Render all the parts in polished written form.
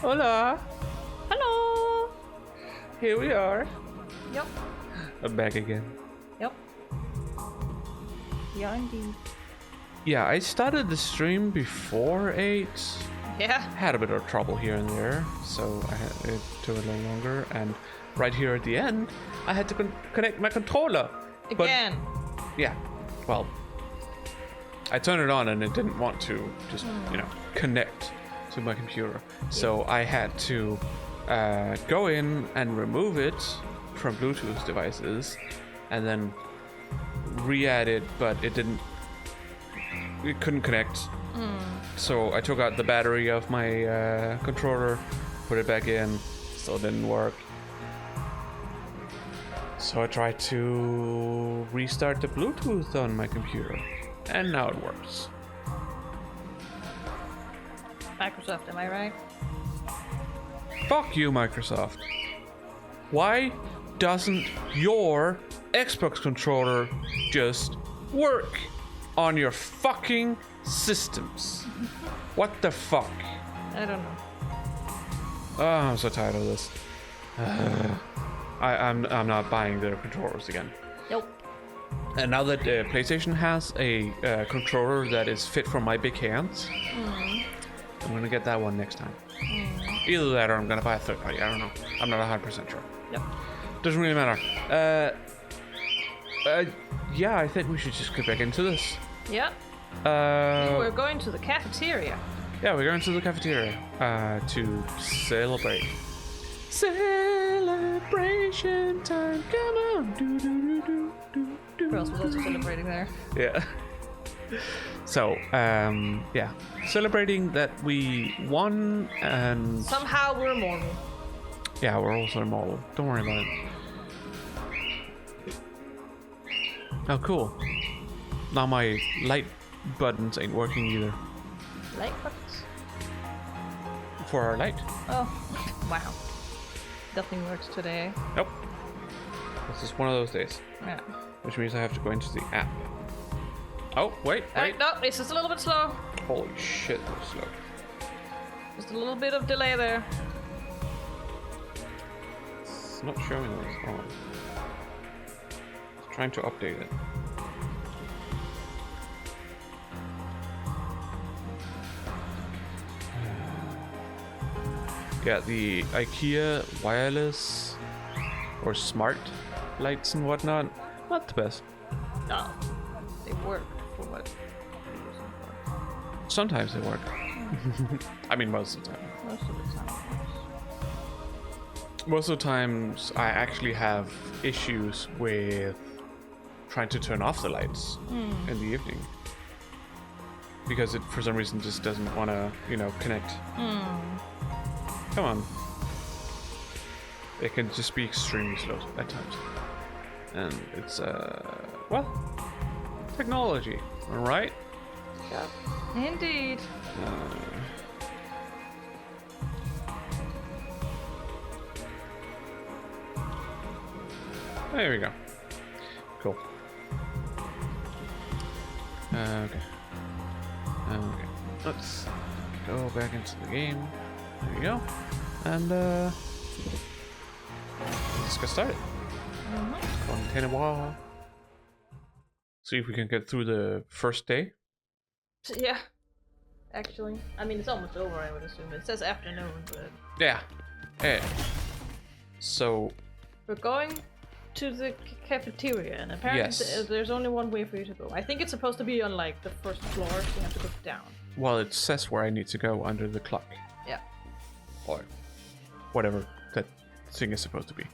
Hola. Hello. Here we are. Yep. I'm back again. Yep. Yeah, indeed. Yeah, I started the stream before 8. Yeah. Had a bit of trouble here and there, so it took a little longer. And right here at the end, I had to connect my controller. Again. But, yeah. Well, I turned it on and it didn't want to just, connect to my computer. So I had to go in and remove it from Bluetooth devices and then re-add it, but it couldn't connect. So I took out the battery of my controller, put it back in, still didn't work. So I tried to restart the Bluetooth on my computer, and now it works. Microsoft, am I right? Fuck you, Microsoft. Why doesn't your Xbox controller just work on your fucking systems? What the fuck? I don't know. Oh, I'm so tired of this. I'm not buying their controllers again. Nope. And now that PlayStation has a controller that is fit for my big hands, I'm gonna get that one next time. Either that or I'm gonna buy a third party. I don't know. I'm not 100% sure. Yep. Doesn't really matter. Yeah, I think we should just get back into this. Yep. We're going to the cafeteria. Yeah, we're going to the cafeteria to celebrate. Celebration time, come on. Do, do, do, do, do, Who else was also celebrating there? Yeah. So, yeah. Celebrating that we won and... Somehow we're immortal. Yeah, we're also immortal. Don't worry about it. Oh, cool. Now my light buttons ain't working either. Light buttons? For our light. Oh, wow. Nothing works today. Nope. This is one of those days. Yeah. Which means I have to go into the app. Oh, wait. No, it's just a little bit slow. Holy shit, that was slow. Just a little bit of delay there. It's not showing that it's on. It's trying to update it. Yeah, the IKEA wireless or smart lights and whatnot, not the best. No. They work for what they're using for. Sometimes they work. I mean, most of the time. Most of the time. Most of the times, I actually have issues with trying to turn off the lights in the evening. Because it, for some reason, just doesn't want to, connect. Come on. It can just be extremely slow at times. And it's, well, technology, alright? Yeah. Indeed. There we go. Cool. Okay. Let's go back into the game. There we go. And let's get started. Continue. See if we can get through the first day. Yeah. Actually. I mean, it's almost over, I would assume. It says afternoon, but... Yeah. Hey. So... We're going to the cafeteria, and apparently there's only one way for you to go. I think it's supposed to be on, like, the first floor, so you have to go down. Well, it says where I need to go under the clock. Yeah. Or whatever that thing is supposed to be.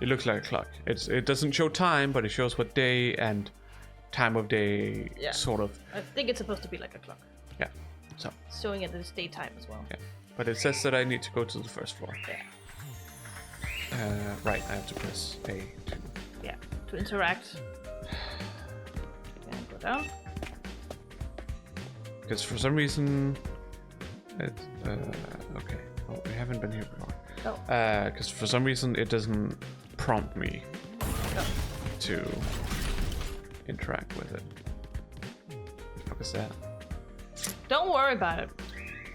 It looks like a clock. It doesn't show time, but it shows what day and time of day, sort of. I think it's supposed to be like a clock. Yeah. So. Showing it as daytime as well. Yeah. But it says that I need to go to the first floor. Yeah. Right, I have to press A to... Yeah, to interact. And go down. Because for some reason... It's, okay. Well, we haven't been here before. Oh. Because for some reason it doesn't prompt me to interact with it. What the fuck is that? Don't worry about it.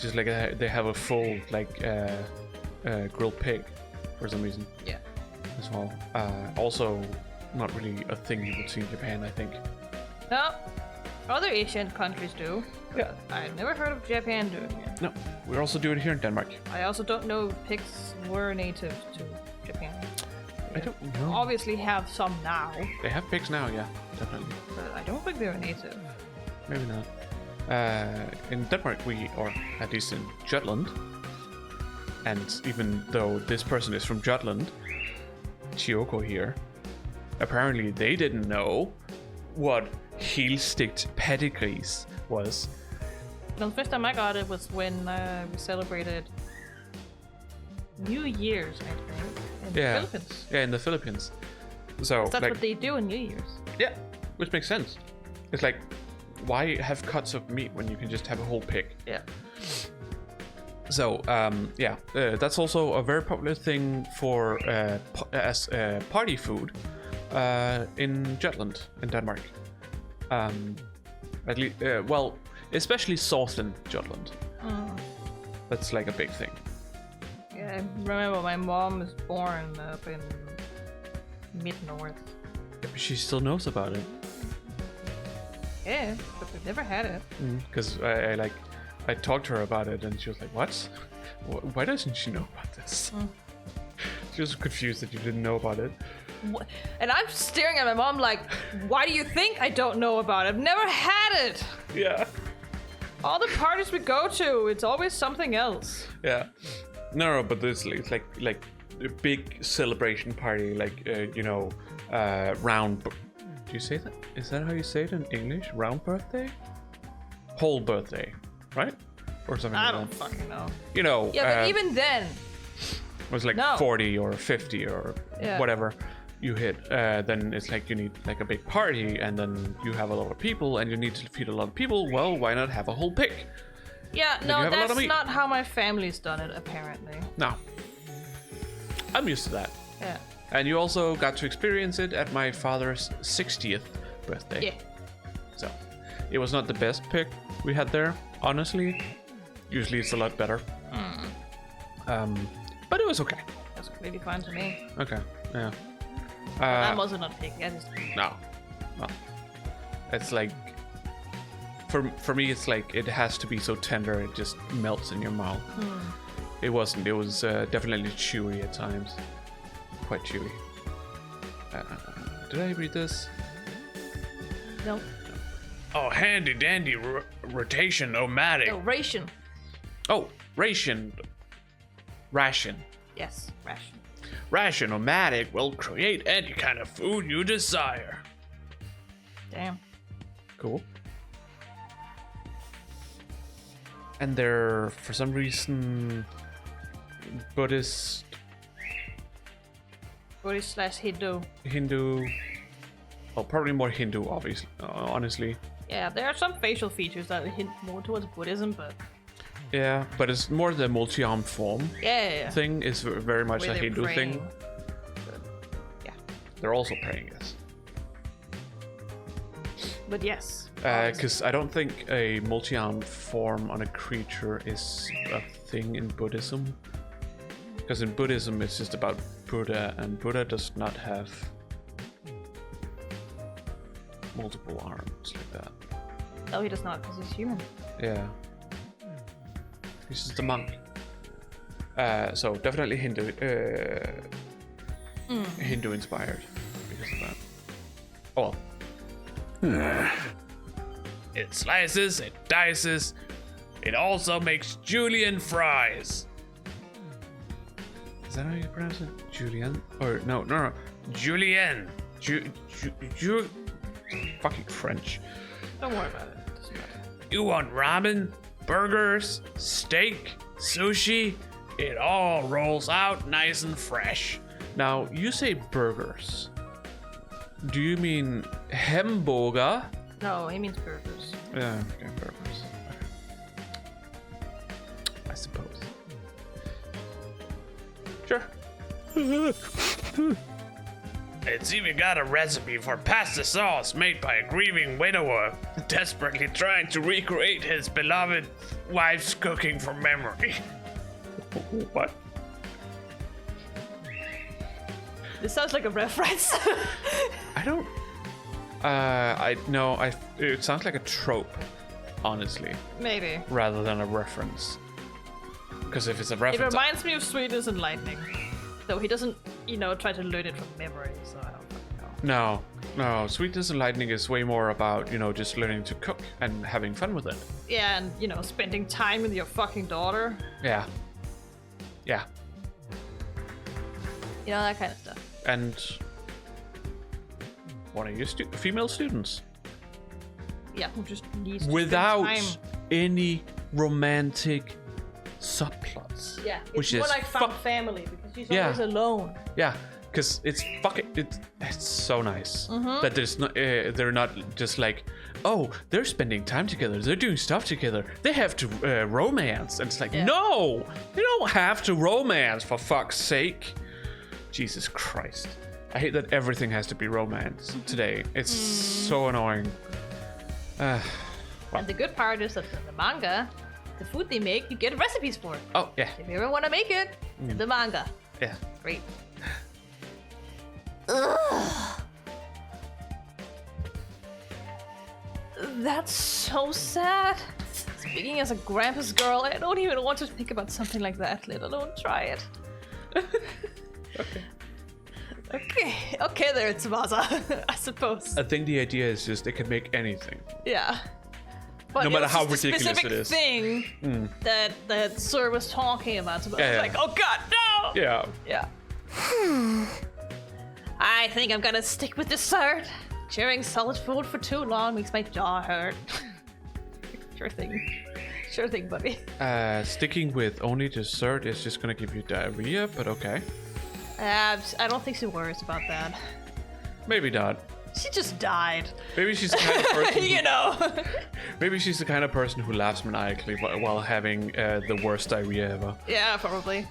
just like they have a full like grilled pig for some reason. Yeah. As well. Also, not really a thing you would see in Japan, I think. No, other Asian countries do. Yeah. I've never heard of Japan doing it. No, we also do it here in Denmark. I also don't know if pigs were native to Japan. I don't know. Obviously have some now, They have pigs now, yeah, definitely. but I don't think they were native. Maybe not. In Denmark, or at least in Jutland, and even though this person is from Jutland, Chiyoko here, apparently they didn't know what heel-sticked pedigrees was. The first time I got it was when we celebrated New Year's, I think, in the Philippines. Yeah, in the Philippines. So That's like, what they do on New Year's. Yeah, which makes sense. It's like, why have cuts of meat when you can just have a whole pig? Yeah. So that's also a very popular thing for as party food in Jutland in Denmark. At least, especially southern Jutland. That's like a big thing. Yeah, I remember my mom was born up in mid-north. She still knows about it. Yeah, but we've never had it. Because I talked to her about it, and she was like, "What? Why doesn't she know about this?" She was confused that you didn't know about it. And I'm staring at my mom like, why do you think I don't know about it? I've never had it. Yeah. All the parties we go to, it's always something else. Yeah. No, but it's like a big celebration party, like round. Do you say that? Is that how you say it in English? Round birthday? Whole birthday, right? Or something I like don't that. fucking know. You know. Yeah, but even then. It was like No. 40 or 50 or whatever you hit. Then it's like you need like a big party, and then you have a lot of people, and you need to feed a lot of people. Well, why not have a whole pig? Yeah, you no, have a lot of that's meat. not how my family's done it, apparently. No. I'm used to that. Yeah. And you also got to experience it at my father's 60th birthday. Yeah. So, it was not the best pick we had there, honestly. Usually it's a lot better. But it was okay. That's completely fine to me. Okay, yeah. I'm also not picky. I just... No. It's like... For me, it's like it has to be so tender it just melts in your mouth. It wasn't. It was definitely chewy at times. Quite chewy. Did I read this? No. Oh, handy dandy rotation o-matic. No, ration. Oh, ration. Ration. Yes, ration. Ration o-matic will create any kind of food you desire. Damn. Cool. And they're, for some reason, Buddhist, Hindu. Well, probably more Hindu, obviously. Honestly. Yeah, there are some facial features that hint more towards Buddhism, but... Yeah, but it's more the multi-arm form Yeah. thing is very much Where a they're Hindu praying. thing. Yeah. They're also praying, yes. But yes. Because I don't think a multi-arm form on a creature is a thing in Buddhism. Because in Buddhism it's just about Buddha, and Buddha does not have multiple arms like that. No, he does not, because he's human. Yeah. He's just a monk. So definitely Hindu inspired because of that. Oh well. It slices, it dices, it also makes julienne fries. Is that how you pronounce it? Julienne? Or no. Julienne. Fucking French. Don't worry about it. Doesn't matter. You want ramen, burgers, steak, sushi? It all rolls out nice and fresh. Now, you say burgers. Do you mean hamburger? No, he means burgers. Yeah, okay, burgers. Okay. I suppose. Sure. It's even got a recipe for pasta sauce made by a grieving widower desperately trying to recreate his beloved wife's cooking from memory. What? This sounds like a reference. I don't. It sounds like a trope, honestly, Maybe. rather than a reference. Because if it's a It reference, reminds me of Sweetness and Lightning. Though he doesn't, try to learn it from memory, so I don't fucking know. no, Sweetness and Lightning is way more about just learning to cook and having fun with it. Yeah, and, spending time with your fucking daughter. Yeah. That kind of stuff. And one of your female students. Yeah, who just needs to Without spend time. any romantic subplots. Yeah, it's which more is like found family because she's Yeah. always alone. Yeah, because it's so nice that there's not they're not just like, oh, they're spending time together, they're doing stuff together, they have to romance, and it's like, no, you don't have to romance, for fuck's sake. Jesus Christ, I hate that everything has to be romance today. It's so annoying. And the good part is that in the manga, the food they make, you get recipes for it. Oh yeah, If you ever want to make it, the manga. yeah. Great. That's so sad. Speaking as a Grampus girl, I don't even want to think about something like that, let alone try it. Okay there, Tsubasa, I suppose. I think the idea is just they can make anything. Yeah. But No matter was how just a ridiculous specific it is. thing that Sir was talking about. So I was Yeah. like, oh god, no! Yeah. Yeah. I think I'm gonna stick with dessert. Chewing solid food for too long makes my jaw hurt. Sure thing, buddy. Sticking with only dessert is just gonna give you diarrhea, but okay. I don't think she worries about that. Maybe not. She just died. Maybe she's the kind of person. Maybe she's the kind of person who laughs maniacally while having the worst diarrhea ever. Yeah, probably.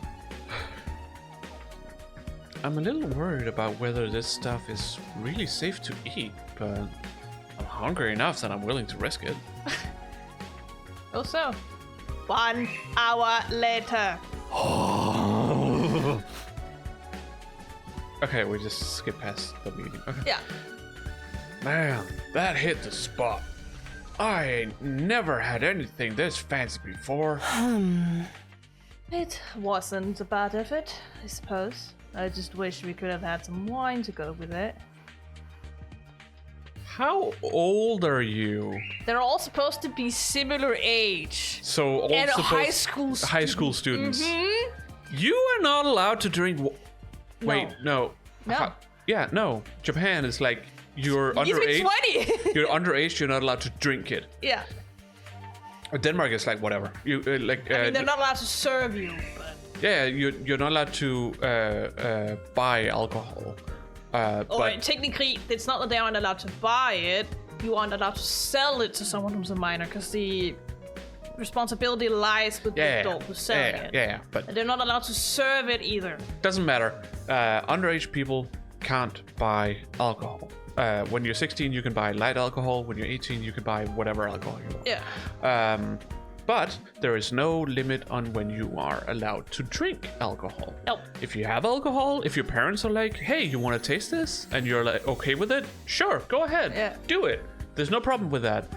I'm a little worried about whether this stuff is really safe to eat, but I'm hungry enough that I'm willing to risk it. Also, 1 hour later. Okay, we just skip past the meeting. Okay. Yeah. Man, that hit the spot. I ain't never had anything this fancy before. It wasn't a bad effort, I suppose. I just wish we could have had some wine to go with it. How old are you? They're all supposed to be similar age. So all And supposed high school students. You are not allowed to drink. Wait, no. No. Yeah, no. Japan is like you're He's been underage. 20. You're underage. You're not allowed to drink it. Yeah. Denmark is like whatever. You like. I mean, they're not allowed to serve you, but... Yeah, you're not allowed to buy alcohol. But technically, it's not that they aren't allowed to buy it. You aren't allowed to sell it to someone who's a minor, because the responsibility lies with the adult who's selling it. Yeah, but And they're not allowed to serve it either. doesn't matter. Underage people can't buy alcohol. When you're 16, you can buy light alcohol. When you're 18, you can buy whatever alcohol you want. Yeah. But there is no limit on when you are allowed to drink alcohol. Nope. If you have alcohol, if your parents are like, hey, you want to taste this? And you're like, okay with it? Sure, go ahead. Yeah. Do it. There's no problem with that.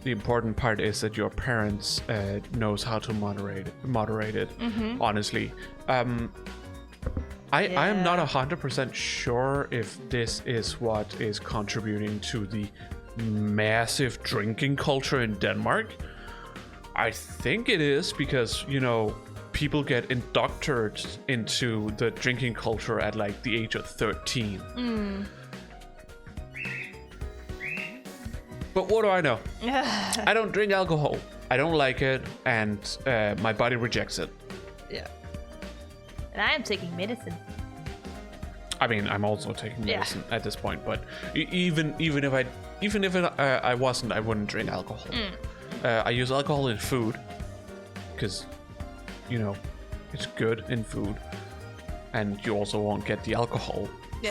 The important part is that your parents knows how to moderate it, honestly. I am not 100% sure if this is what is contributing to the massive drinking culture in Denmark. I think it is because, people get indoctrinated into the drinking culture at like the age of 13. But what do I know? I don't drink alcohol. I don't like it, and my body rejects it. Yeah. And I am taking medicine. I mean, I'm also taking medicine at this point, but even if I wasn't, I wouldn't drink alcohol. I use alcohol in food because, it's good in food. and you also won't get the alcohol Yeah.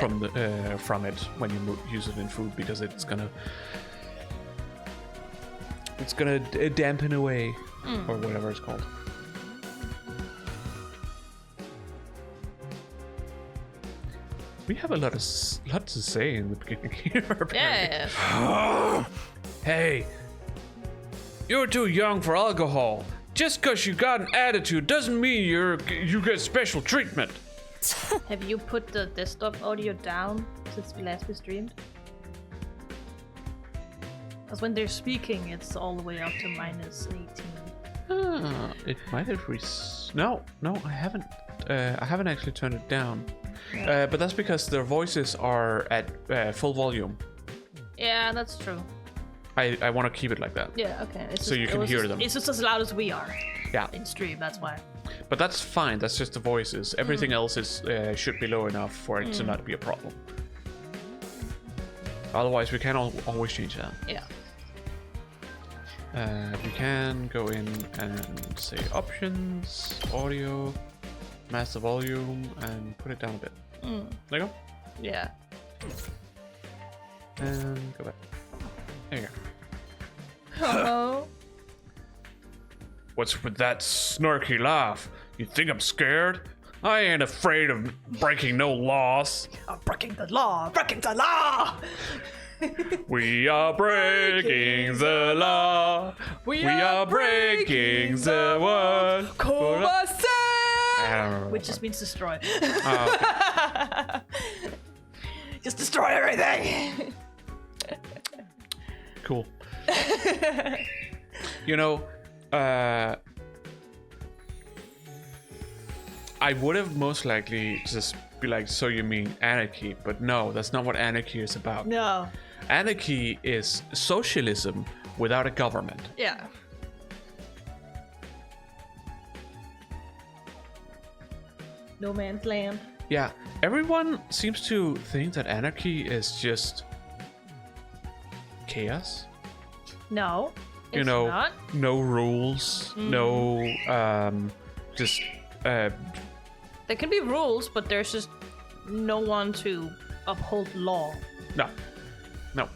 from it when you use it in food, because it's gonna dampen away, or whatever it's called. We have a lot to say in the beginning here. Yeah. Hey, you're too young for alcohol. Just because you got an attitude doesn't mean you get special treatment. Have you put the desktop audio down since we last streamed? Because when they're speaking, it's all the way up to -18. It might have No, I haven't. I haven't actually turned it down. Yeah. But that's because their voices are at full volume. Yeah, that's true. I want to keep it like that. Yeah, okay. It's So you can hear them. It's just as loud as we are. Yeah. In stream, that's why. But that's fine. That's just the voices. Everything else is should be low enough for it to not be a problem. Otherwise, we can always change that. Yeah. We can go in and say options, audio, master volume, and put it down a bit. There you go. Yeah. And go back. There you go. Hello. What's with that snarky laugh? You think I'm scared? I ain't afraid of breaking no laws. I'm breaking the law! Breaking the law! We are breaking the law. We are breaking the one. I don't remember. Which just means destroy. Oh, okay. Just destroy everything! Cool. You know, I would have most likely just be like, so you mean anarchy? But no, that's not what anarchy is about. No. Anarchy is socialism without a government. Yeah. No man's land. Yeah, everyone seems to think that anarchy is just chaos. No. You It's know, not. no rules, no, just, There can be rules, but there's just no one to uphold law.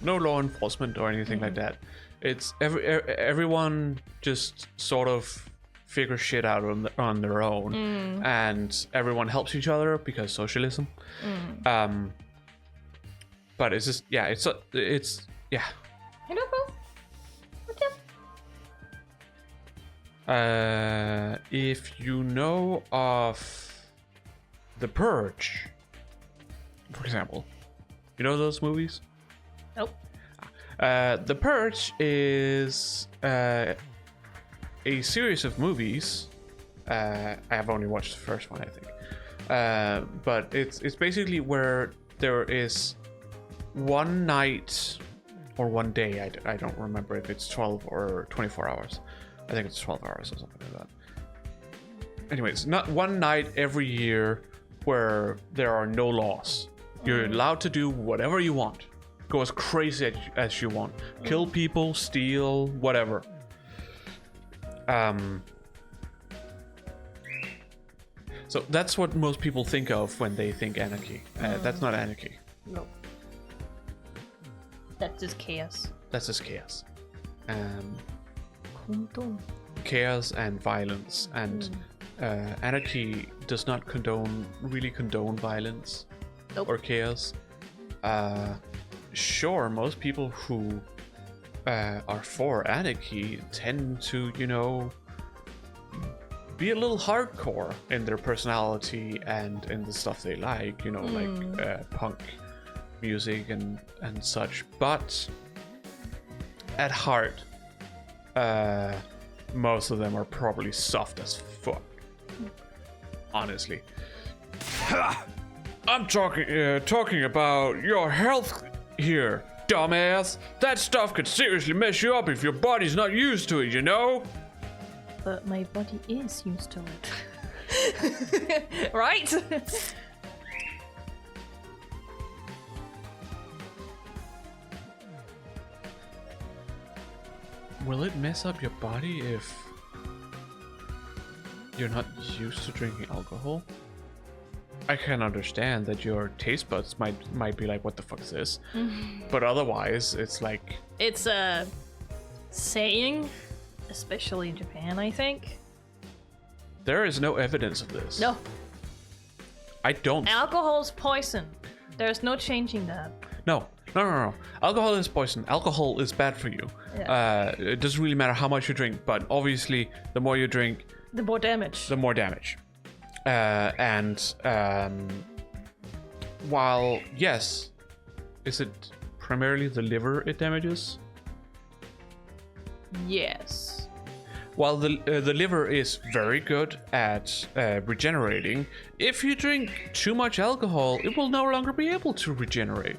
no law enforcement or anything like that. It's everyone just sort of figures shit out on their own, and everyone helps each other because socialism. But it's just it's yeah. Hello, bro. What's up? If you know of The Purge, for example, you know those movies? Nope. The Purge is a series of movies. I have only watched the first one, I think. But it's basically where there is one night or one day. I don't remember if it's 12 or 24 hours. I think it's 12 hours or something like that. Anyways, not one night every year where there are no laws. You're allowed to do whatever you want. Go as crazy as you want. Kill people, steal, whatever. So that's what most people think of when they think anarchy. That's not anarchy. No. That's just chaos. That's just chaos. Chaos and violence, and anarchy does not really condone violence. Nope. Or chaos. Sure, most people who are for anarchy tend to, be a little hardcore in their personality and in the stuff they like, like punk music and such. But at heart, most of them are probably soft as fuck. Honestly. I'm talking about your health here, dumbass. That stuff could seriously mess you up if your body's not used to it, you know? But my body is used to it. Right? Will it mess up your body if you're not used to drinking alcohol? I can understand that your taste buds might be like, what the fuck is this? But otherwise, it's like... It's a saying, especially in Japan, I think. There is no evidence of this. No. I don't... Alcohol's poison. There's no changing that. No. Alcohol is poison. Alcohol is bad for you. Yeah. It doesn't really matter how much you drink, but obviously, the more you drink... The more damage. The more damage. While, yes, is it primarily the liver it damages? Yes. While the liver is very good at regenerating, if you drink too much alcohol, it will no longer be able to regenerate.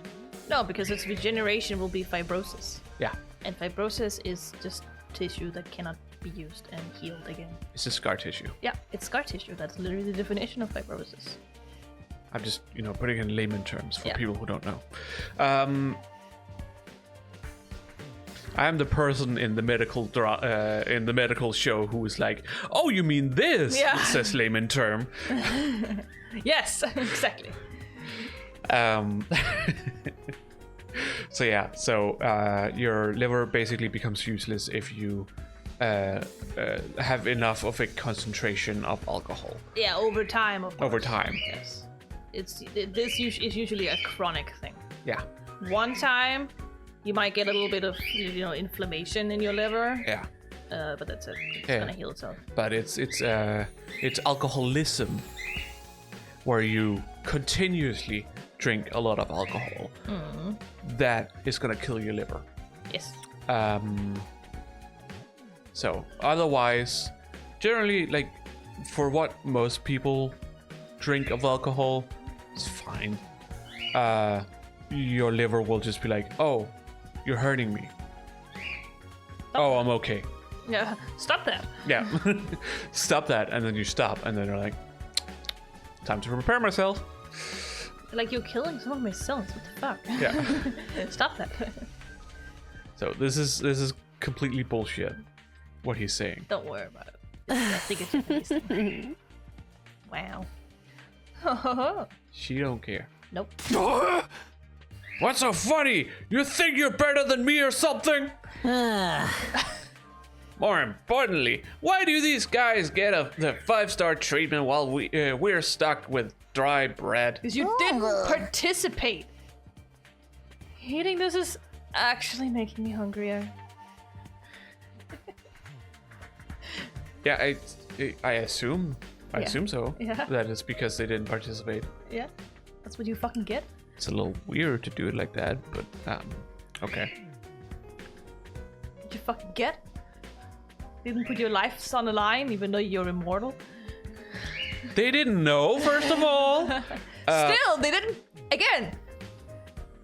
No, because its regeneration will be fibrosis. Yeah. And fibrosis is just tissue that cannot be used and healed again. It's a scar tissue. Yeah, it's scar tissue. That's literally the definition of fibrosis. I'm just, putting it in layman terms for people who don't know. I'm the person in the medical show who is like, "Oh, you mean this?" Yeah. Says layman term. Yes, exactly. So your liver basically becomes useless if you have enough of a concentration of alcohol. Yeah, over time, of course. Over time. Yes. This is usually a chronic thing. Yeah. One time, you might get a little bit of inflammation in your liver. Yeah. But that's it. It's gonna heal itself. But it's alcoholism, where you continuously drink a lot of alcohol. That is gonna kill your liver. Yes. So otherwise, generally, like, for what most people drink of alcohol, it's fine. Your liver will just be like, "Oh, you're hurting me. Oh, I'm okay." Yeah. Stop that. Yeah. Stop that, and then you stop, and then you're like, "Time to repair myself." Like, you're killing some of my cells. What the fuck? Yeah. Stop that. So this is completely bullshit. What he's saying. Don't worry about it. I think it's Japanese thing. Wow. She don't care. Nope. What's so funny? You think you're better than me or something? More importantly, why do these guys get the 5-star treatment while we're stuck with dry bread? Because you didn't participate. Eating this is actually making me hungrier. Yeah, I assume. I Yeah. assume so. Yeah. That is because they didn't participate. Yeah. That's what you fucking get. It's a little weird to do it like that, but okay. What you fucking get? Didn't put your lives on the line even though you're immortal. They didn't know, first of all. Still, they didn't. Again,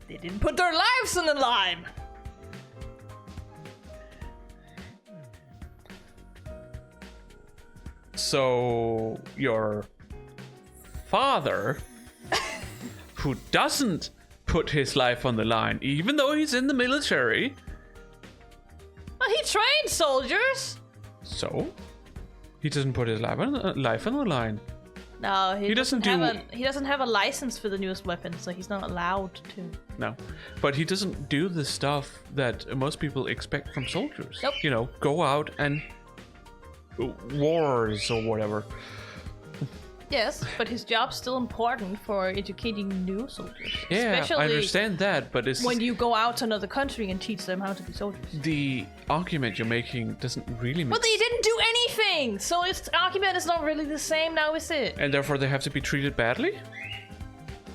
they didn't put their lives on the line. So your father, who doesn't put his life on the line, even though he's in the military. Well, he trained soldiers. So he doesn't put his life on the line. No, He doesn't he doesn't have a license for the newest weapon, so he's not allowed to. No, but he doesn't do the stuff that most people expect from soldiers. Nope. Go out and wars or whatever. Yes, but his job's still important for educating new soldiers. Yeah, Especially I understand that, but it's when you go out to another country and teach them how to be soldiers. the argument you're making doesn't really make But they didn't do anything, so its argument is not really the same now, is it? and therefore they have to be treated badly?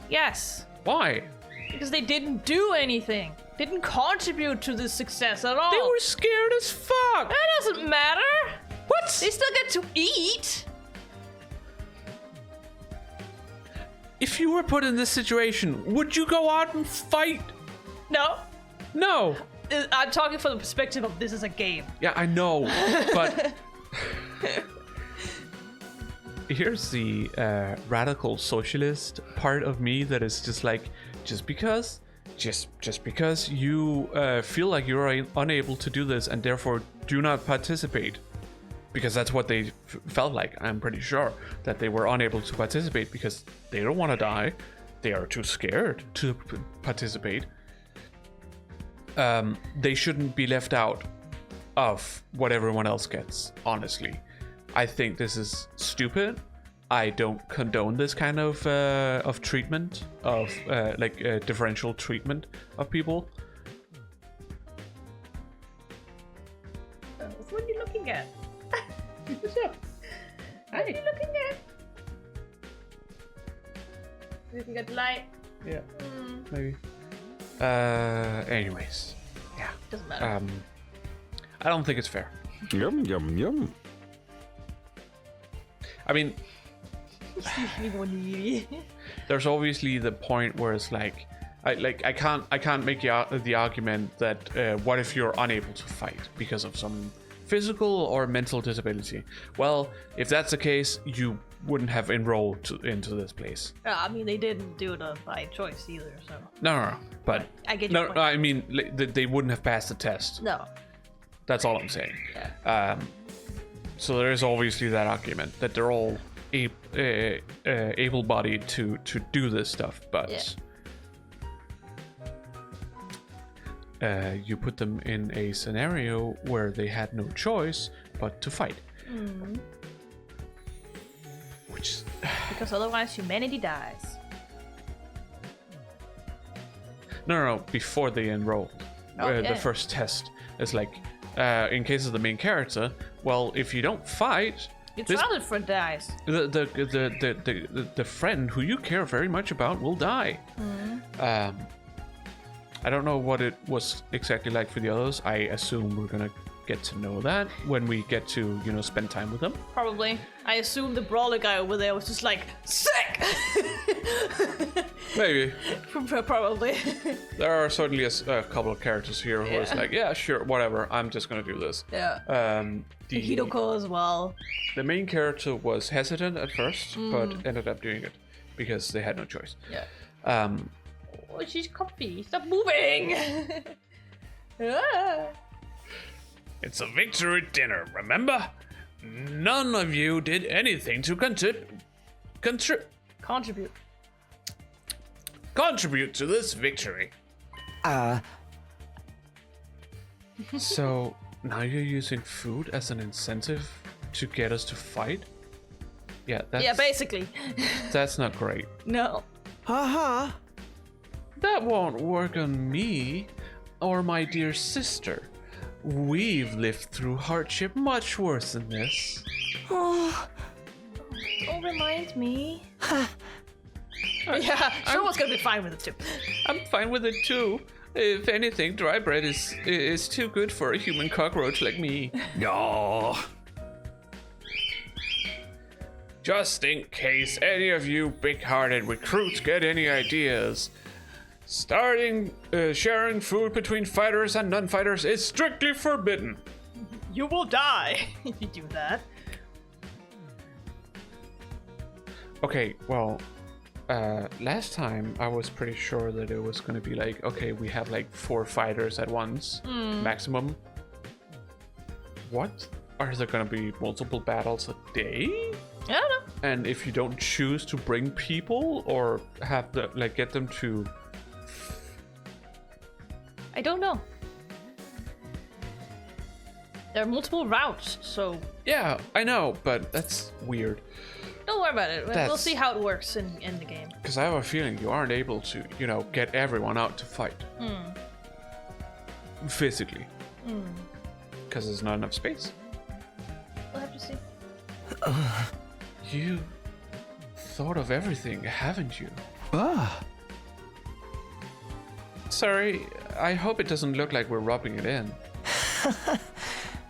Yes, Why? because they didn't do anything. Didn't contribute to this success at all. They were scared as fuck! That doesn't matter. What? They still get to eat. If you were put in this situation, would you go out and fight? No, No. I'm talking from the perspective of this is a game. Yeah, I know, but here's the radical socialist part of me that is just like, just because you feel like you're unable to do this and therefore do not participate, because that's what they felt like. I'm pretty sure that they were unable to participate because they don't want to die. They are too scared to participate. They shouldn't be left out of what everyone else gets, honestly. I think this is stupid. I don't condone this kind of treatment, of differential treatment of people. What are you looking at? What's up? What are you looking at? Looking at the light? Yeah, maybe. Anyways, yeah. Doesn't matter. I don't think it's fair. Yum, yum, yum. I mean, there's obviously the point where it's like, I can't make the argument that what if you're unable to fight because of some physical or mental disability? Well, if that's the case, you wouldn't have enrolled into this place. I mean, they didn't do it by choice either, so. No. But I get your point. I mean, they wouldn't have passed the test. No. That's all I'm saying. Yeah. So there is obviously that argument that they're all able-bodied to do this stuff, but you put them in a scenario where they had no choice but to fight. Which because otherwise humanity dies. No, before they enrolled. The first test is like, in case of the main character, well, if you don't fight, your childhood friend dies. The friend who you care very much about will die. I don't know what it was exactly like for the others. I assume we're gonna get to know that when we get to, spend time with them. Probably. I assume the brawler guy over there was just like, sick! Maybe. Probably. There are certainly a couple of characters here who is like, yeah, sure, whatever, I'm just gonna do this. Yeah. Chiyoko as well. The main character was hesitant at first, but ended up doing it because they had no choice. Yeah. Oh, she's comfy. Stop moving! It's a victory dinner, remember? None of you did anything to contribute to this victory. So now you're using food as an incentive to get us to fight? Yeah, basically. That's not great. No. That won't work on me or my dear sister. We've lived through hardship much worse than this. Oh, remind me. Yeah, someone's gonna be fine with it too. I'm fine with it too. If anything, dry bread is too good for a human cockroach like me. No. Just in case any of you big-hearted recruits get any ideas, sharing food between fighters and non-fighters is strictly forbidden. You will die if you do that. Okay, well, last time I was pretty sure that it was going to be like, okay, we have like 4 fighters at once, maximum. What? Are there going to be multiple battles a day? I don't know. And if you don't choose to bring people or have get them to... I don't know. There are multiple routes, so... Yeah, I know, but that's weird. Don't worry about it. We'll see how it works in the game. Because I have a feeling you aren't able to, get everyone out to fight. Physically. Because there's not enough space. We'll have to see. You thought of everything, haven't you? Sorry, I hope it doesn't look like we're rubbing it in.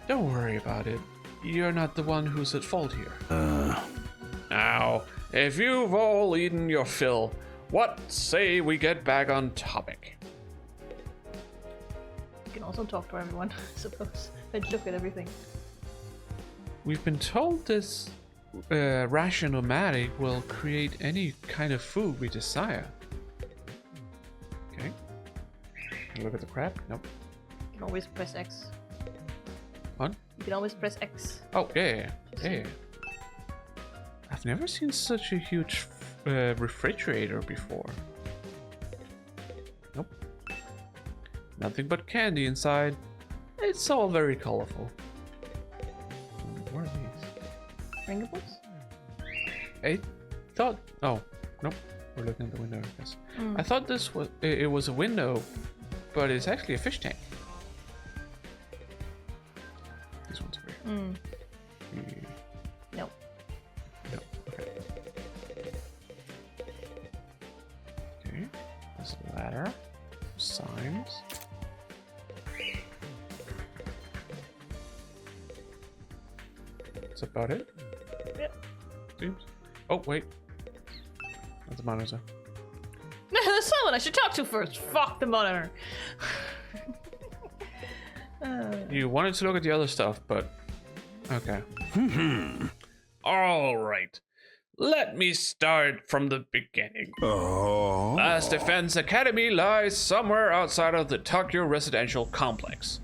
Don't worry about it. You're not the one who's at fault here. Now, if you've all eaten your fill, what say we get back on topic? You can also talk to everyone, I suppose. And look at everything. We've been told this ration-o-matic will create any kind of food we desire. Okay. Look at the crab. Nope. You can always press X. What? You can always press X. Oh, yeah. I've never seen such a huge refrigerator before. Nope. Nothing but candy inside. It's all very colorful. What are these? Ringables? I thought... Oh, nope. We're looking at the window, I guess. I thought this was... It was a window, but it's actually a fish tank. This one's over here. Nope. No. Okay. Okay. There's a ladder. Signs. That's about it. Yep. Seems. Oh wait. That's the monitor. There's someone I should talk to first. Fuck the monitor. You wanted to look at the other stuff, but okay. All right. Let me start from the beginning. Oh. Last Defense Academy lies somewhere outside of the TooKyo residential complex,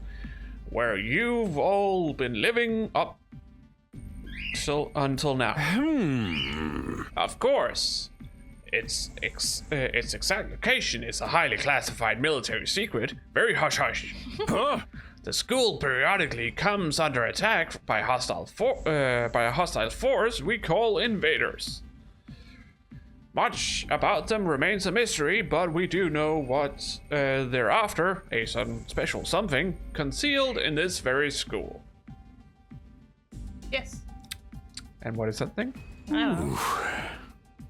where you've all been living up until now. Of course, its exact location is a highly classified military secret, very hush-hush. The school periodically comes under attack by a hostile force we call invaders. Much about them remains a mystery, but we do know what they're after, a sudden special something concealed in this very school. Yes. And what is that thing? I don't know.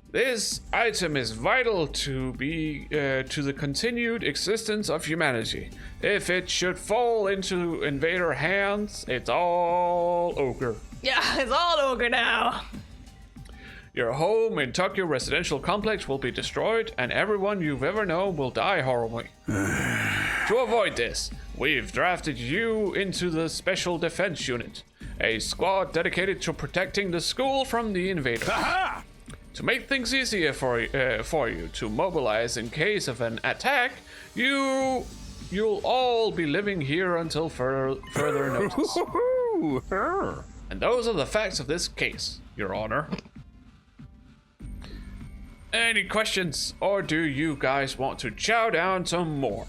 This item is vital to the continued existence of humanity. If it should fall into invader hands, it's all ogre. Yeah, it's all ogre now. Your home in TooKyo residential complex will be destroyed, and everyone you've ever known will die horribly. To avoid this, we've drafted you into the Special Defense Unit, a squad dedicated to protecting the school from the invaders. To make things easier for you to mobilize in case of an attack, you'll all be living here until further notice. And those are the facts of this case, Your Honor. Any questions, or do you guys want to chow down some more?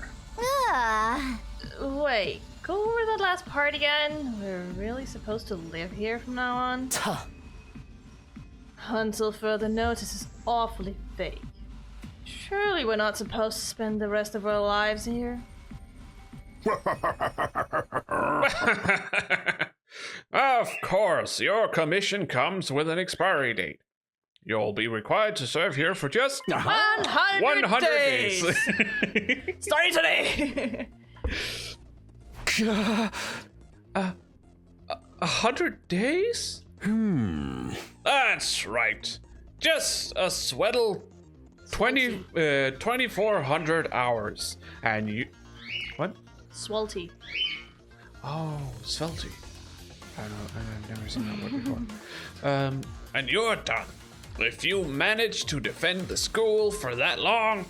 Wait, go over that last part again. We're really supposed to live here from now on? Until further notice is awfully vague. Surely we're not supposed to spend the rest of our lives here? Of course, your commission comes with an expiry date. You'll be required to serve here for just 100 days! Starting today! 100 days? That's right. Just a sweatle 2,400 hours. And you... What? Swelty. Oh, svelty. I don't know. I've never seen that word before. And you're done. If you manage to defend the school for that long,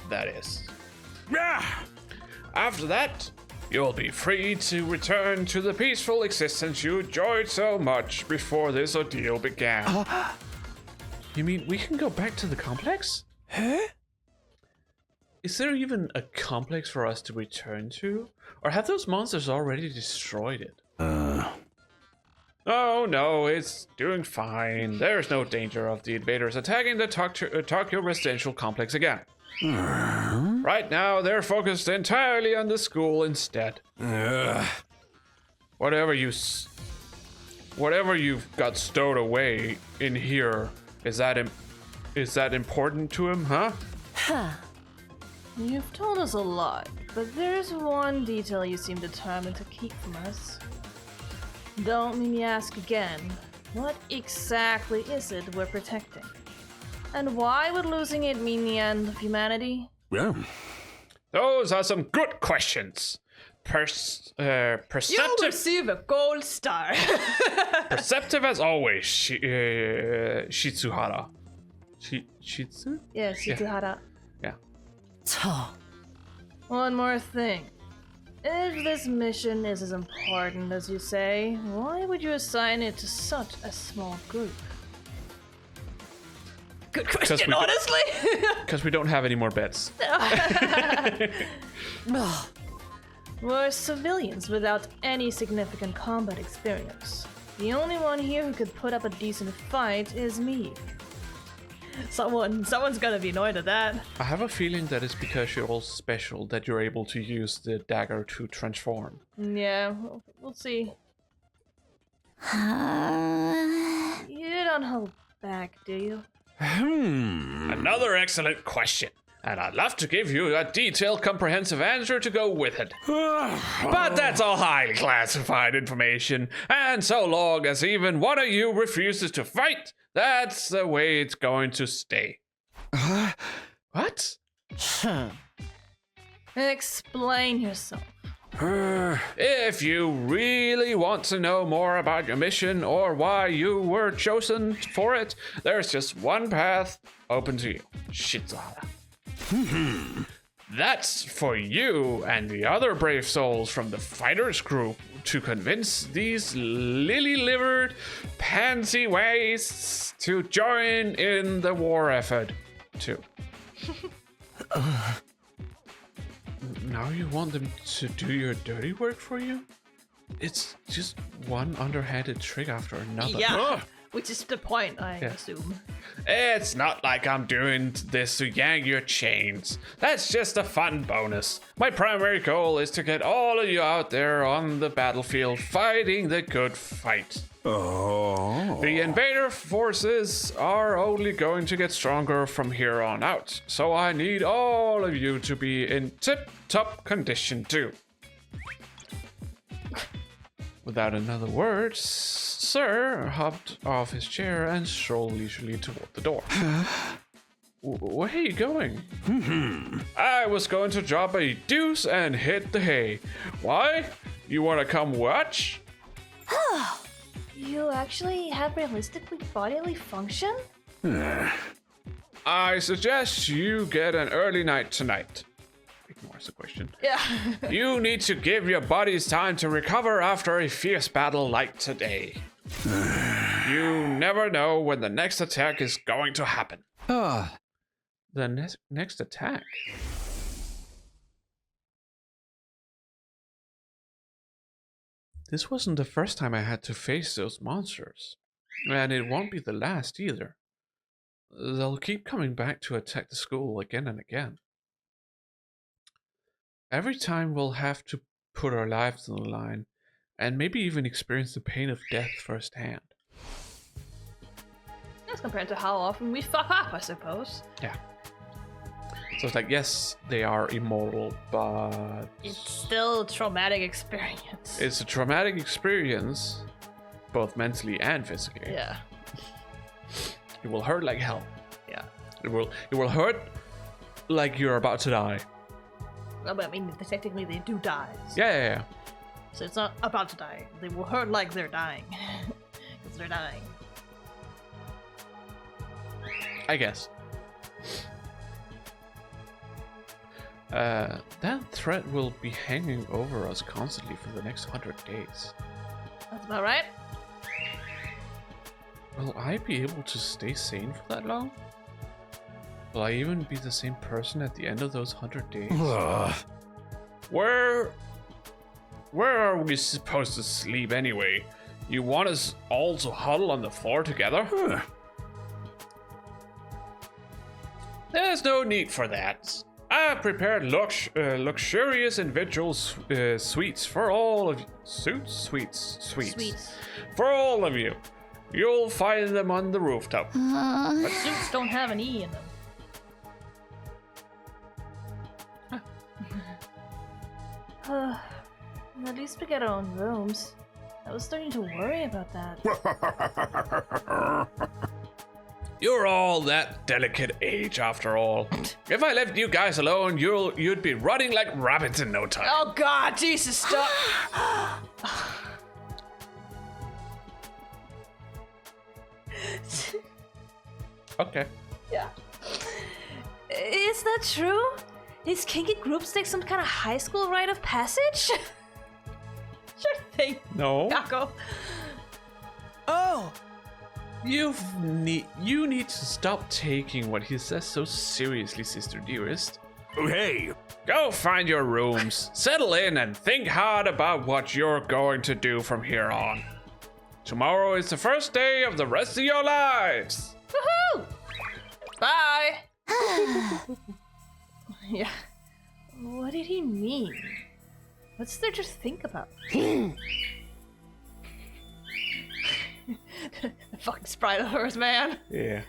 that is. After that, you'll be free to return to the peaceful existence you enjoyed so much before this ordeal began. You mean we can go back to the complex? Huh? Is there even a complex for us to return to? Or have those monsters already destroyed it? Oh no, it's doing fine. There's no danger of the invaders attacking the TooKyo residential complex again. Right now, they're focused entirely on the school instead. Whatever you've got stowed away in here, is that important to him, huh? You've told us a lot, but there's one detail you seem determined to keep from us. Don't make me ask again, what exactly is it we're protecting? And why would losing it mean the end of humanity? Yeah. Those are some good questions. You'll Perceptive, receive a gold star. perceptive as always, Shitsuhara. Shitsu? Yes, Shitsuhara. Yeah. One more thing. If this mission is as important as you say, why would you assign it to such a small group? Good question, honestly. Because we don't have any more bets. We're civilians without any significant combat experience. The only one here who could put up a decent fight is me. Someone's gonna be annoyed at that. I have a feeling that it's because you're all special that you're able to use the dagger to transform. Yeah, we'll see. You don't hold back, do you? Another excellent question. And I'd love to give you a detailed, comprehensive answer to go with it. But that's all highly classified information. And so long as even one of you refuses to fight, that's the way it's going to stay. What? Explain yourself. If you really want to know more about your mission or why you were chosen for it, there's just one path open to you. Shitsuhara. That's for you and the other brave souls from the fighters group to convince these lily-livered pansy wastes to join in the war effort too. Now you want them to do your dirty work for you? It's just one underhanded trick after another. Yeah, which is the point, I assume. It's not like I'm doing this to yank your chains. That's just a fun bonus. My primary goal is to get all of you out there on the battlefield fighting the good fight. Oh. The invader forces are only going to get stronger from here on out, so I need all of you to be in tip-top condition too. Without another word, Sir hopped off his chair and strolled leisurely toward the door. Where are you going? I was going to drop a deuce and hit the hay. Why? You want to come watch? You actually have realistically bodily function? I suggest you get an early night tonight. Ignores the question. Yeah. You need to give your bodies time to recover after a fierce battle like today. You never know when the next attack is going to happen. The next attack? This wasn't the first time I had to face those monsters. And it won't be the last either. They'll keep coming back to attack the school again and again. Every time we'll have to put our lives on the line, and maybe even experience the pain of death firsthand. That's compared to how often we fuck up, I suppose. Yeah. So it's like, yes, they are immortal, but... It's still a traumatic experience. It's a traumatic experience, both mentally and physically. Yeah. It will hurt like hell. Yeah. It will hurt like you're about to die. Well, I mean, technically they do die. So. Yeah. So it's not about to die. They will hurt like they're dying. Because they're dying. I guess. That threat will be hanging over us constantly for the next 100 days. That's about right. Will I be able to stay sane for that long? Will I even be the same person at the end of those 100 days? Where are we supposed to sleep anyway? You want us all to huddle on the floor together? There's no need for that. I prepared luxurious individual suites for all of you. Suites. For all of you. You'll find them on the rooftop. But suits don't have an E in them. At least we get our own rooms. I was starting to worry about that. You're all that delicate age after all. If I left you guys alone, you'd be running like rabbits in no time. Oh God, Jesus, stop! Okay. Yeah. Is that true? Is kinky groups like some kind of high school rite of passage? Sure thing. No. Kako. Oh! You need to stop taking what he says so seriously, sister dearest. Hey, Go find your rooms, settle in, and think hard about what you're going to do from here on. Tomorrow is the first day of the rest of your lives. Woohoo! Bye. Yeah. What did he mean? What's there to think about? The fucking sprite of hers, man. Yeah.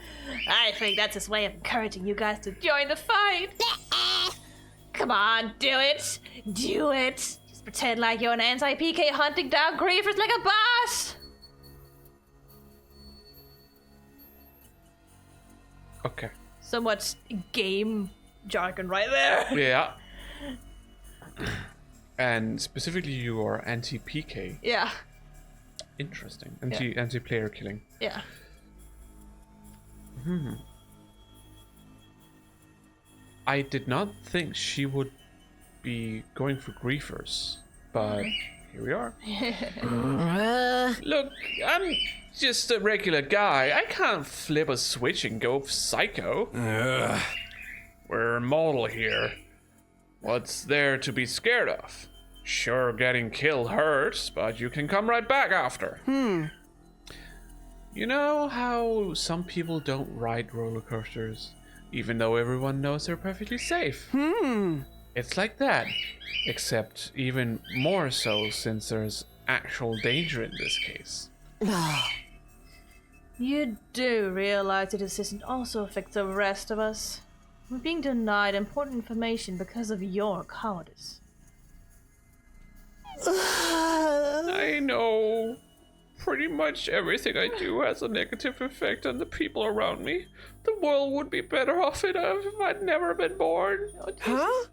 I think that's his way of encouraging you guys to join the fight. Come on, do it. Do it. Just pretend like you're an anti-PK hunting down griefers like a boss. Okay. So much game jargon right there. Yeah. And specifically, you are anti-PK. Yeah. Interesting. Anti-player killing. Yeah. I did not think she would be going for griefers, but here we are. Look, I'm just a regular guy. I can't flip a switch and go psycho. We're immortal here. What's there to be scared of? Sure, getting killed hurts, but you can come right back after. You know how some people don't ride roller coasters, even though everyone knows they're perfectly safe? It's like that, except even more so since there's actual danger in this case. You do realize that this decision also affects the rest of us. We're being denied important information because of your cowardice. I know. Pretty much everything I do has a negative effect on the people around me. The world would be better off if I'd never been born. Huh?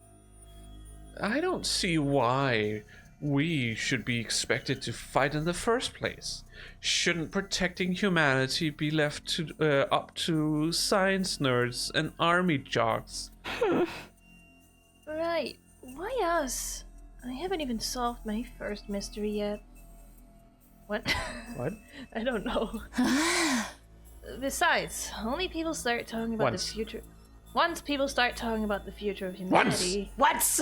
I don't see why we should be expected to fight in the first place. Shouldn't protecting humanity be left to up to science nerds and army jocks? Right. Why us? I haven't even solved my first mystery yet. What? What? I don't know. Besides, only people start talking about the future. Once people start talking about the future of humanity. Once!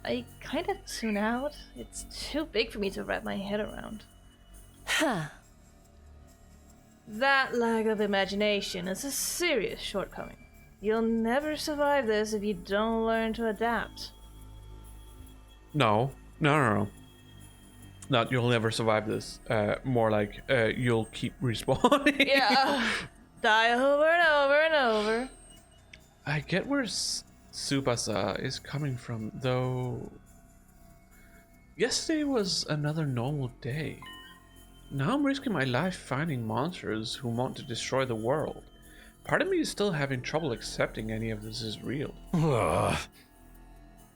I kind of tune out. It's too big for me to wrap my head around. That lack of imagination is a serious shortcoming. You'll never survive this if you don't learn to adapt. No. Not you'll never survive this. More like you'll keep respawning. Yeah. Die over and over and over. I get where Tsubasa is coming from, though. Yesterday was another normal day. Now I'm risking my life finding monsters who want to destroy the world. Part of me is still having trouble accepting any of this is real.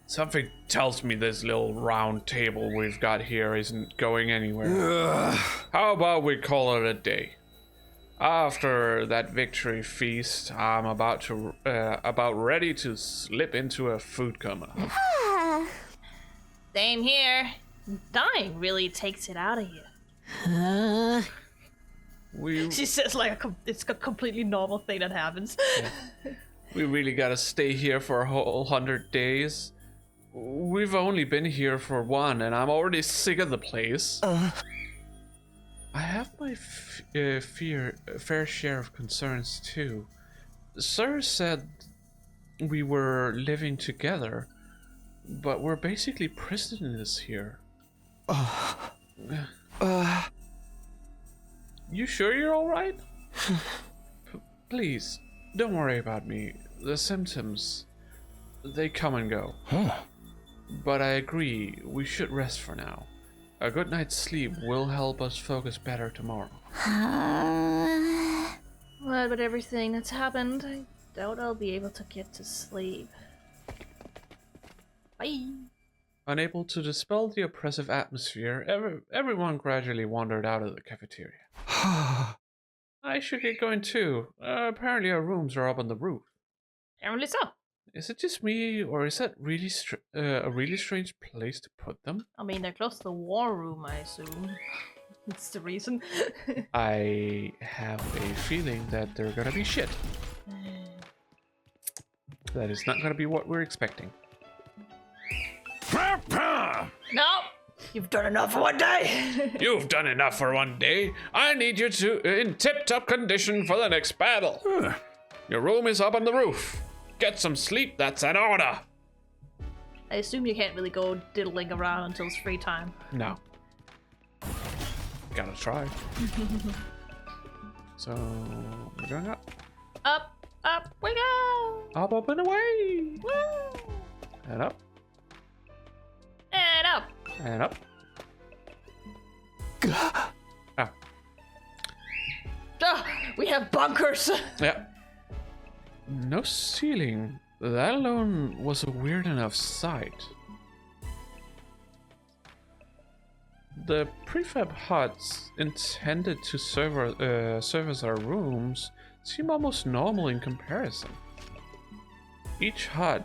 Something tells me this little round table we've got here isn't going anywhere. How about we call it a day? After that victory feast, I'm about ready to slip into a food coma. Same here. Dying really takes it out of you. She says like it's a completely normal thing that happens. We really gotta stay here for a whole 100 days. We've only been here for one, and I'm already sick of the place. I have my fair share of concerns too. Sir said we were living together, but we're basically prisoners here. You sure you're alright? Please, don't worry about me. The symptoms, they come and go. But I agree, we should rest for now. A good night's sleep will help us focus better tomorrow. What with everything that's happened, I doubt I'll be able to get to sleep. Bye. Unable to dispel the oppressive atmosphere, everyone gradually wandered out of the cafeteria. I should get going too. Apparently our rooms are up on the roof. Apparently so. Is it just me, or is that really a really strange place to put them? I mean, they're close to the war room, I assume. That's the reason. I have a feeling that they're gonna be shit. That is not gonna be what we're expecting. No! You've done enough for one day! You've done enough for one day. I need you to in tip-top condition for the next battle. Your room is up on the roof. Get some sleep, that's an order. I assume you can't really go diddling around until it's free time. No. Gotta try. So, we're going up. Up, up we go! Up, up, and away! Woo! And up, And up! and up. Ah, Ah, we have bunkers! yeah. No ceiling. That alone was a weird enough sight. The prefab huts intended to serve as our rooms seem almost normal in comparison. Each hut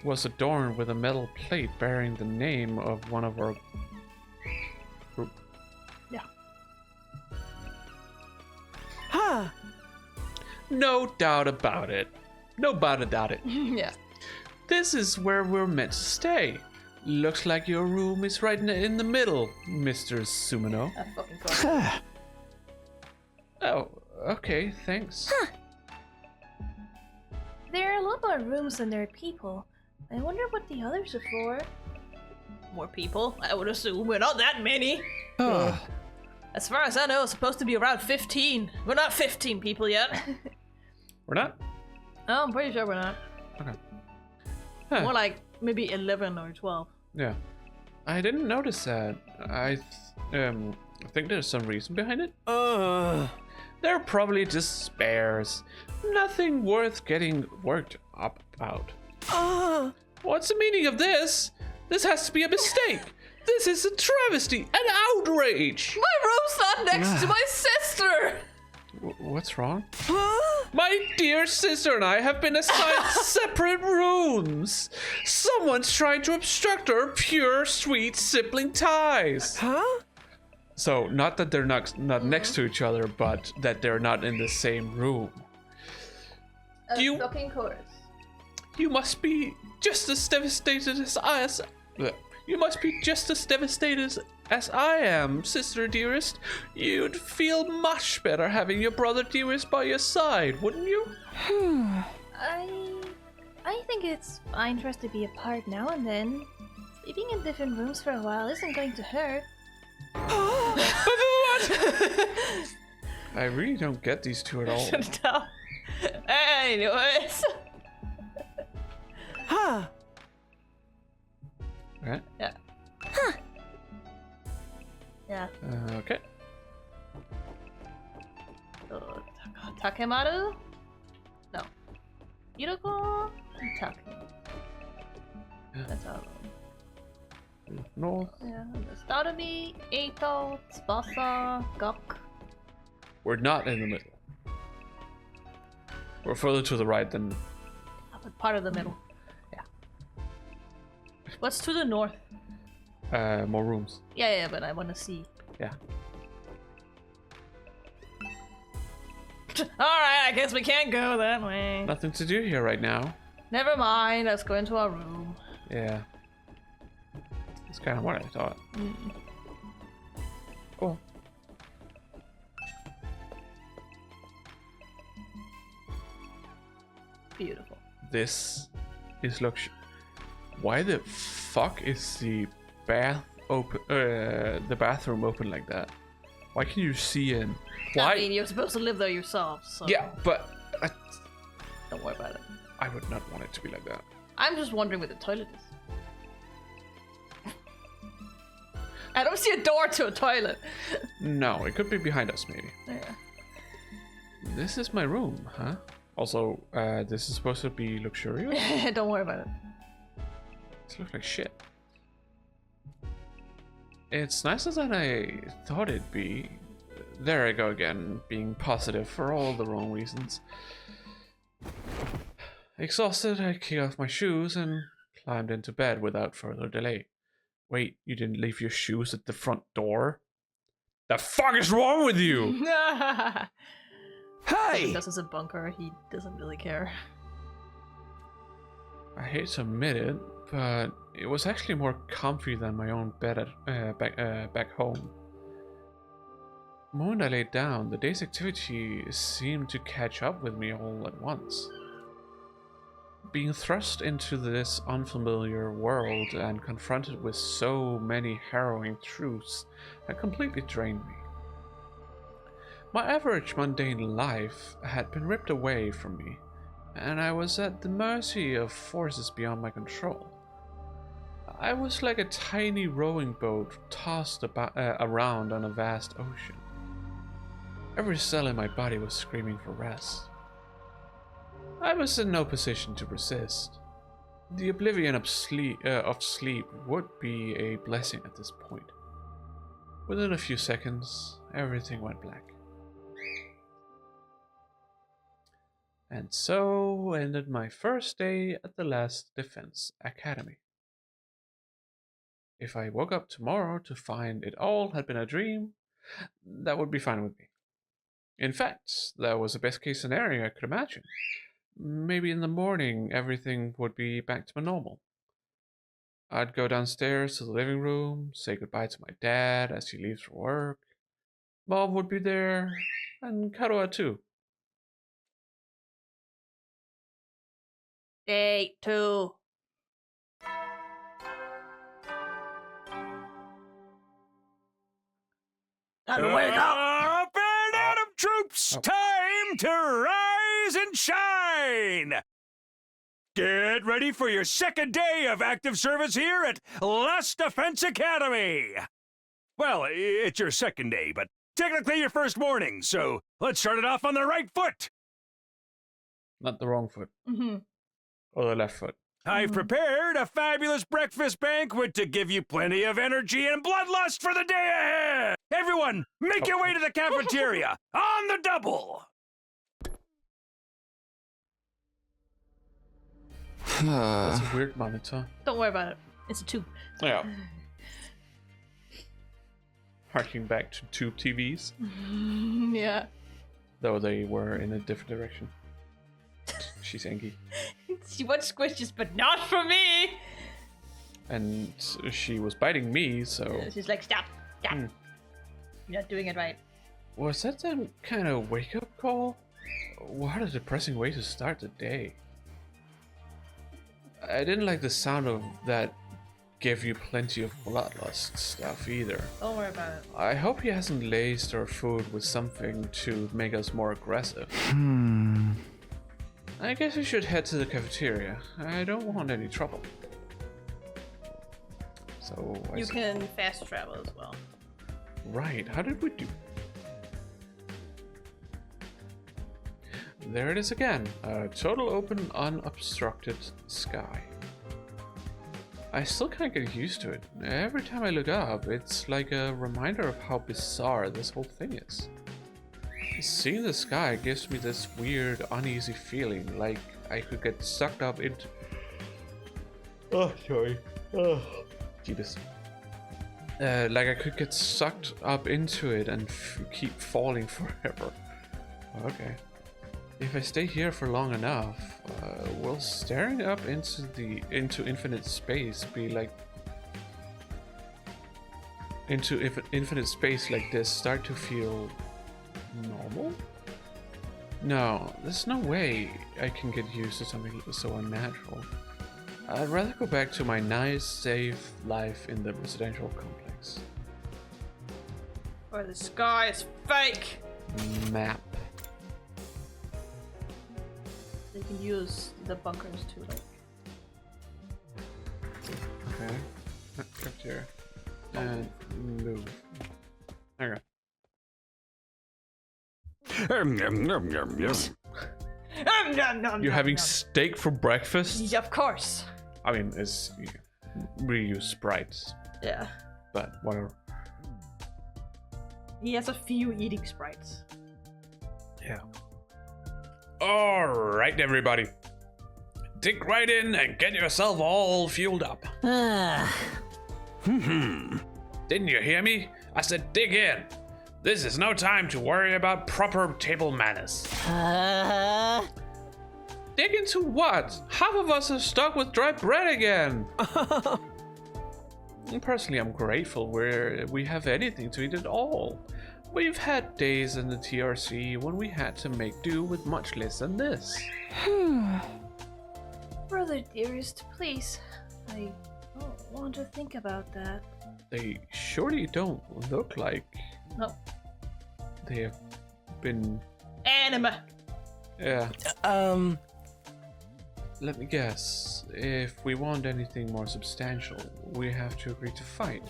was adorned with a metal plate bearing the name of one of our group. Yeah. Huh. No doubt about it. No doubt about it. Yeah. This is where we're meant to stay. Looks like your room is right in the middle, Mr. Sumino. That fucking cool. Oh, okay, thanks. There are a lot more rooms than there are people. I wonder what the others are for. More people? I would assume. We're not that many. As far as I know, it's supposed to be around 15. We're not 15 people yet. We're not? Oh, I'm pretty sure we're not. Okay. Huh. More like maybe 11 or 12. Yeah. I didn't notice that. I think there's some reason behind it. They're probably just spares. Nothing worth getting worked up about. What's the meaning of this? This has to be a mistake. This is a travesty, an outrage. My room's not next to my sister! What's wrong? My dear sister and I have been assigned separate rooms. Someone's trying to obstruct our pure, sweet sibling ties. Huh? So, not that they're not next to each other, but that they're not in the same room. You- fucking chorus. You must be just as devastated as You must be just as devastated as I am, sister dearest. You'd feel much better having your brother dearest by your side, wouldn't you? I think it's fine for us to be apart now and then. Sleeping in different rooms for a while isn't going to hurt. I really don't get these two at all. Shut up. Anyways. Huh. Right? Yeah. Yeah. Okay. So, Takemaru? No. Chiyoko and Take. That's our room. No. Yeah. There's Starumi, Eito, Tsubasa, Gok. We're not in the middle. We're further to the right than... But part of the middle. Yeah. What's to the north? more rooms. Yeah, but I want to see. Yeah. Alright, I guess we can't go that way. Nothing to do here right now. Never mind, let's go into our room. Yeah. That's kind of what I thought. Cool. Beautiful. This is luxury. Why the fuck is the bath open? The bathroom open like that? Why can you see in? Why? I mean, you're supposed to live there yourself, so Yeah, but don't worry about it. I would not want it to be like that. I'm just wondering where the toilet is. I don't see a door to a toilet. No, it could be behind us, maybe. Yeah. This is my room, huh? Also, this is supposed to be luxurious. Don't worry about it. This looks like shit. It's nicer than I thought it'd be. There I go again, being positive for all the wrong reasons. Exhausted, I kicked off my shoes and climbed into bed without further delay. Wait, you didn't leave your shoes at the front door? The fuck is wrong with you? Hey! This is a bunker. He doesn't really care. I hate to admit it, but it was actually more comfy than my own bed back home. The moment I laid down, the day's activity seemed to catch up with me all at once. Being thrust into this unfamiliar world and confronted with so many harrowing truths had completely drained me. My average mundane life had been ripped away from me, and I was at the mercy of forces beyond my control. I was like a tiny rowing boat tossed around on a vast ocean. Every cell in my body was screaming for rest. I was in no position to resist. The oblivion of sleep would be a blessing at this point. Within a few seconds, everything went black. And so ended my first day at the last Defense Academy. If I woke up tomorrow to find it all had been a dream, that would be fine with me. In fact, that was the best case scenario I could imagine. Maybe in the morning everything would be back to normal. I'd go downstairs to the living room, say goodbye to my dad as he leaves for work. Mom would be there, and cuddle her too. Day 2. Time to wake up! Up and out of troops! Oh. Time to rise and shine! Get ready for your second day of active service here at Last Defense Academy! Well, it's your second day, but technically your first morning, so let's start it off on the right foot! Not the wrong foot, Mm-hmm. or the left foot. I've prepared a fabulous breakfast banquet to give you plenty of energy and bloodlust for the day ahead! Everyone, make your way to the cafeteria! On the double! That's a weird monitor. Don't worry about it. It's a 2. Yeah. Harking back to tube TVs, Yeah. though they were in a different direction. She's angry. She wants squishes, but not for me! And she was biting me, so... She's like, stop, stop. Hmm. You're not doing it right. Was that some kind of wake-up call? What a depressing way to start the day. I didn't like the sound of that give you plenty of bloodlust stuff either. Don't worry about it. I hope he hasn't laced our food with something to make us more aggressive. I guess we should head to the cafeteria. I don't want any trouble. So You can fast travel as well. Right, how did we do? There it is again, a total open, unobstructed sky. I still can't get used to it. Every time I look up, it's like a reminder of how bizarre this whole thing is. Seeing the sky gives me this weird, uneasy feeling, like I could get sucked up into... Oh, sorry. Oh, Jesus. Like I could get sucked up into it and keep falling forever. Okay. If I stay here for long enough, will staring up into infinite space be like... infinite space like this start to feel normal? No, there's no way I can get used to something so unnatural. I'd rather go back to my nice, safe life in the residential complex. Or the sky is fake! Map. They can use the bunkers to like... Okay. Up here. And move. Okay. You're having steak for breakfast? Yeah, of course. I mean, it's reuse sprites, Yeah. but whatever. He has a few eating sprites. Yeah. All right, everybody. dig right in and get yourself all fueled up. Didn't you hear me? I said dig in. This is no time to worry about proper table manners. Dig into what? Half of us are stuck with dry bread again. Personally, I'm grateful we have anything to eat at all. We've had days in the TRC when we had to make do with much less than this. Brother dearest, please. I don't want to think about that. They surely don't look like No. they have been... Anima! Yeah. Let me guess. If we want anything more substantial, we have to agree to fight.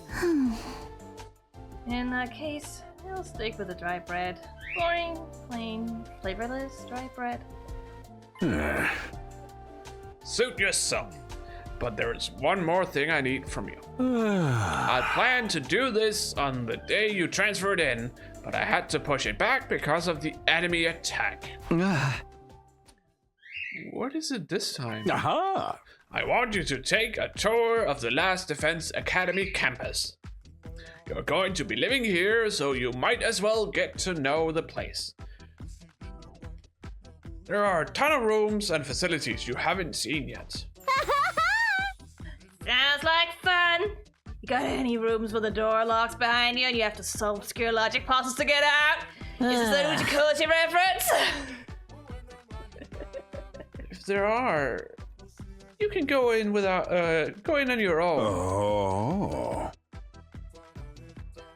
In that case, I'll stick with the dry bread. Boring, plain, flavorless dry bread. Suit yourself. But there is one more thing I need from you. I planned to do this on the day you transferred in, but I had to push it back because of the enemy attack. What is it this time? Aha! I want you to take a tour of the Last Defense Academy campus. You're going to be living here, so you might as well get to know the place. There are a ton of rooms and facilities you haven't seen yet. Sounds like fun! You got any rooms where the door locks behind you and you have to solve obscure logic puzzles to get out? Is this a Uchikulchi reference? If there are, you can go in without go in on your own. Oh.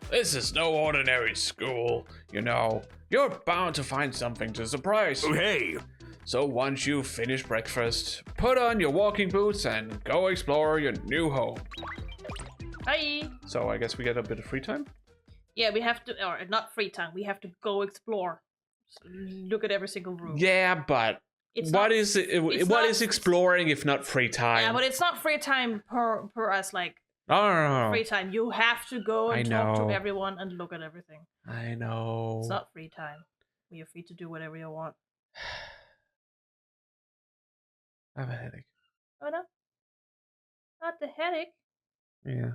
This is no ordinary school, you know. You're bound to find something to surprise you. Hey! So once you finish breakfast, put on your walking boots and go explore your new home. Bye! So I guess we get a bit of free time? Yeah, we have to, or not free time, we have to go explore. Look at every single room. Yeah, but It's what not- is it? it's What not- is exploring if not free time? Yeah, but it's not free time per us, like, no. free time. You have to go and I talk know. to everyone and look at everything. I know. It's not free time. You're free to do whatever you want. I have a headache. Oh no? Not the headache. Yeah.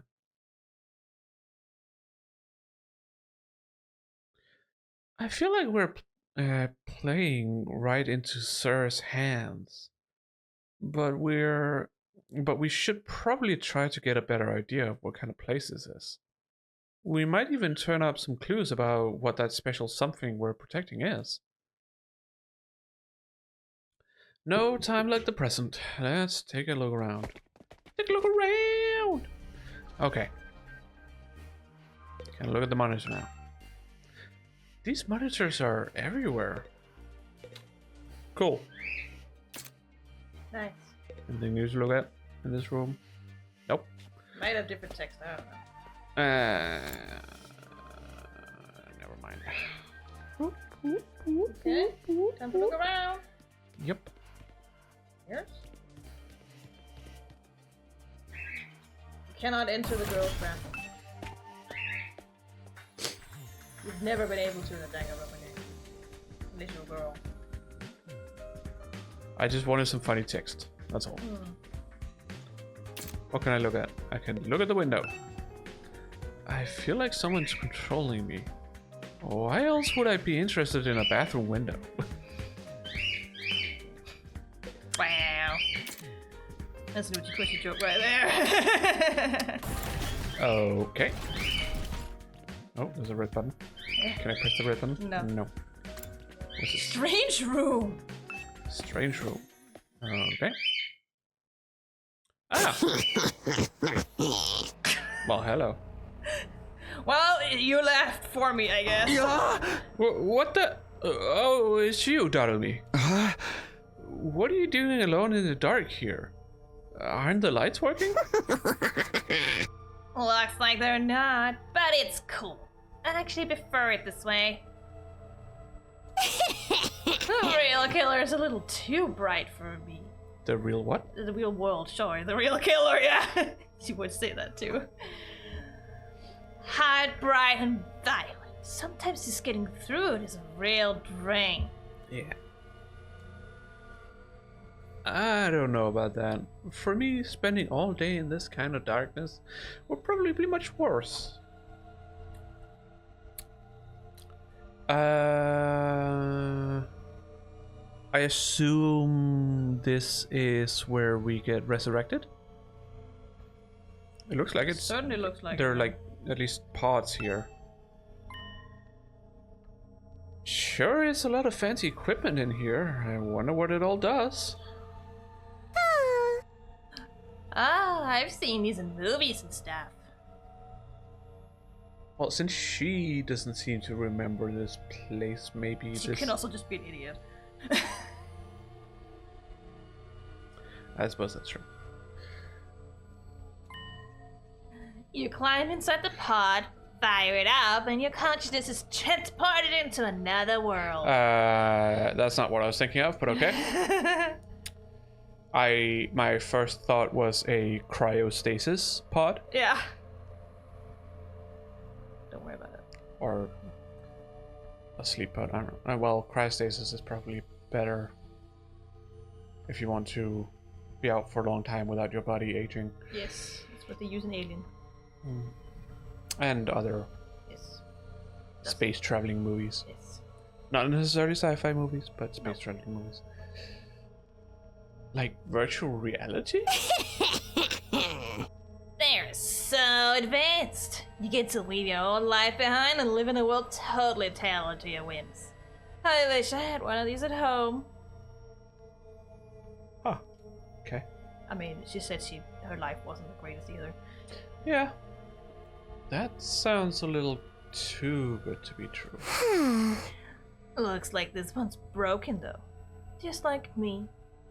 I feel like we're playing right into Sir's hands, but we should probably try to get a better idea of what kind of place this is. We might even turn up some clues about what that special something we're protecting is. No time like the present. Let's take a look around. Take a look around! Okay. Can look at the monitor now. These monitors are everywhere. Cool. Nice. Anything new to look at in this room? Nope. Might have different text, I don't know. Never mind. Okay, time to look around. Yep. Yours? You cannot enter the girls' bathroom. You've never been able to in a Danganronpa game. Little girl. I just wanted some funny text. That's all. What can I look at? I can look at the window. I feel like someone's controlling me. Why else would I be interested in a bathroom window? Wow. That's an Uchikulchi joke right there. Okay. Oh, there's a red button. Can I press the red button? No. No. What's this? Strange room. Strange room. Okay. Ah! Well, hello. Well, you left for me, I guess. What the? Oh, it's you, Darumi. What are you doing alone in the dark here? Aren't the lights working? Looks like they're not, but it's cool. I actually prefer it this way. The real killer is a little too bright for me. The real what? The real world, sorry. The real killer, yeah. She would say that too. Hot, bright, and violent. Sometimes just getting through it is a real drain. Yeah. I don't know about that. For me, spending all day in this kind of darkness would probably be much worse. I assume this is where we get resurrected. It looks like it. Certainly looks like there are it. like at least pods here. Sure is a lot of fancy equipment in here. I wonder what it all does. Ah, I've seen these in movies and stuff. Well, since she doesn't seem to remember this place, maybe She this... can also just be an idiot. I suppose that's true. You climb inside the pod, fire it up, and your consciousness is transported into another world. That's not what I was thinking of, but okay. My first thought was a cryostasis pod. Yeah. Don't worry about it. Or a sleep pod. I don't know. Well, cryostasis is probably better if you want to be out for a long time without your body aging. Yes, that's what they use in Alien. And other Yes. space traveling movies. Yes. Not necessarily sci-fi movies, but space traveling movies. Like virtual reality? They're so advanced. You get to leave your own life behind and live in a world totally tailored to your whims. I wish I had one of these at home. Huh. Okay. I mean, she said her life wasn't the greatest either. Yeah. That sounds a little too good to be true. Looks like this one's broken though. Just like me.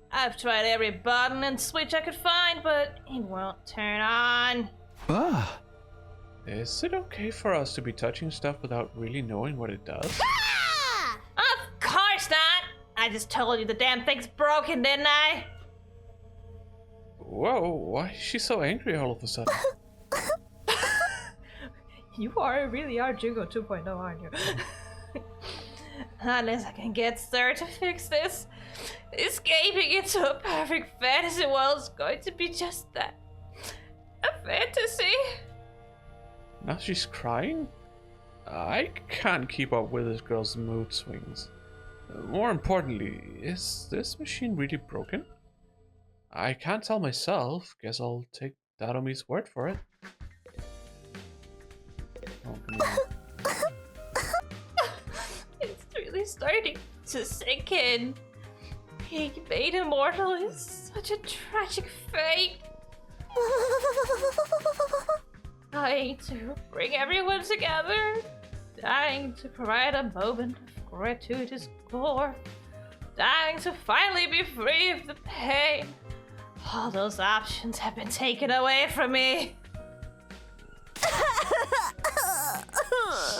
I've tried every button and switch I could find, but it won't turn on. Ah. Is it okay for us to be touching stuff without really knowing what it does? Of course not! I just told you the damn thing's broken, didn't I? Whoa, why is she so angry all of a sudden? You really are Jugo 2.0, aren't you? Unless I can get Sir to fix this, escaping into a perfect fantasy world is going to be just that. A fantasy. Now she's crying? I can't keep up with this girl's mood swings. More importantly, is this machine really broken? I can't tell myself. Guess I'll take Dadomi's word for it. Oh, come on. It's really starting to sink in. Being made immortal is such a tragic fate. Dying to bring everyone together. Dying to provide a moment of gratuitous gore. Dying to finally be free of the pain. All those options have been taken away from me.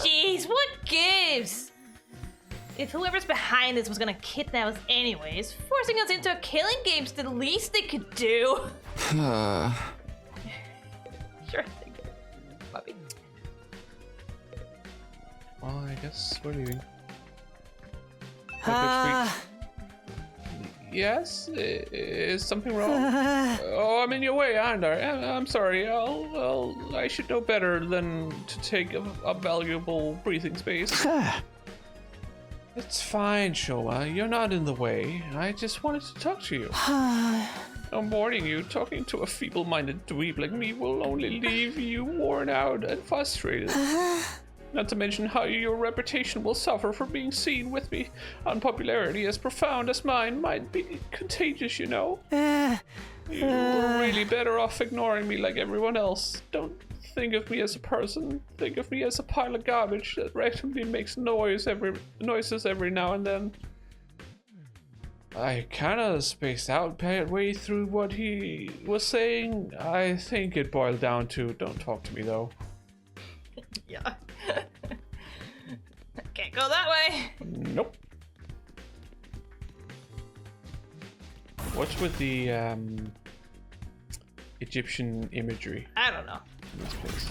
Jeez, what gives? If whoever's behind this was gonna kidnap us anyways, forcing us into a killing game's the least they could do. Sure thing, puppy. Well, I guess we're leaving. Yes? Is something wrong? Oh, I'm in your way, aren't I? I'm sorry. I should know better than to take a valuable breathing space. It's fine, Shoma. You're not in the way. I just wanted to talk to you. I'm warning you, talking to a feeble-minded dweeb like me will only leave you worn out and frustrated. Not to mention how your reputation will suffer for being seen with me. Unpopularity as profound as mine might be contagious, you know. You're really better off ignoring me like everyone else. Don't think of me as a person. Think of me as a pile of garbage that randomly makes noises every now and then. I kinda spaced out partway through what he was saying. I think it boiled down to, don't talk to me though. Yeah. Can't go that way. Nope. What's with the Egyptian imagery I don't know. in this place?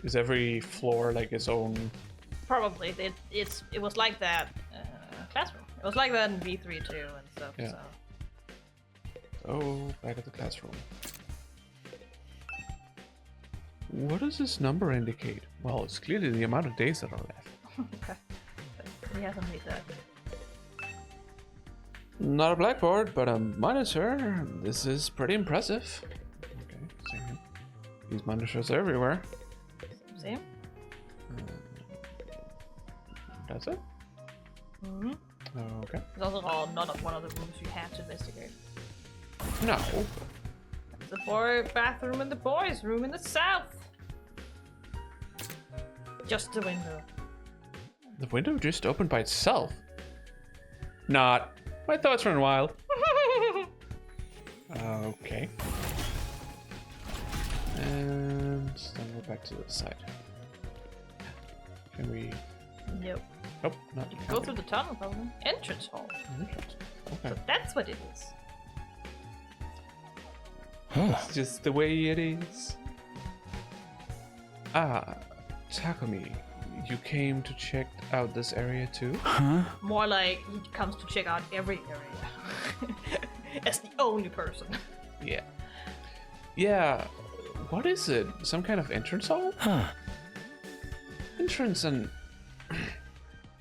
Is every floor like its own? Probably. It was like that classroom. It was like that in V3 too and stuff. Yeah. So Oh, back at the classroom. What does this number indicate? Well, it's clearly the amount of days that are left. Okay. He hasn't made that. Not a blackboard, but a monitor. This is pretty impressive. Okay, same. These monitors are everywhere. Same. That's it? Mm-hmm. Okay. It's also all not one of the rooms you have to investigate. No. It's the boy bathroom in the boys' room in the south. Just the window. The window just opened by itself. Not. My thoughts run wild. Okay. And then we're back to the side. Can we... Nope. Nope, not Go through the tunnel, probably. Entrance hall. Okay. So that's what it is. It's just the way it is. Ah, Takumi, you came to check out this area too? More like he comes to check out every area. As the only person. Yeah. Yeah, what is it? Some kind of entrance hall? Entrance and...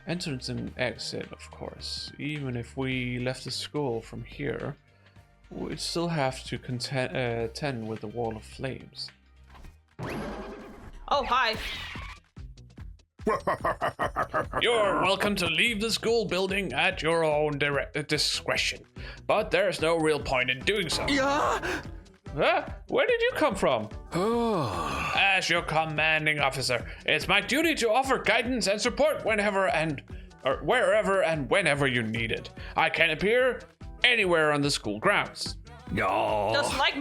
Entrance and exit, of course. Even if we left the school from here, we'd still have to contend with the wall of flames. Oh, hi. You're welcome to leave the school building at your own discretion, but there's no real point in doing so. Yeah. Where did you come from? Oh. As your commanding officer, it's my duty to offer guidance and support wherever and whenever you need it. I can appear anywhere on the school grounds. No. Just like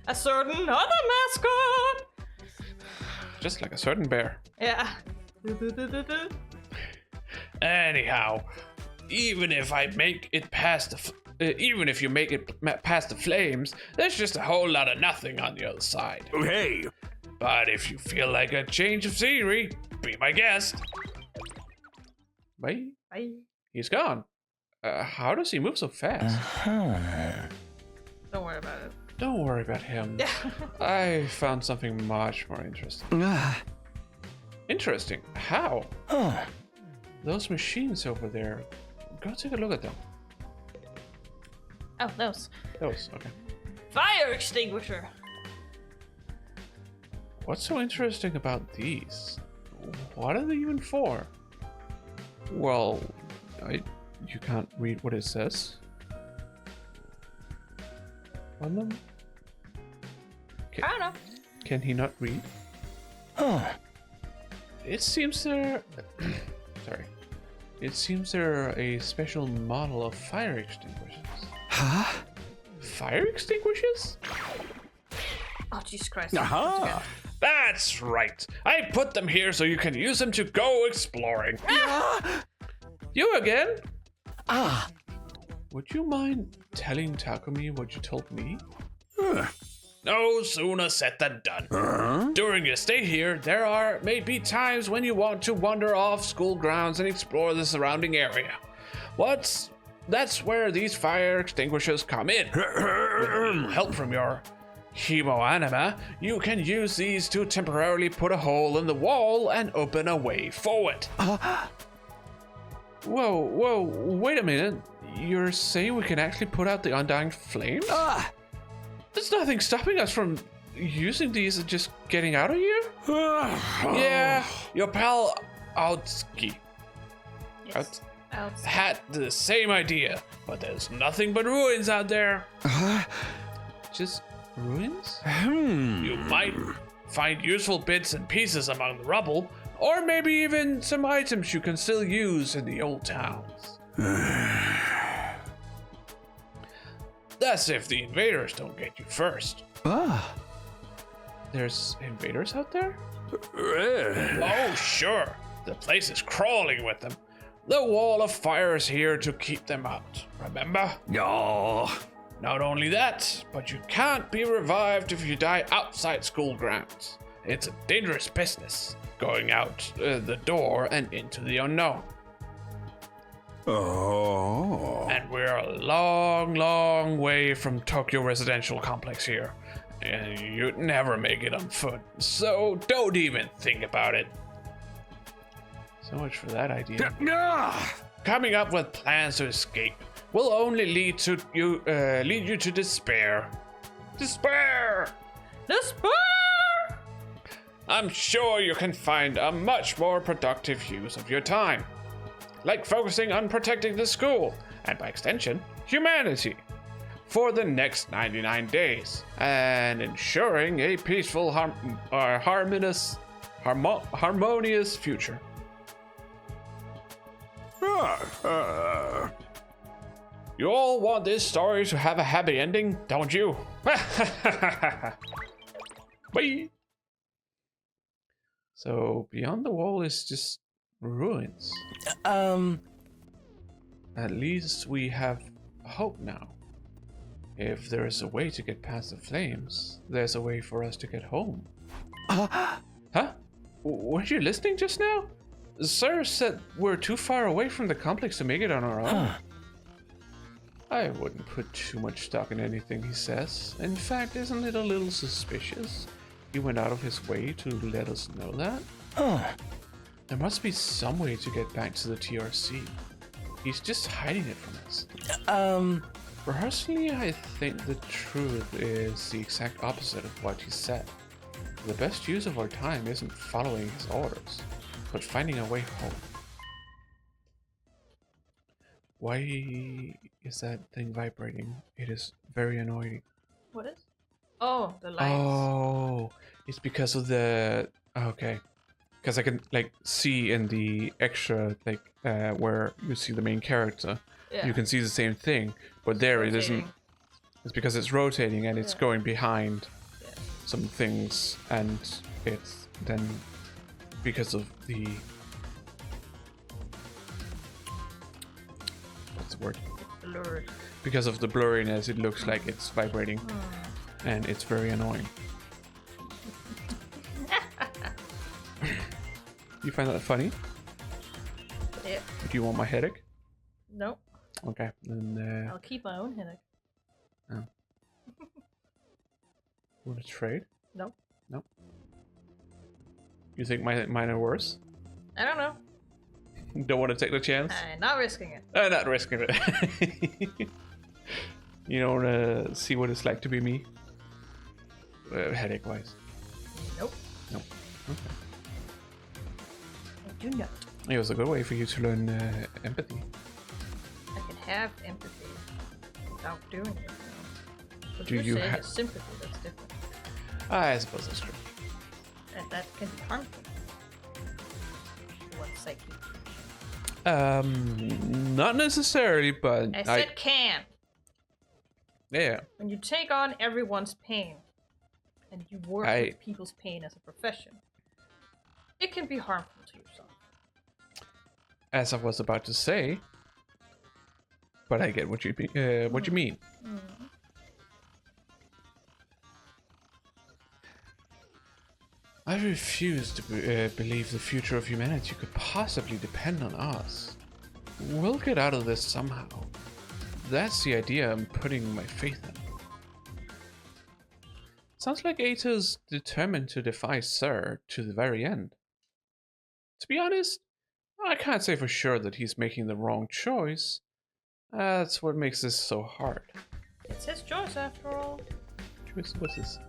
a certain other mascot. Just like a certain bear. Yeah. Anyhow, even if you make it past the flames, there's just a whole lot of nothing on the other side. Hey, But if you feel like a change of scenery, be my guest. Bye. Bye. He's gone. How does he move so fast? Don't worry about it. Don't worry about him. I found something much more interesting. Interesting? How? Those machines over there. Go take a look at them. Oh, those. Those, okay. Fire extinguisher. What's so interesting about these? What are they even for? Well, you can't read what it says on them? I don't know. Can he not read? It seems they're... Sorry. It seems they're a special model of fire extinguishers. Huh? Fire extinguishers? Oh, Jesus Christ. That's right. I put them here so you can use them to go exploring. You again? Would you mind telling Takumi what you told me? No sooner said than done. During your stay here, there may be times when you want to wander off school grounds and explore the surrounding area. That's where these fire extinguishers come in. With a little help from your hemoanima, you can use these to temporarily put a hole in the wall and open a way forward. Whoa, wait a minute. You're saying we can actually put out the undying flames? There's nothing stopping us from using these and just getting out of here? Yeah, your pal Outski Yes. had the same idea, but there's nothing but ruins out there. Just ruins? You might find useful bits and pieces among the rubble, or maybe even some items you can still use in the old towns. That's if the invaders don't get you first. There's invaders out there? Oh, sure. The place is crawling with them. The wall of fire is here to keep them out, remember? no. Not only that, but you can't be revived if you die outside school grounds. It's a dangerous business, going out the door and into the unknown. Oh. And we're a long, long way from Tokyo Residential Complex here. And you'd never make it on foot, so don't even think about it. So much for that idea. Coming up with plans to escape will only lead you to despair. Despair! Despair! I'm sure you can find a much more productive use of your time, like focusing on protecting the school, and by extension, humanity, for the next 99 days, and ensuring a peaceful, harmonious future. You all want this story to have a happy ending, don't you? Bye. So beyond the wall is just ruins. At least we have hope now. If there is a way to get past the flames, there's a way for us to get home. Huh? Weren't you listening just now? Sir said we're too far away from the complex to make it on our own. I wouldn't put too much stock in anything he says. In fact, isn't it a little suspicious? He went out of his way to let us know that. There must be some way to get back to the TRC. He's just hiding it from us. Personally, I think the truth is the exact opposite of what he said. The best use of our time isn't following his orders, but finding a way home. Why is that thing vibrating? It is very annoying. What is? Oh, the lights. Oh, it's because of the... Okay. Because I can, like, see in the extra, like, where you see the main character, Yeah. you can see the same thing, but there it isn't. It's because it's rotating and it's going behind some things, and it's then because of the... What's the word? Blurred. Because of the blurriness, it looks like it's vibrating, and it's very annoying. You find that funny? Yeah. Do you want my headache? Nope. Okay, then I'll keep my own headache. want to trade? Nope. Nope. You think mine are worse? I don't know. Don't want to take the chance? I'm not risking it. Not risking it. You don't want to see what it's like to be me? Headache-wise. Nope. Nope. Okay. I do not. It was a good way for you to learn empathy. I can have empathy without doing it. But Do you're you saying ha- it's sympathy that's different. I suppose that's true. And that can be harmful. What's psyche? Not necessarily, but I said can. Yeah. When you take on everyone's pain and you work with people's pain as a profession, it can be harmful to yourself. As I was about to say, but I get what you mean. I refuse to believe the future of humanity could possibly depend on us. We'll get out of this somehow. That's the idea I'm putting my faith in. Sounds like Ata's determined to defy Sir to the very end. To be honest, I can't say for sure that he's making the wrong choice. That's what makes this so hard. It's his choice after all. What's this?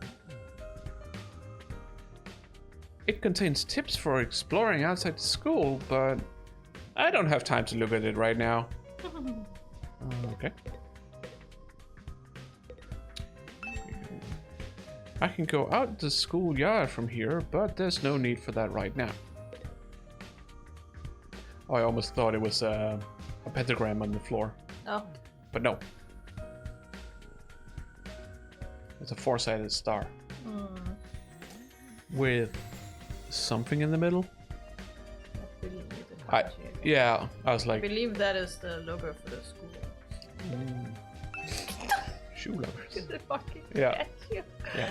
It contains tips for exploring outside the school, but I don't have time to look at it right now. Okay. I can go out the schoolyard from here, but there's no need for that right now. Oh, I almost thought it was a pentagram on the floor. Oh. But no. It's a four-sided star. With something in the middle. I was I like... believe that is the logo for the school. Shoe lockers. The fucking Yeah. statue. Yeah.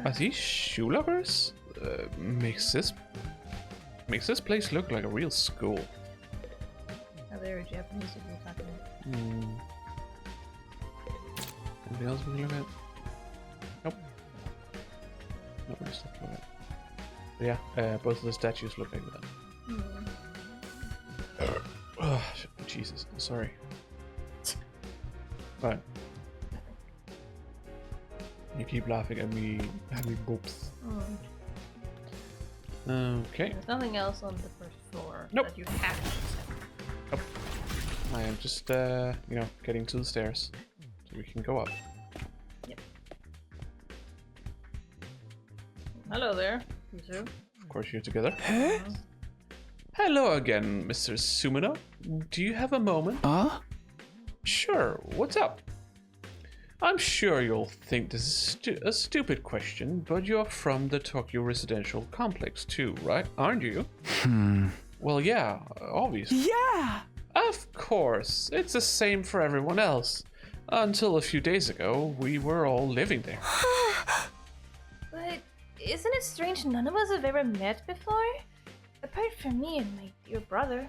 Are these shoe lockers? Makes this place look like a real school. Japanese if you're talking about. Anything else we can look at? Nope. Not really stuff to look at. But yeah, both of the statues look like that. Oh, Jesus, sorry. Right. You keep laughing at me having boobs. Okay. There's nothing else on the first floor Nope. that you have to accept. Nope. I am just, getting to the stairs so we can go up. Yep. Hello there, you two. Of course, you're together. Hello again, Mr. Sumino. Do you have a moment? Sure, what's up? I'm sure you'll think this is a stupid question, but you're from the Tokyo residential complex too, right? Aren't you? Well, yeah, obviously. Yeah! Of course, it's the same for everyone else. Until a few days ago, we were all living there. But isn't it strange none of us have ever met before? Apart from me and my dear brother.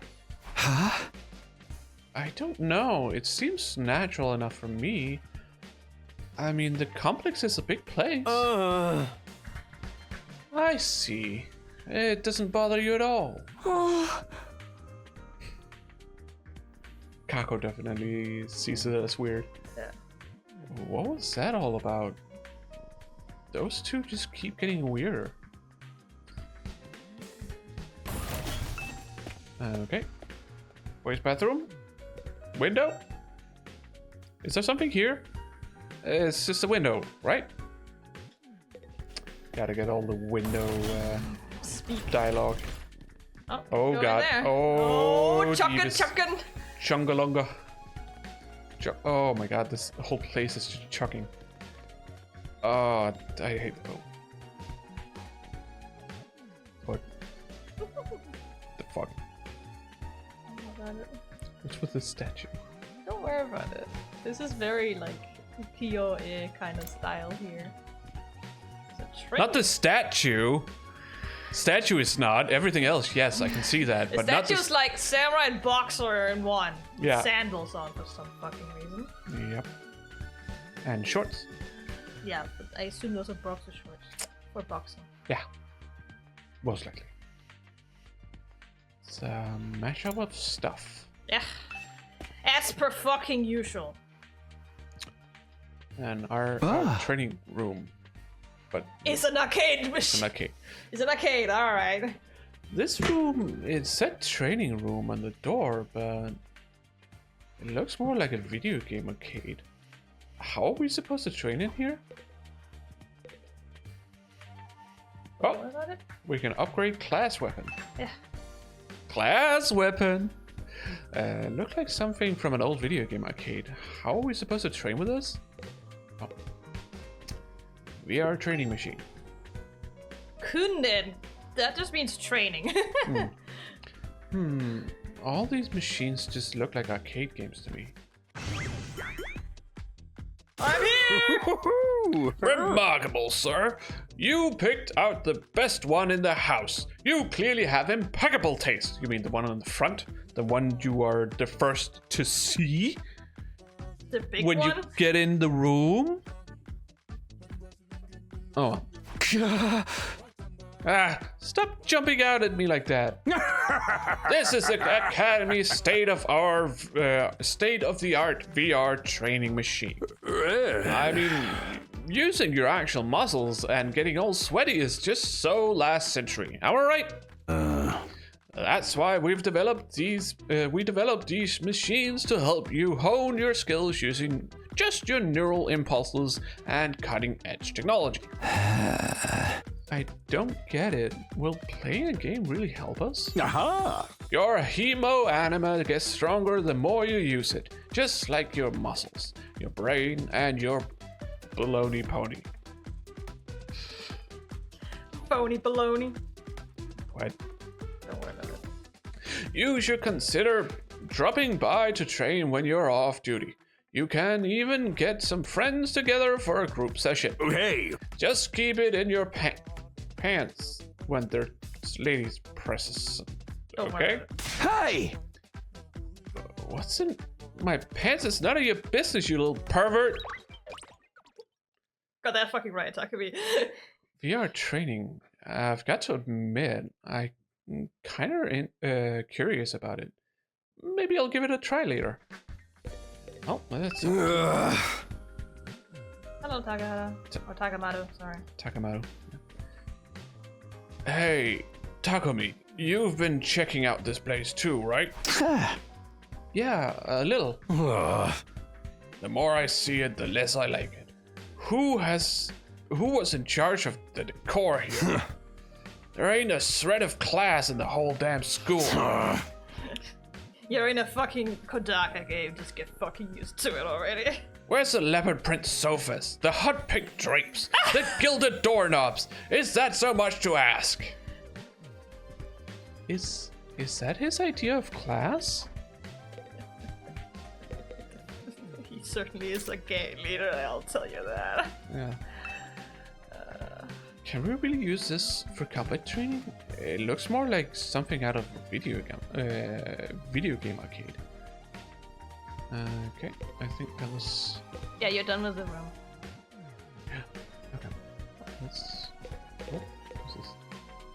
Huh? I don't know, it seems natural enough for me. I mean, the complex is a big place. I see. It doesn't bother you at all. Kako definitely sees it as weird. Yeah. What was that all about? Those two just keep getting weirder. Okay. Waste bathroom? Window? Is there something here? It's just a window, right? Gotta get all the window dialogue. Oh, Oh go god. in there. Oh, chuckin', Jeebus. chuckin'. Chungalunga. Oh my god, this whole place is just chucking. Oh, I hate. Oh. What? The fuck? What's with this statue? Don't worry about it. This is very like TooKyo kind of style here. It's a trick. Not the statue. Statue is not. Everything else, yes, I can see that, The but not statue's like samurai and boxer in one. Yeah. Sandals on for some fucking reason. Yep. And shorts. Yeah, but I assume those are boxer shorts for boxing. Yeah. Most likely. It's a mashup of stuff. Yeah. As per fucking usual. And our training room. But It's an arcade it's machine. an arcade. It's an arcade, alright. This room, it said training room on the door, but it looks more like a video game arcade. How are we supposed to train in here? What Oh, about it? we can upgrade class weapon. Yeah. Class weapon! Looked like something from an old video game arcade. How are we supposed to train with this? Oh. VR training machine. Kunden. That just means training. All these machines just look like arcade games to me. I'm here! Remarkable, sir. You picked out the best one in the house. You clearly have impeccable taste. You mean the one on the front? The one you are the first to see? The big When one? you get in the room? Oh. Stop jumping out at me like that. This is the Academy state-of-the-art VR training machine. I mean, using your actual muscles and getting all sweaty is just so last century. Am I right? That's why we've developed these. We developed these machines to help you hone your skills using just your neural impulses and cutting-edge technology. I don't get it. Will playing a game really help us? Aha! Your hemo anima gets stronger the more you use it, just like your muscles, your brain, and your baloney pony. Phony baloney. What? Don't worry about it. You should consider dropping by to train when you're off duty. You can even get some friends together for a group session. Hey! Just keep it in your pants when there's ladies presses. Don't worry Okay? about it. Hey! What's in my pants? It's none of your business, you little pervert. Got that fucking right, Takumi. VR training. I've got to admit, I'm kind of curious about it. Maybe I'll give it a try later. Oh, that's Ugh. Hello, Takahata. Or Takamado, sorry. Takamado. Hey, Takumi, you've been checking out this place too, right? Yeah, a little. Ugh. The more I see it, the less I like it. Who was in charge of the decor here? There ain't a shred of class in the whole damn school. You're in a fucking Kodaka game, just get fucking used to it already. Where's the leopard print sofas? The hot pink drapes? The gilded doorknobs? Is that so much to ask? Is that his idea of class? He certainly is a game leader, I'll tell you that. Yeah. Can we really use this for combat training? It looks more like something out of a video game arcade. Okay, I think that was... Yeah, you're done with the room. Yeah, okay. Let's... Oh, what's this?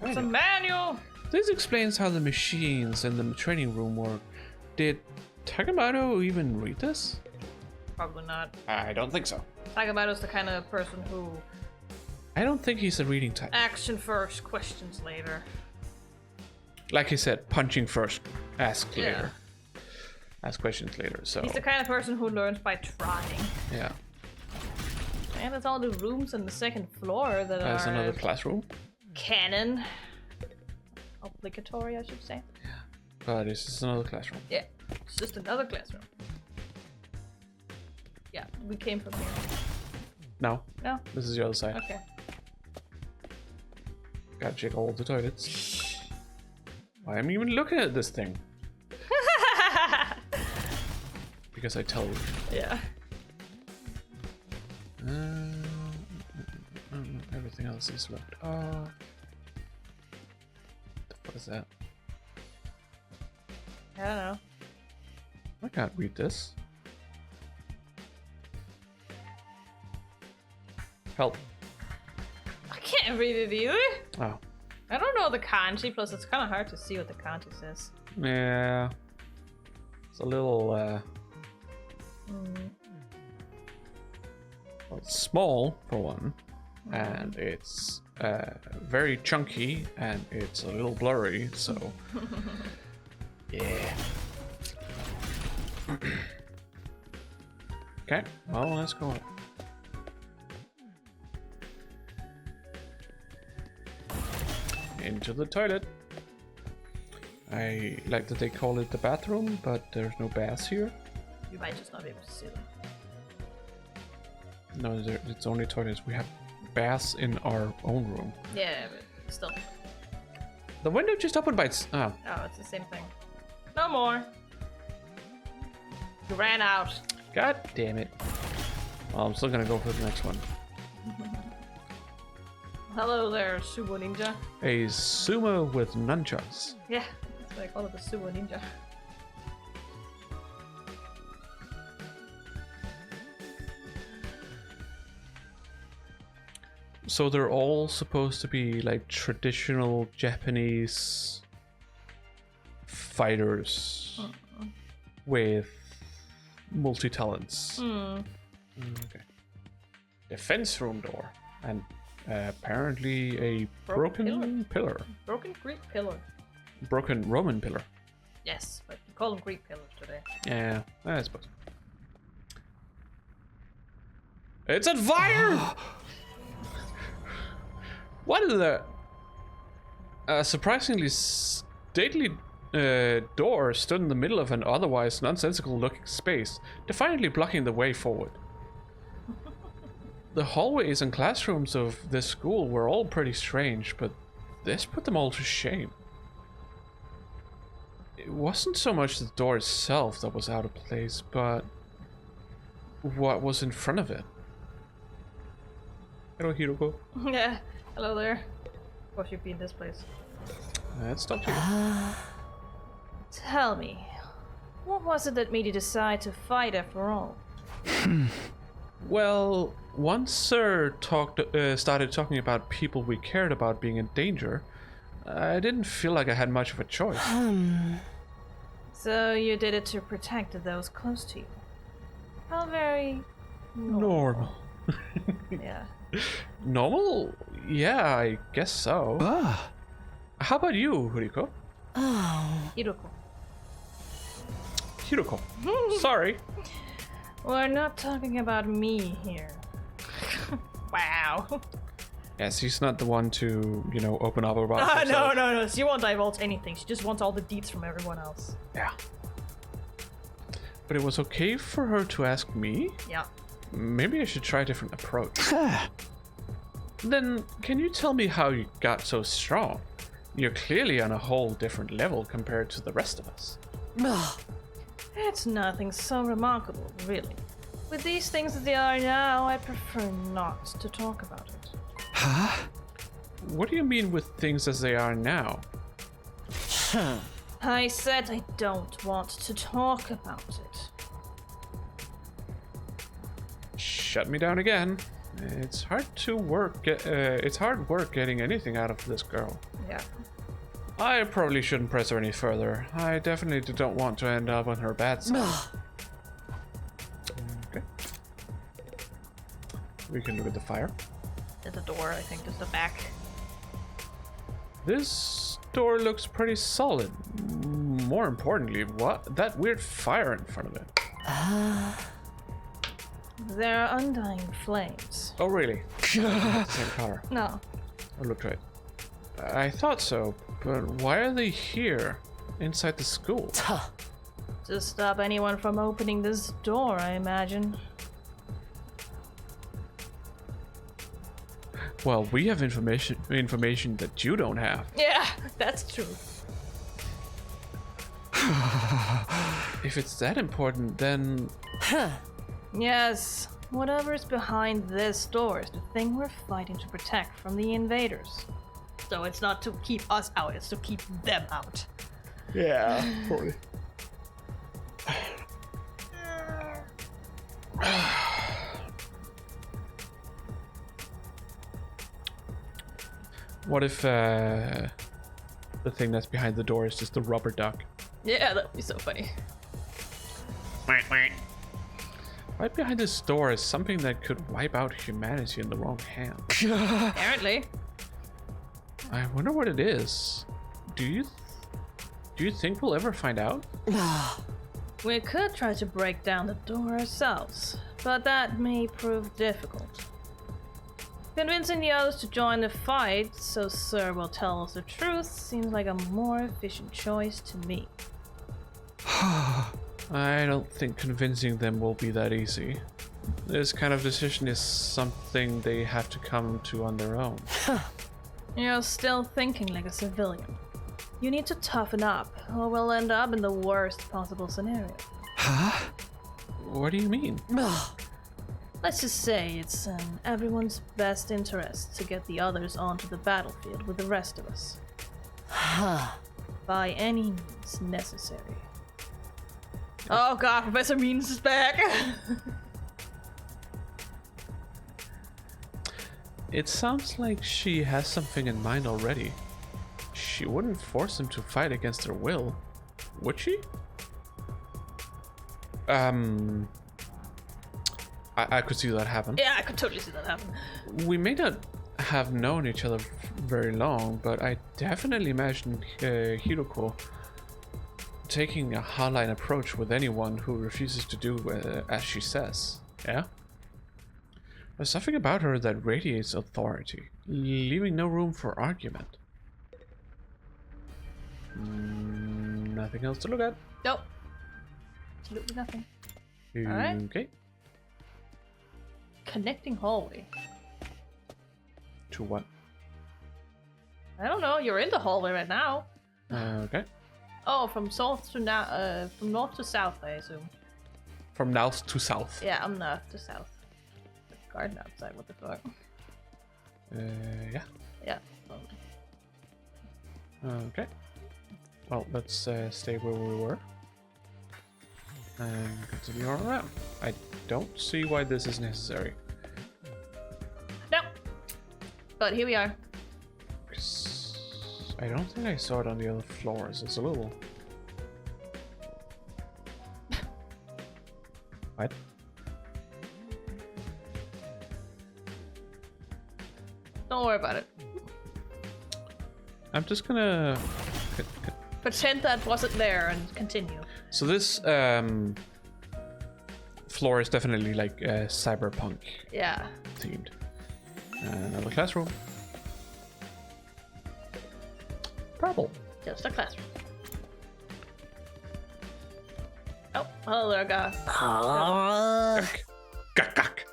It's a manual! This explains how the machines in the training room work. Did Takamado even read this? Probably not. I don't think so. Takamado's the kind of person who... I don't think he's a reading type. Action first, questions later. Like he said, punching first, ask later. Ask questions later, so... He's the kind of person who learns by trying. Yeah. And there's all the rooms on the second floor that There's are... another classroom. Canon. Obligatory, I should say. But this is another classroom. Yeah, it's just another classroom. Yeah, we came from here. No. No? This is the other side. Okay. Gotta check all the toilets. Why am I even looking at this thing? Because I tell you. Yeah. Everything else is left. What is that? I don't know. I can't read this. Help. I can't read it either. Oh. I don't know the kanji, plus it's kind of hard to see what the kanji says. Yeah. It's a little, well, it's small, for one. And it's very chunky, and it's a little blurry, so... yeah. Okay, well, let's go up. Into the toilet. I like that they call it the bathroom, but there's no baths here. You might just not be able to see them. No, it's only toilets. We have baths in our own room. Yeah, but still. The window just opened by its... Oh. Oh, it's the same thing. No more. You ran out. God damn it. Well, I'm still gonna go for the next one. Hello there, Sumo Ninja. A sumo with nunchucks. Yeah, that's what I call it, the Sumo Ninja. So they're all supposed to be like traditional Japanese fighters with multi-talents. Okay. Defense room door. And apparently a broken pillar. Broken Greek pillar. Broken Roman pillar. Yes, but we call them Greek pillars today. Yeah, I suppose. It's on fire! What is that? A surprisingly stately door stood in the middle of an otherwise nonsensical looking space, defiantly blocking the way forward. The hallways and classrooms of this school were all pretty strange, but this put them all to shame. It wasn't so much the door itself that was out of place, but what was in front of it. Hello, Hiroko. Yeah, hello there. Of course you'd be in this place. Let's talk to you. Tell me, What was it that made you decide to fight after all? Well, once Sir started talking about people we cared about being in danger, I didn't feel like I had much of a choice. So you did it to protect those close to you. How very Normal. Yeah. Normal? Yeah, I guess so. Ah. How about you, Huriko? Chiyoko. Hiroko. Sorry. We're not talking about me here. Wow. Yes, he's not the one to, open up about himself. No. She won't divulge anything. She just wants all the deets from everyone else. Yeah. But it was okay for her to ask me? Yeah. Maybe I should try a different approach. Then, can you tell me how you got so strong? You're clearly on a whole different level compared to the rest of us. It's nothing so remarkable, really. With these things as they are now, I prefer not to talk about it. Huh? What do you mean with things as they are now? I said I don't want to talk about it. Shut me down again. It's hard work getting anything out of this girl. Yeah. I probably shouldn't press her any further. I definitely don't want to end up on her bad side. Okay. We can look at the fire. There's a door, I think, just the back. This door looks pretty solid. More importantly, what? That weird fire in front of it. There are undying flames. Oh, really? Same color. No. I'll look right. I thought so, but why are they here? Inside the school? To stop anyone from opening this door, I imagine. Well, we have information that you don't have. Yeah, that's true. If it's that important, then... Yes, whatever is behind this door is the thing we're fighting to protect from the invaders. So it's not to keep us out, it's to keep them out. Yeah, probably. What if the thing that's behind the door is just a rubber duck? Yeah, that'd be so funny. Right behind this door is something that could wipe out humanity in the wrong hands. Apparently. I wonder what it is. Do you think we'll ever find out? We could try to break down the door ourselves, but that may prove difficult. Convincing the others to join the fight so Sir will tell us the truth seems like a more efficient choice to me. I don't think convincing them will be that easy. This kind of decision is something they have to come to on their own. You're still thinking like a civilian. You need to toughen up, or we'll end up in the worst possible scenario. Huh? What do you mean? Let's just say it's in everyone's best interest to get the others onto the battlefield with the rest of us. By any means necessary. Oh god, Professor Means is back! It sounds like she has something in mind already. She wouldn't force him to fight against her will, would she? I could see that happen. Yeah, I could totally see that happen. We may not have known each other very long, but I definitely imagine Hiroko taking a hardline approach with anyone who refuses to do as she says. Yeah? There's something about her that radiates authority, leaving no room for argument. Nothing else to look at. Nope. Absolutely nothing. Alright. Okay. Connecting hallway. To what? I don't know, you're in the hallway right now. Okay. Oh, from north to south, I assume. From north to south. Yeah, I'm north to south. There's a garden outside, what the fuck? Yeah. Yeah. Okay. Well, let's stay where we were. And continue on around. I don't see why this is necessary. No. But here we are. 'Cause I don't think I saw it on the other floors. It's a little... What? Don't worry about it. I'm just gonna... Pretend that wasn't there and continue. So this floor is definitely like cyberpunk Yeah. themed. Another classroom. Purple. Just a classroom. Oh, hello there, guy. Gak, gak.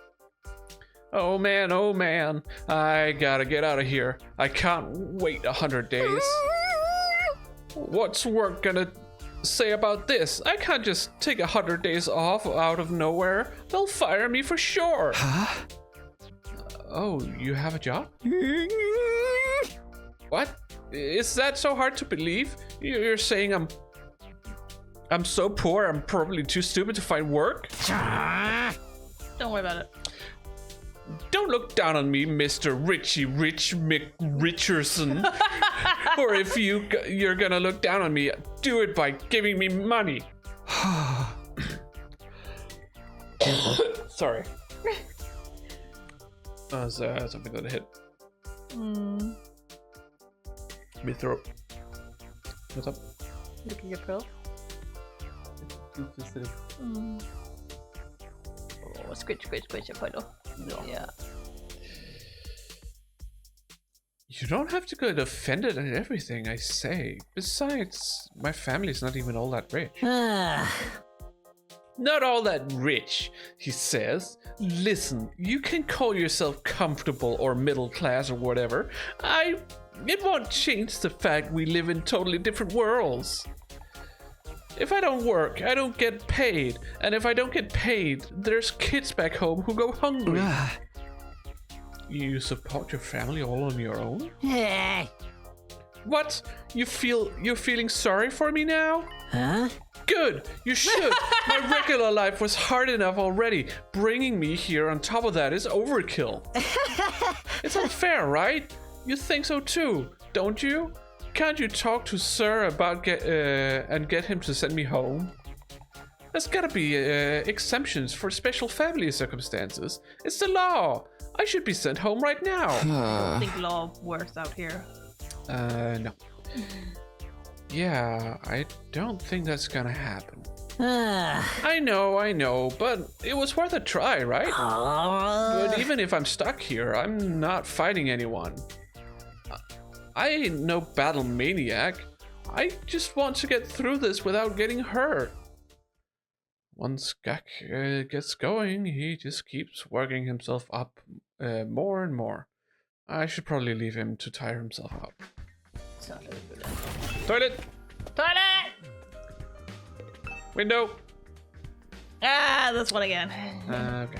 Oh man, I gotta get out of here. I can't wait 100 days. What's work gonna say about this? I can't just take 100 days off out of nowhere. They'll fire me for sure. Huh? Oh, you have a job? What? Is that so hard to believe? You're saying I'm so poor I'm probably too stupid to find work? Don't worry about it. Don't look down on me, Mr. Richie Rich McRicherson. Or if you're gonna look down on me, do it by giving me money. Sorry. That was something that hit me throat. What's up? Look at your pearl. Oh, scratch your pearl. Yeah. You don't have to get offended at everything I say. Besides, my family's not even all that rich. Not all that rich, he says. Listen, you can call yourself comfortable or middle class or whatever. It won't change the fact we live in totally different worlds. If I don't work, I don't get paid. And if I don't get paid, there's kids back home who go hungry. You support your family all on your own? What? You're feeling sorry for me now? Huh? Good, you should. My regular life was hard enough already. Bringing me here on top of that is overkill. It's unfair, right? You think so too, don't you? Can't you talk to Sir about and get him to send me home? There's gotta be exemptions for special family circumstances. It's the law. I should be sent home right now. I think law works out here. No. Yeah, I don't think that's gonna happen. I know, but it was worth a try, right? But even if I'm stuck here, I'm not fighting anyone. I ain't no battle maniac. I just want to get through this without getting hurt. Once Gak gets going, he just keeps working himself up more and more. I should probably leave him to tire himself out. Toilet! Toilet! Window! Ah, this one again. Okay.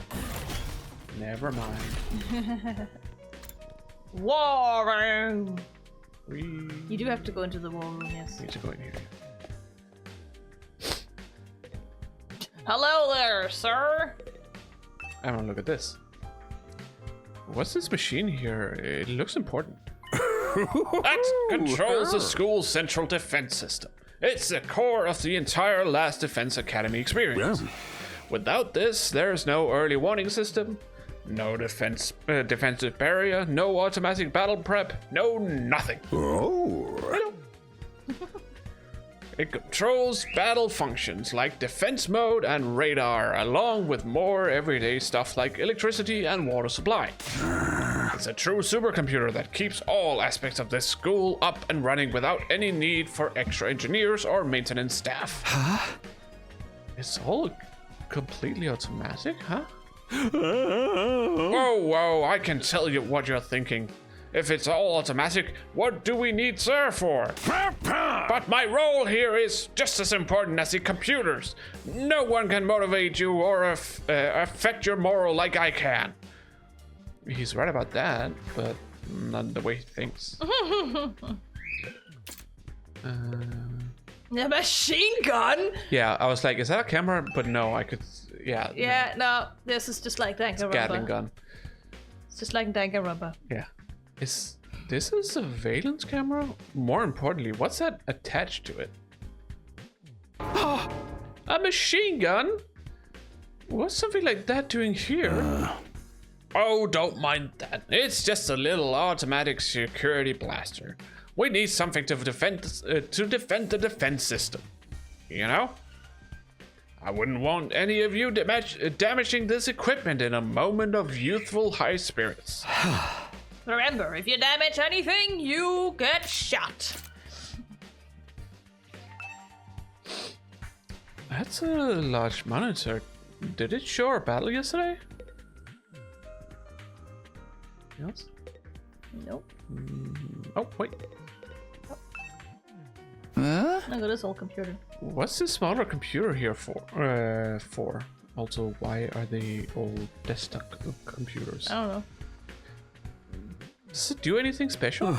Never mind. War room! We You do have to go into the war room, yes. need to go in here. Hello there, sir! I want to look at this. What's this machine here? It looks important. That controls the school's central defense system. It's the core of the entire Last Defense Academy experience. Without this, there's no early warning system, no defensive barrier, no automatic battle prep, no nothing. Oh. It controls battle functions like defense mode and radar, along with more everyday stuff like electricity and water supply. It's a true supercomputer that keeps all aspects of this school up and running without any need for extra engineers or maintenance staff. Huh? It's all completely automatic, huh? Whoa, I can tell you what you're thinking. If it's all automatic, what do we need Sir for? But my role here is just as important as the computers. No one can motivate you or affect your moral like I can. He's right about that, but not the way he thinks. A machine gun? Yeah, I was like, is that a camera? But no, I could. Yeah. Yeah, no, this is just like Danganronpa. Gatling gun. It's just like Danganronpa. Yeah. This a surveillance camera? More importantly, what's that attached to it? A machine gun? What's something like that doing here? Oh, don't mind that. It's just a little automatic security blaster. We need something to defend the defense system. You know? I wouldn't want any of you damaging this equipment in a moment of youthful high spirits. Remember, if you damage anything, you get shot. That's a large monitor. Did it show our battle yesterday? Yes? Nope. Oh, wait. Look at this old computer. What's this smaller computer here for? Also, why are they all desktop computers? I don't know. Does it do anything special?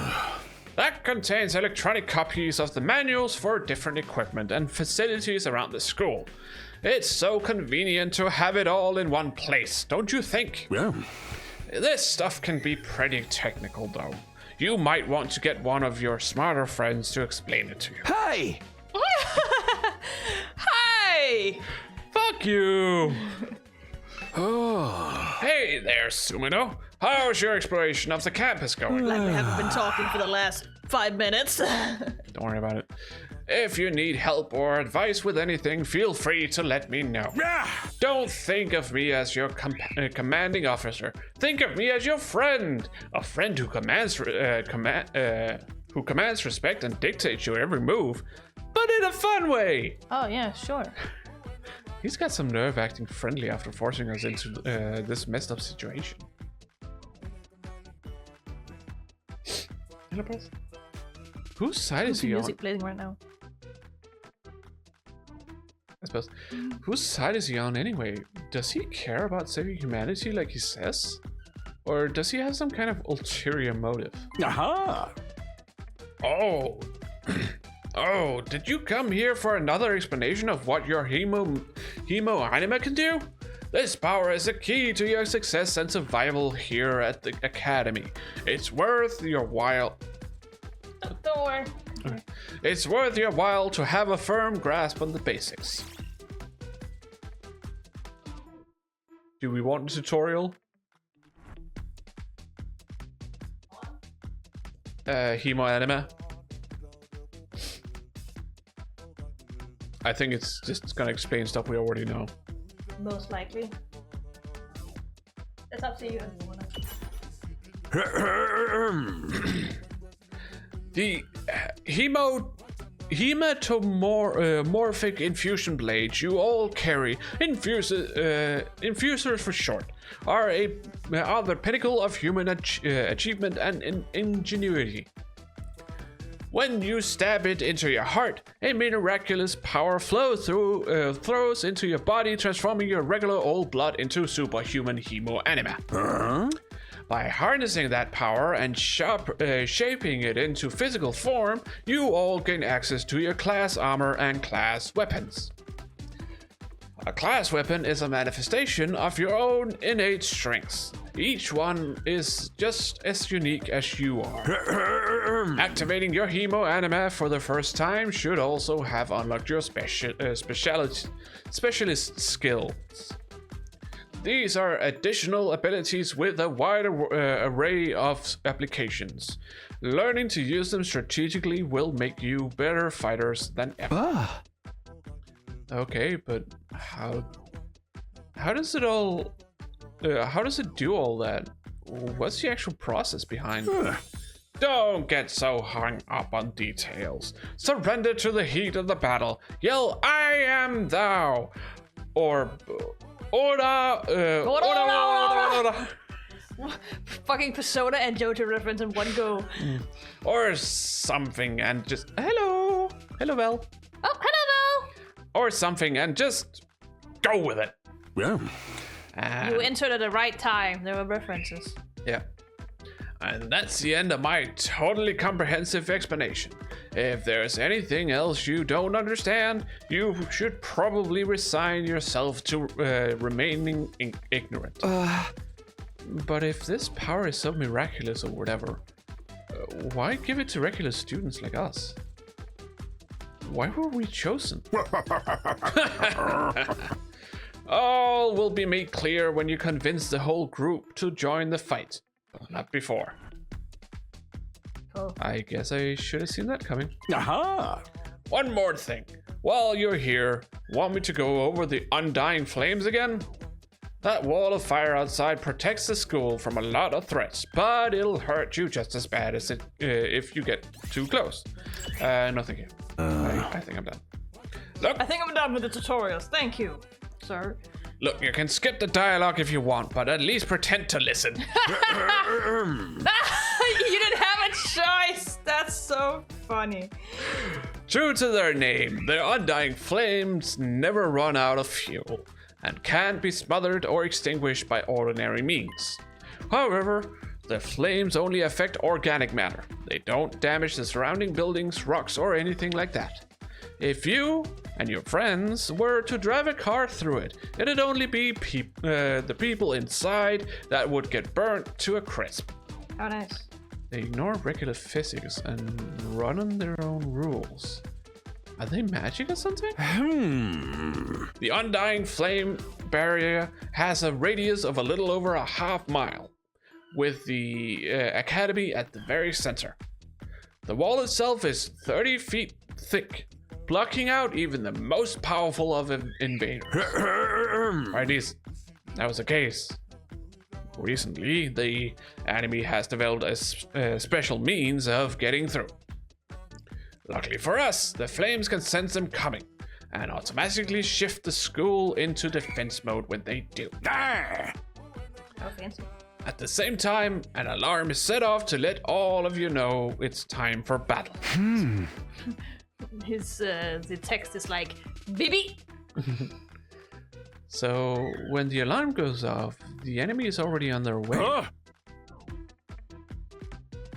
That contains electronic copies of the manuals for different equipment and facilities around the school. It's so convenient to have it all in one place, don't you think? Yeah. This stuff can be pretty technical, though. You might want to get one of your smarter friends to explain it to you. Hey! Hey! Fuck you! Oh. Hey there, Sumino. How's your exploration of the campus going? Like we haven't been talking for the last 5 minutes. Don't worry about it. If you need help or advice with anything, feel free to let me know. Yeah. Don't think of me as your commanding officer. Think of me as your friend. A friend who commands respect and dictates your every move, but in a fun way. Oh yeah, sure. He's got some nerve acting friendly after forcing us into this messed up situation. Hello, press. Whose side is he on? Music playing right now. I suppose. Whose side is he on anyway? Does he care about saving humanity like he says? Or does he have some kind of ulterior motive? Aha. Oh. Oh, did you come here for another explanation of what your hemo anima can do? This power is the key to your success and survival here at the academy. It's worth your while. Don't worry. It's worth your while to have a firm grasp on the basics. Do we want a tutorial? Hemo anima. I think it's just gonna explain stuff we already know. Most likely. It's up to you if you wanna. The hematomorphic infusion blades you all carry, infusers for short, are the pinnacle of human achievement and ingenuity. When you stab it into your heart, a miraculous power flows into your body, transforming your regular old blood into superhuman hemo anima. By harnessing that power and shaping it into physical form, you all gain access to your class armor and class weapons. A class weapon is a manifestation of your own innate strengths. Each one is just as unique as you are. Activating your hemo anima for the first time should also have unlocked your specialist skills. These are additional abilities with a wide array of applications. Learning to use them strategically will make you better fighters than ever. Okay, but how does it all... how does it do all that? What's the actual process behind it? Don't get so hung up on details. Surrender to the heat of the battle. Yell, "I am thou!" Or... Ora! Fucking Persona and JoJo reference in one go. Or something and just... Hello! Hello, Val. Oh, hello! Or something and just go with it. Yeah. You entered at the right time. There were references. Yeah. And that's the end of my totally comprehensive explanation. If there's anything else you don't understand, you should probably resign yourself to remaining ignorant. But if this power is so miraculous or whatever, why give it to regular students like us? Why were we chosen? All will be made clear when you convince the whole group to join the fight. Not before. Cool. I guess I should have seen that coming. Aha! One more thing. While you're here, want me to go over the undying flames again? That wall of fire outside protects the school from a lot of threats, but it'll hurt you just as bad as it if you get too close. No, thank you. I think I'm done. Look, I think I'm done with the tutorials. Thank you, sir. look, you can skip the dialogue if you want, but at least pretend to listen. You didn't have a choice. That's so funny. True to their name, the undying flames never run out of fuel and can't be smothered or extinguished by ordinary means. However, the flames only affect organic matter. They don't damage the surrounding buildings, rocks, or anything like that. If you and your friends were to drive a car through it, it'd only be the people inside that would get burnt to a crisp. How nice. They ignore regular physics and run on their own rules. Are they magic or something? The undying flame barrier has a radius of a little over a half mile, with the academy at the very center. The wall itself is 30 feet thick, blocking out even the most powerful of invaders. Or at least that was the case. Recently, the enemy has developed a special means of getting through. Luckily for us, the flames can sense them coming and automatically shift the school into defense mode when they do. Ah! How fancy. At the same time, an alarm is set off to let all of you know it's time for battle. The text is like, Bibi! So, when the alarm goes off, the enemy is already on their way.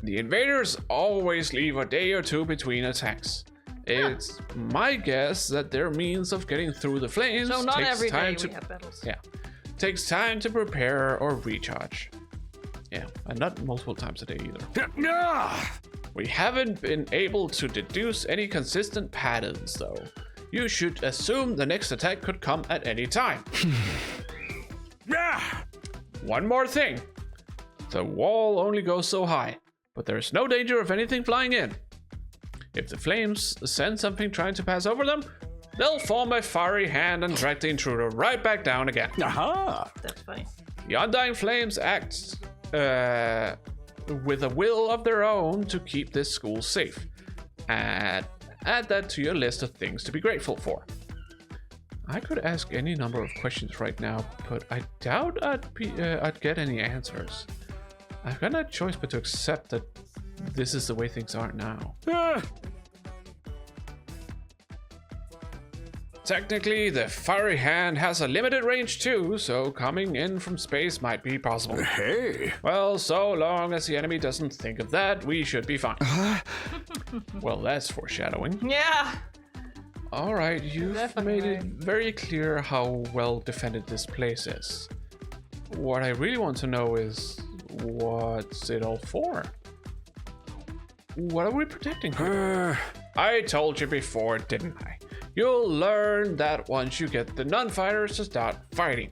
The invaders always leave a day or two between attacks. It's my guess that their means of getting through the flames So not takes every time day to we have battles. yeah, takes time to prepare or recharge. Yeah, and not multiple times a day either. We haven't been able to deduce any consistent patterns though. You should assume the next attack could come at any time. One more thing. The wall only goes so high, but there's no danger of anything flying in. If the flames send something trying to pass over them, they'll form a fiery hand and drag the intruder right back down again. Aha! That's funny. The undying flames act with a will of their own to keep this school safe. Add that to your list of things to be grateful for. I could ask any number of questions right now, but I doubt I'd get any answers. I've got no choice but to accept that this is the way things are now. Technically, the fiery hand has a limited range too, so coming in from space might be possible. Hey! Well, so long as the enemy doesn't think of that, we should be fine. Well, that's foreshadowing. Yeah! Alright, you've Definitely made it very clear how well defended this place is. What I really want to know is, what's it all for? What are we protecting here? I told you before, didn't I? You'll learn that once you get the non-fighters to start fighting.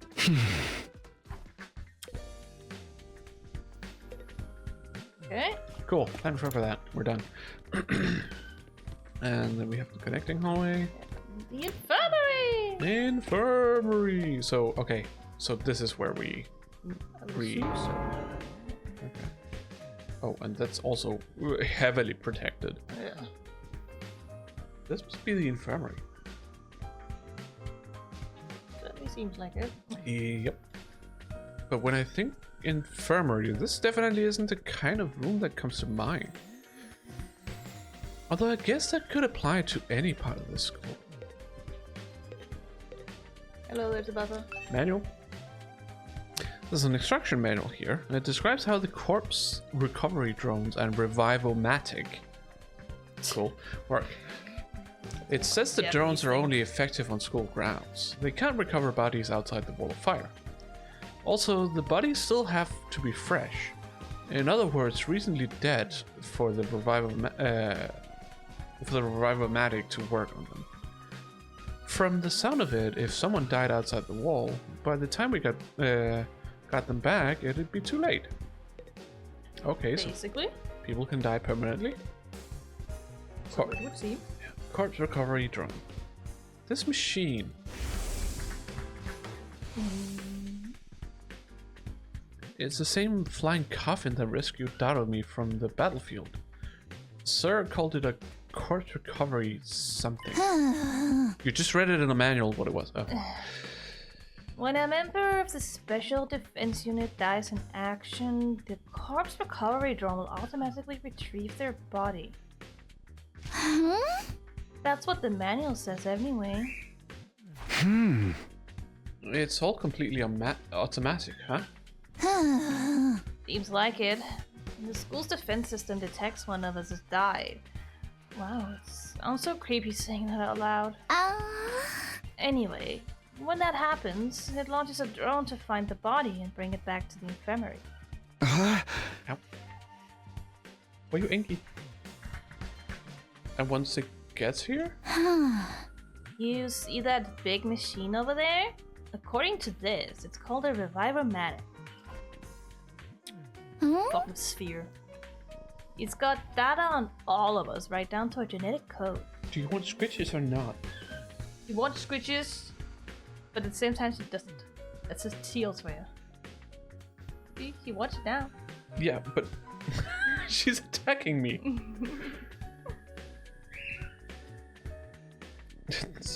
Okay. Cool, time for that. We're done. And then we have the connecting hallway. The infirmary! Infirmary! So, okay. So this is where we read. Okay. Oh, and that's also heavily protected. Yeah. This must be the infirmary. Certainly seems like it. Yep. But when I think infirmary, this definitely isn't the kind of room that comes to mind. Although I guess that could apply to any part of the school. Hello, there's a buffer. Manual. There's an instruction manual here, and it describes how the corpse recovery drones and revivomatic work. It says the drones are only effective on school grounds. They can't recover bodies outside the wall of fire. Also, the bodies still have to be fresh. In other words, recently dead for the revivomatic to work on them. From the sound of it, if someone died outside the wall, by the time we got them back, it'd be too late. Okay, Basically. so people can die permanently. So it would seem. Corpse recovery drone. This machine. It's the same flying coffin that rescued Daromi from the battlefield. Sir called it a corpse recovery something. You just read it in the manual what it was. Oh. When a member of the Special Defense Unit dies in action, the corpse recovery drone will automatically retrieve their body. That's what the manual says anyway. It's all completely automatic, huh? Seems like it. The school's defense system detects one of us has died. Wow, it sounds so creepy saying that out loud. Anyway, when that happens, it launches a drone to find the body and bring it back to the infirmary. Ow. Why you inky? And once it gets here? You see that big machine over there? According to this, it's called a revivomatic. Fucking sphere. It's got data on all of us, right down to our genetic code. Do you want squishes or not? You want squishes, but at the same time she doesn't. That's just teals for you. See, he wants it now. Yeah, but she's attacking me.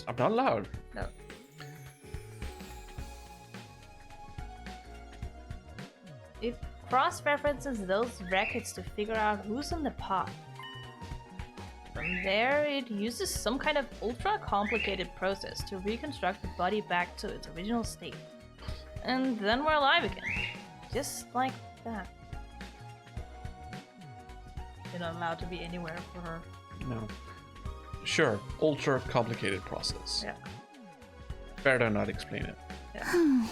I'm not allowed. No. It cross-references those records to figure out who's in the pot. From there, it uses some kind of ultra-complicated process to reconstruct the body back to its original state. And then we're alive again. Just like that. You're not allowed to be anywhere for her. No. Sure, ultra complicated process. Yeah. Better not explain it. Yeah.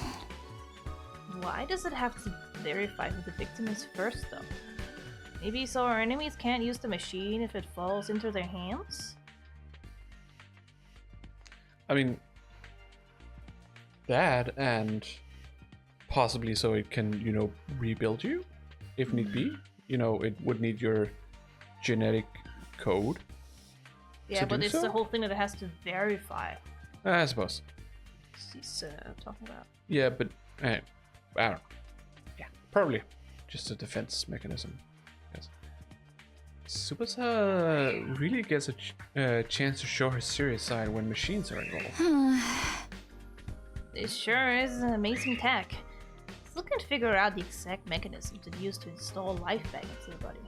Why does it have to verify who the victim is first, though? Maybe so our enemies can't use the machine if it falls into their hands? I mean, that, and possibly so it can, rebuild you, if need be. It would need your genetic code. Yeah, but it's the whole thing that it has to verify. I suppose. He's talking about. Yeah, but I don't know. Yeah, probably just a defense mechanism. Yes. Tsubasa really gets a chance to show her serious side when machines are involved. It sure is an amazing tech. It's looking to figure out the exact mechanisms it used to install life back into the body.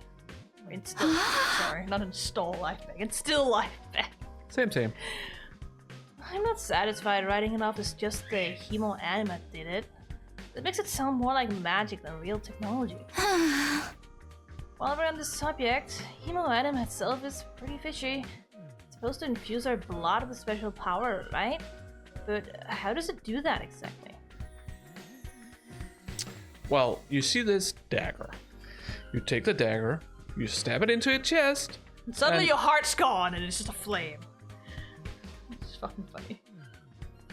Or instill. Sorry, not install life back. Instill life back. Same. I'm not satisfied writing it off as just the hemo-animate did it. It makes it sound more like magic than real technology. While we're on this subject, hemo-animate itself is pretty fishy. It's supposed to infuse our blood with special power, right? But how does it do that exactly? Well, you see this dagger. You take the dagger, you stab it into your chest. Suddenly your heart's gone and it's just a flame. It's fucking funny.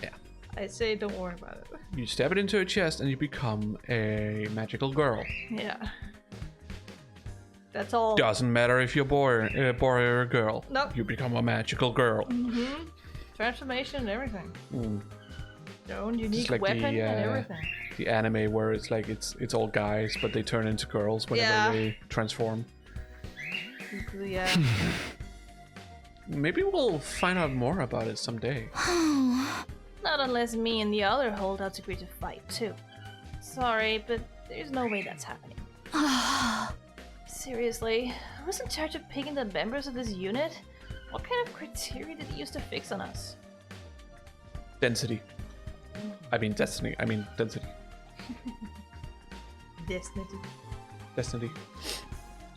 Yeah. I say don't worry about it. You stab it into your chest and you become a magical girl. Yeah. That's all. Doesn't matter if you're a boy or a girl. Nope. You become a magical girl. Mm-hmm. Transformation and everything. Their own unique like weapon and everything. The anime where it's like it's all guys, but they turn into girls whenever they transform. Yeah. Maybe we'll find out more about it someday. Not unless me and the other holdouts agree to fight too. Sorry, but there's no way that's happening. Seriously, who's in charge of picking the members of this unit? What kind of criteria did he use to fix on us? Density. I mean destiny. I mean density. Destiny.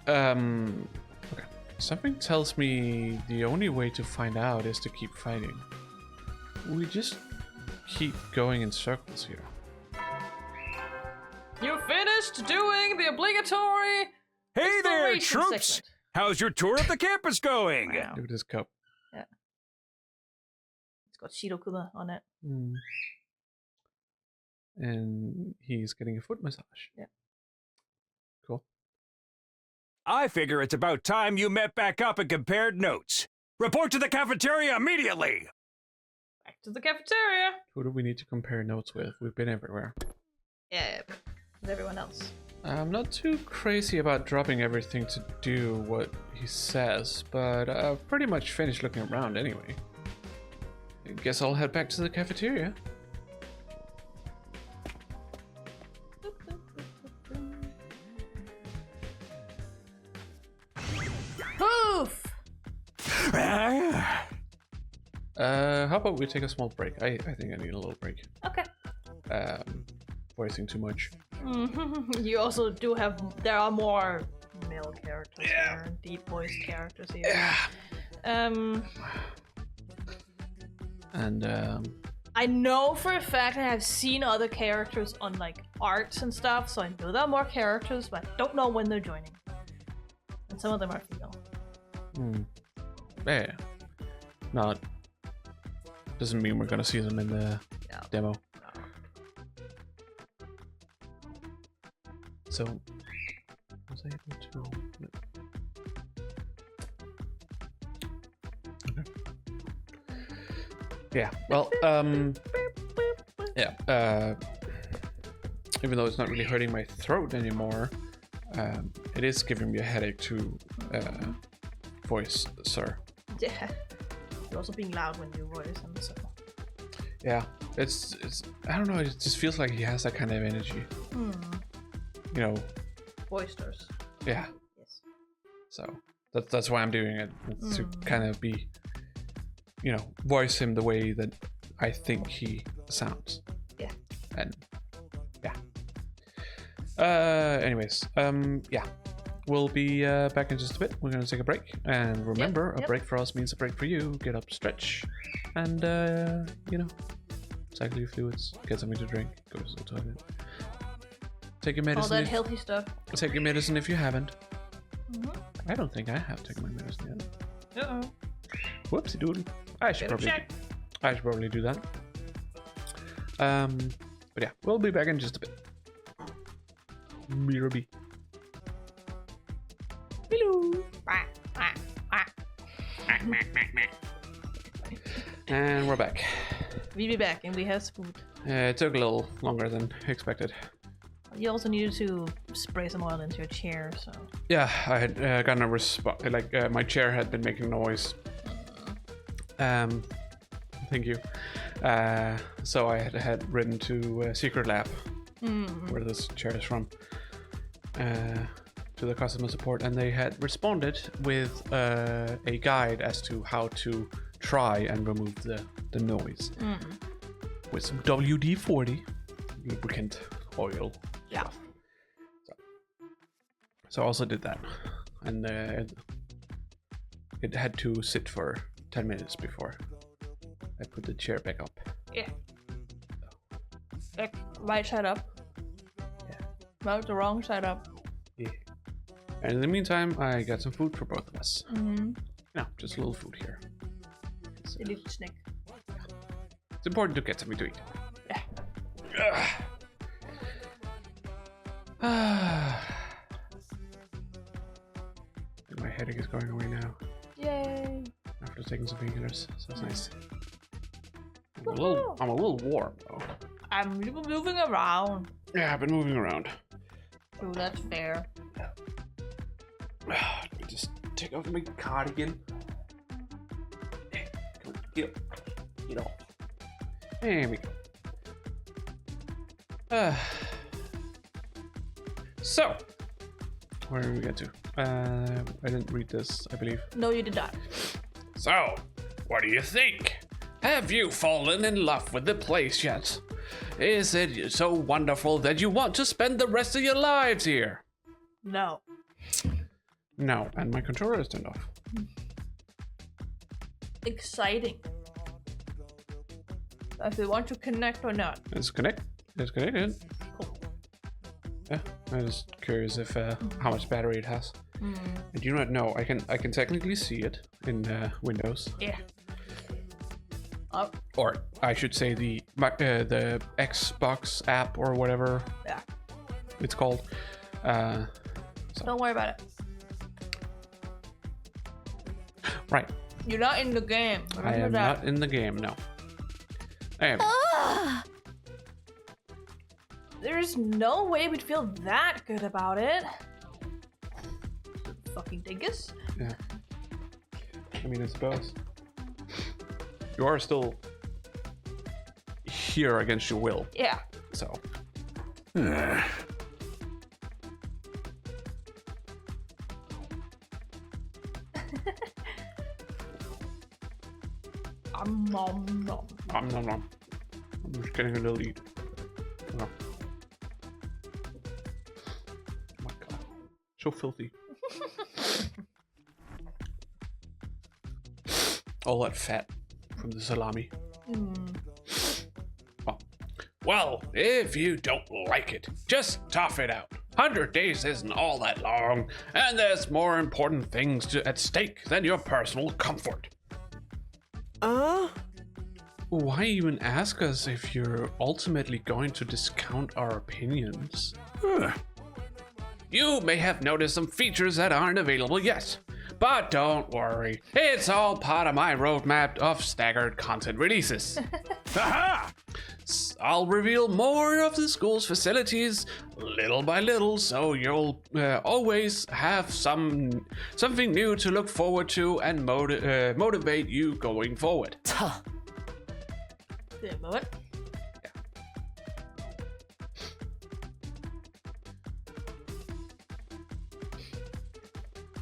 Okay. Something tells me the only way to find out is to keep fighting. We just keep going in circles here. You finished doing the obligatory. Hey there, exploration troops! segment. How's your tour of the campus going? Wow. Look at this cup. Yeah. It's got Chiyoko on it. Mm. And he's getting a foot massage. Yeah. Cool. I figure it's about time you met back up and compared notes. Report to the cafeteria immediately! Back to the cafeteria. Who do we need to compare notes with? We've been everywhere. Yeah, with everyone else. I'm not too crazy about dropping everything to do what he says, but I've pretty much finished looking around anyway. I guess I'll head back to the cafeteria. Poof! How about we take a small break? I think I need a little break. Okay. Voicing too much. You also do have. There are more male characters here, and deep voiced characters here. Yeah. I know for a fact that I've seen other characters on like arts and stuff, so I know there are more characters, but I don't know when they're joining. And some of them are female. Yeah. Not. Doesn't mean we're gonna see them in the demo. So, was I able to? Okay. Yeah. Well, yeah. Even though it's not really hurting my throat anymore, it is giving me a headache to voice, sir. Yeah. You're also being loud when you voice him, so. Yeah. It's. I don't know. It just feels like he has that kind of energy. You know. Boisterous. Yeah. Yes. So that's why I'm doing it, to kind of be, you know, voice him the way that I think he sounds. Yeah. And yeah. Anyways, yeah. We'll be back in just a bit. We're gonna take a break, and remember, a break for us means a break for you. Get up, stretch, and you know, cycle your fluids, get something to drink, go to the toilet. Take your medicine. All that healthy stuff. Take your medicine if you haven't. I don't think I have taken my medicine yet. Uh-oh. Whoopsie doodle. I should probably do that. But yeah, we'll be back in just a bit. BRB. Hello. And we're back. We'll be back, and we have food. It took a little longer than expected. You also needed to spray some oil into your chair, so. Yeah, I had gotten a response. Like my chair had been making noise. Thank you. So I had written to Secret Lab, where this chair is from, to the customer support, and they had responded with a guide as to how to try and remove the noise with some WD-40 lubricant oil. Yeah. So I also did that, and it had to sit for 10 minutes before I put the chair back up. Yeah. Like, right side up. Yeah. No, the wrong side up. Yeah. And in the meantime, I got some food for both of us. No, just a little food here. A little snack. It's important to get something to eat. Yeah. And my headache is going away now. Yay. After taking some painkillers, so it's nice. I'm a little warm though. I'm moving around. Yeah, I've been moving around. Oh, that's fair. Let me just take off my cardigan. Come on, get up. Get off. There we go. So, where did we get to? I didn't read this, I believe. No, you did not. So, what do you think? Have you fallen in love with the place yet? Is it so wonderful that you want to spend the rest of your lives here? No. No, and my controller is turned off. Exciting. If we want to connect or not. It's connected. Cool. Yeah, I'm just curious if how much battery it has. I do not know. I can technically see it in Windows, Yeah. Oh, or I should say the Xbox app or whatever yeah. it's called. Don't worry about it. Right. You're not in the game. I am not in the game. No. I am. There's no way we'd feel that good about it. Fucking dingus. Yeah. I mean, I suppose you are still here against your will. Yeah. So. Nom nom. I'm just getting a little eat. Oh. Oh my god. So filthy. All that fat from the salami. Oh. Well, if you don't like it, just tough it out. 100 days isn't all that long, and there's more important things at stake than your personal comfort. Why even ask us if you're ultimately going to discount our opinions? You may have noticed some features that aren't available yet, but don't worry. It's all part of my roadmap of staggered content releases. Aha! I'll reveal more of the school's facilities little by little, so you'll always have something new to look forward to and motivate you going forward. Wait a moment.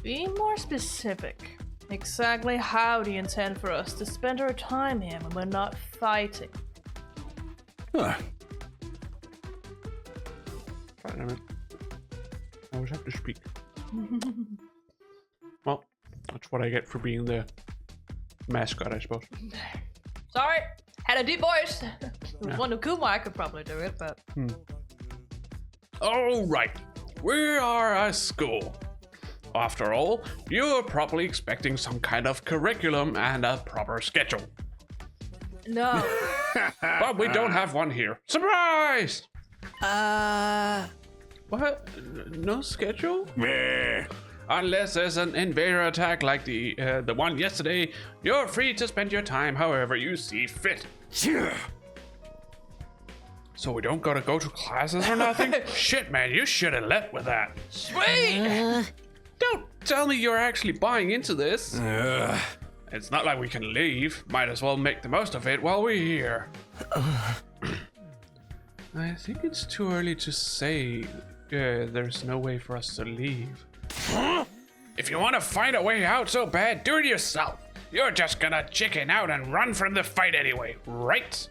Be more specific. Exactly how do you intend for us to spend our time here when we're not fighting? Huh. I always have to speak. Well, that's what I get for being the mascot, I suppose. Sorry, had a deep voice. It was one of Kuma, I could probably do it, but... All right, we are a school. After all, you're probably expecting some kind of curriculum and a proper schedule. No. But we don't have one here. Surprise! What? No schedule? Meh. Unless there's an invader attack like the one yesterday, you're free to spend your time however you see fit. So we don't gotta go to classes or nothing? Shit, man, you should have led with that. Sweet! Don't tell me you're actually buying into this. It's not like we can leave. Might as well make the most of it while we're here. I think it's too early to say there's no way for us to leave. If you want to find a way out so bad, do it yourself. You're just gonna chicken out and run from the fight anyway, right?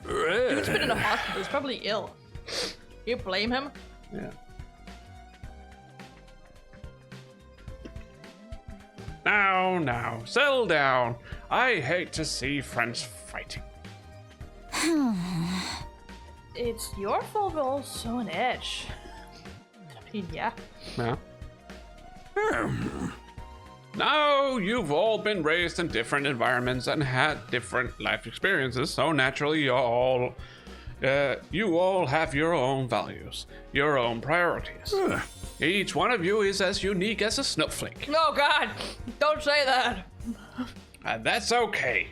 Dude's been in a hospital, he's probably ill. You blame him? Yeah. Now, settle down. I hate to see friends fighting. It's your fault we're all so on edge. I mean, yeah. Yeah. Now, you've all been raised in different environments and had different life experiences, so naturally you all have your own values, your own priorities. Each one of you is as unique as a snowflake. Oh God, don't say that. And that's okay.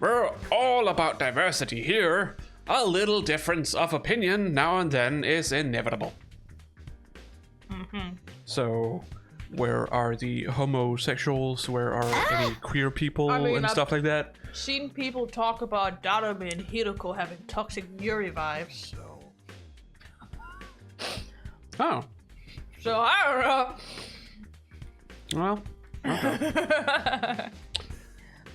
We're all about diversity here. A little difference of opinion now and then is inevitable. So, where are the homosexuals? Where are any queer people and stuff like that? Seen people talk about Darumi and Hiroko having toxic Yuri vibes, so... Oh, So, I don't know. well, okay.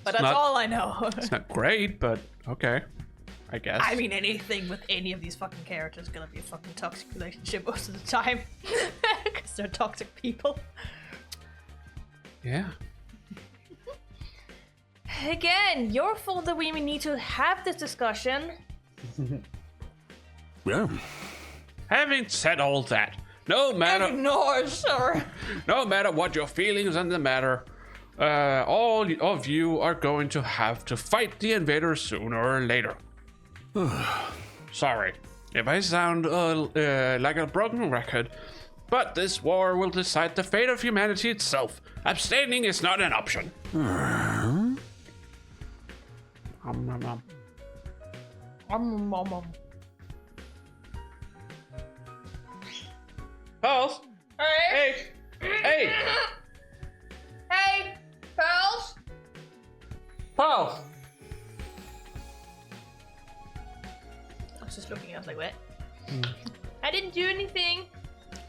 But that's not- all I know. It's not great, but okay. I guess. I mean, anything with any of these fucking characters is gonna be a fucking toxic relationship most of the time. Because they're toxic people. Yeah. Again, your fault that we need to have this discussion. Yeah. Having said all that, no matter what your feelings on the matter, all of you are going to have to fight the invaders sooner or later. Sorry if I sound like a broken record, but this war will decide the fate of humanity itself. Abstaining is not an option. Pulse! Hey! Hey! Hey, Pearls! Pulse! I was just looking, I was like, what? I didn't do anything.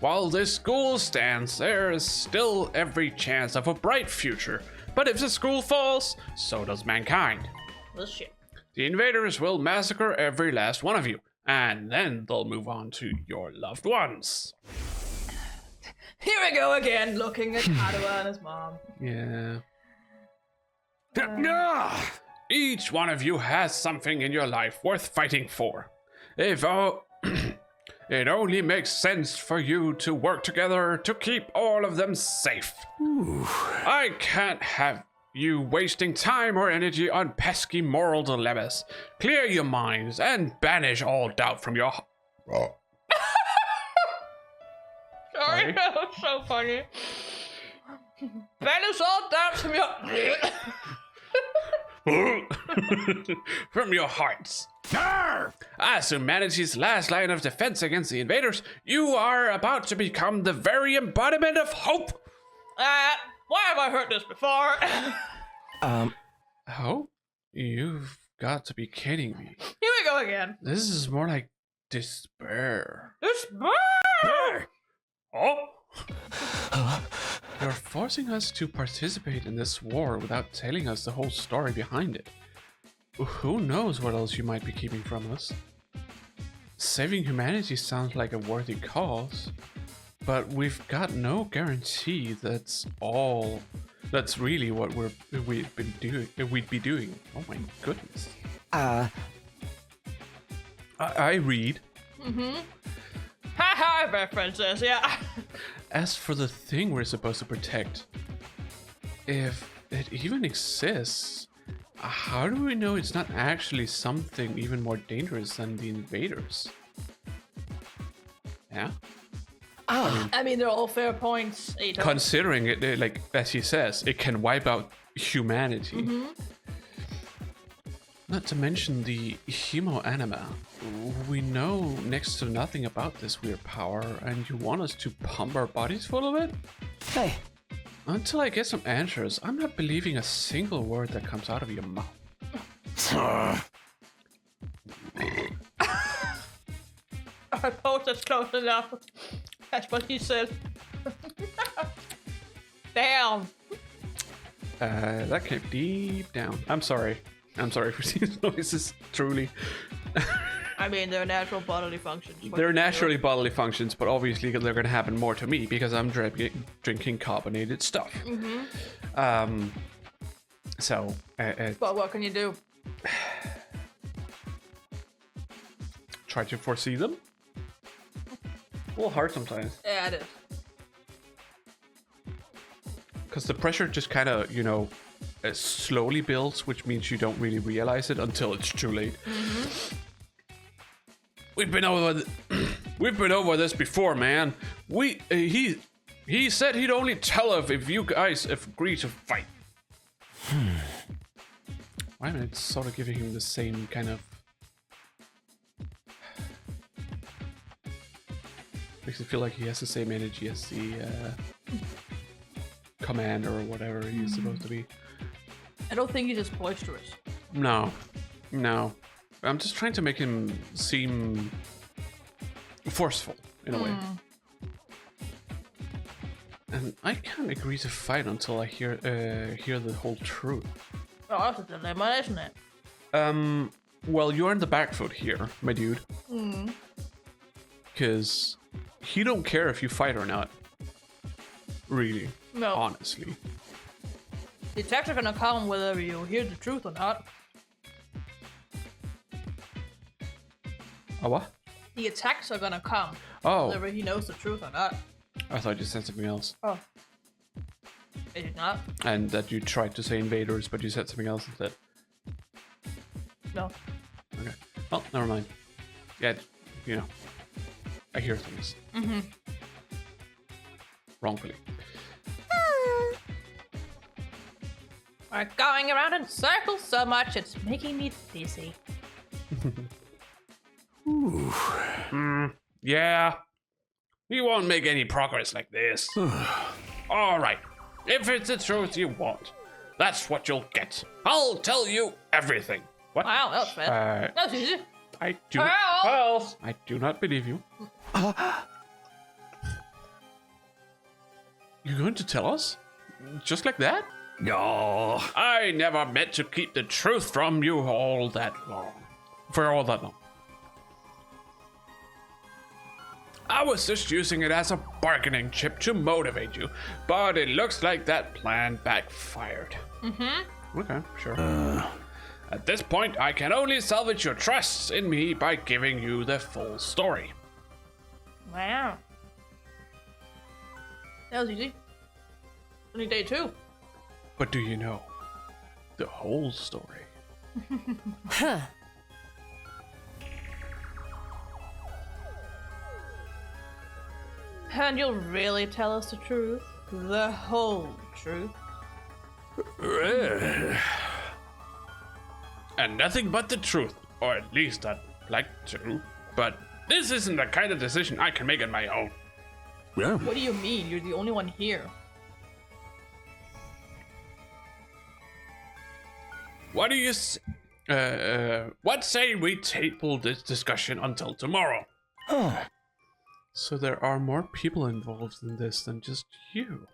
While this school stands, there is still every chance of a bright future. But if the school falls, so does mankind. Well, shit. The invaders will massacre every last one of you, and then they'll move on to your loved ones. Here we go again, looking at Kadawa and his mom. Yeah. Ah! Each one of you has something in your life worth fighting for. If it only makes sense for you to work together to keep all of them safe. I can't have you wasting time or energy on pesky moral dilemmas. Clear your minds and banish all doubt from your Sorry, that was so funny. Banish all doubts from your... from your hearts. Arr! As humanity's last line of defense against the invaders, you are about to become the very embodiment of hope. Why have I heard this before? Hope? You've got to be kidding me. Here we go again. This is more like despair. Arr! Oh? You're forcing us to participate in this war without telling us the whole story behind it. Who knows what else you might be keeping from us? Saving humanity sounds like a worthy cause, but we've got no guarantee that's really what we'd be doing. Oh my goodness. I read. Hi, references, yeah. As for the thing we're supposed to protect, if it even exists, how do we know it's not actually something even more dangerous than the invaders? Yeah? I mean, they're all fair points. Ito. Considering it, like, as he says, it can wipe out humanity. Not to mention the hemoanima. We know next to nothing about this weird power, and you want us to pump our bodies full of it? Hey, Until I get some answers, I'm not believing a single word that comes out of your mouth. I suppose that's close enough. That's what he said. Damn. That came deep down. I'm sorry for these noises, truly. I mean, they're natural bodily functions. What They're can you do? naturally bodily functions, but obviously they're going to happen more to me because I'm drinking carbonated stuff. So, But what can you do? try to foresee them. A little hard sometimes. Yeah, it is. Because the pressure just kind of, slowly builds, which means you don't really realize it until it's too late. We've been over this before, man. He said he'd only tell us if you guys agree to fight. I mean, it's sort of giving him the same kind of. Makes it feel like he has the same energy as the commander or whatever he's supposed to be. I don't think he's just boisterous. No. I'm just trying to make him seem forceful in a way. And I can't agree to fight until I hear the whole truth. Oh, that's a dilemma, isn't it? Well, you're in the back foot here, my dude. Because he don't care if you fight or not. Really. No. Honestly. The attacks are gonna come whether you hear the truth or not. A what? The attacks are gonna come Oh, whether he knows the truth or not. I thought you said something else. Oh. I did not? And that you tried to say invaders, but you said something else instead. No. Okay. Well, never mind. Yeah, you know. I hear things. Wrongfully. We're going around in circles so much it's making me dizzy. Yeah. You won't make any progress like this. Alright. If it's the truth you want, that's what you'll get. I'll tell you everything. What? Wow, that was fast. That was easy. I do. Well. I do not believe you. You're going to tell us? Just like that? No. I never meant to keep the truth from you all that long. For all that long. I was just using it as a bargaining chip to motivate you, but it looks like that plan backfired. Okay, sure. At this point, I can only salvage your trust in me by giving you the full story. Wow. That was easy. Only day 2. But do you know the whole story? And you'll really tell us the truth? The whole truth? And nothing but the truth, or at least I'd like to. But this isn't the kind of decision I can make on my own. Yeah. What do you mean? You're the only one here. What do you what say we table this discussion until tomorrow? So there are more people involved in this than just you.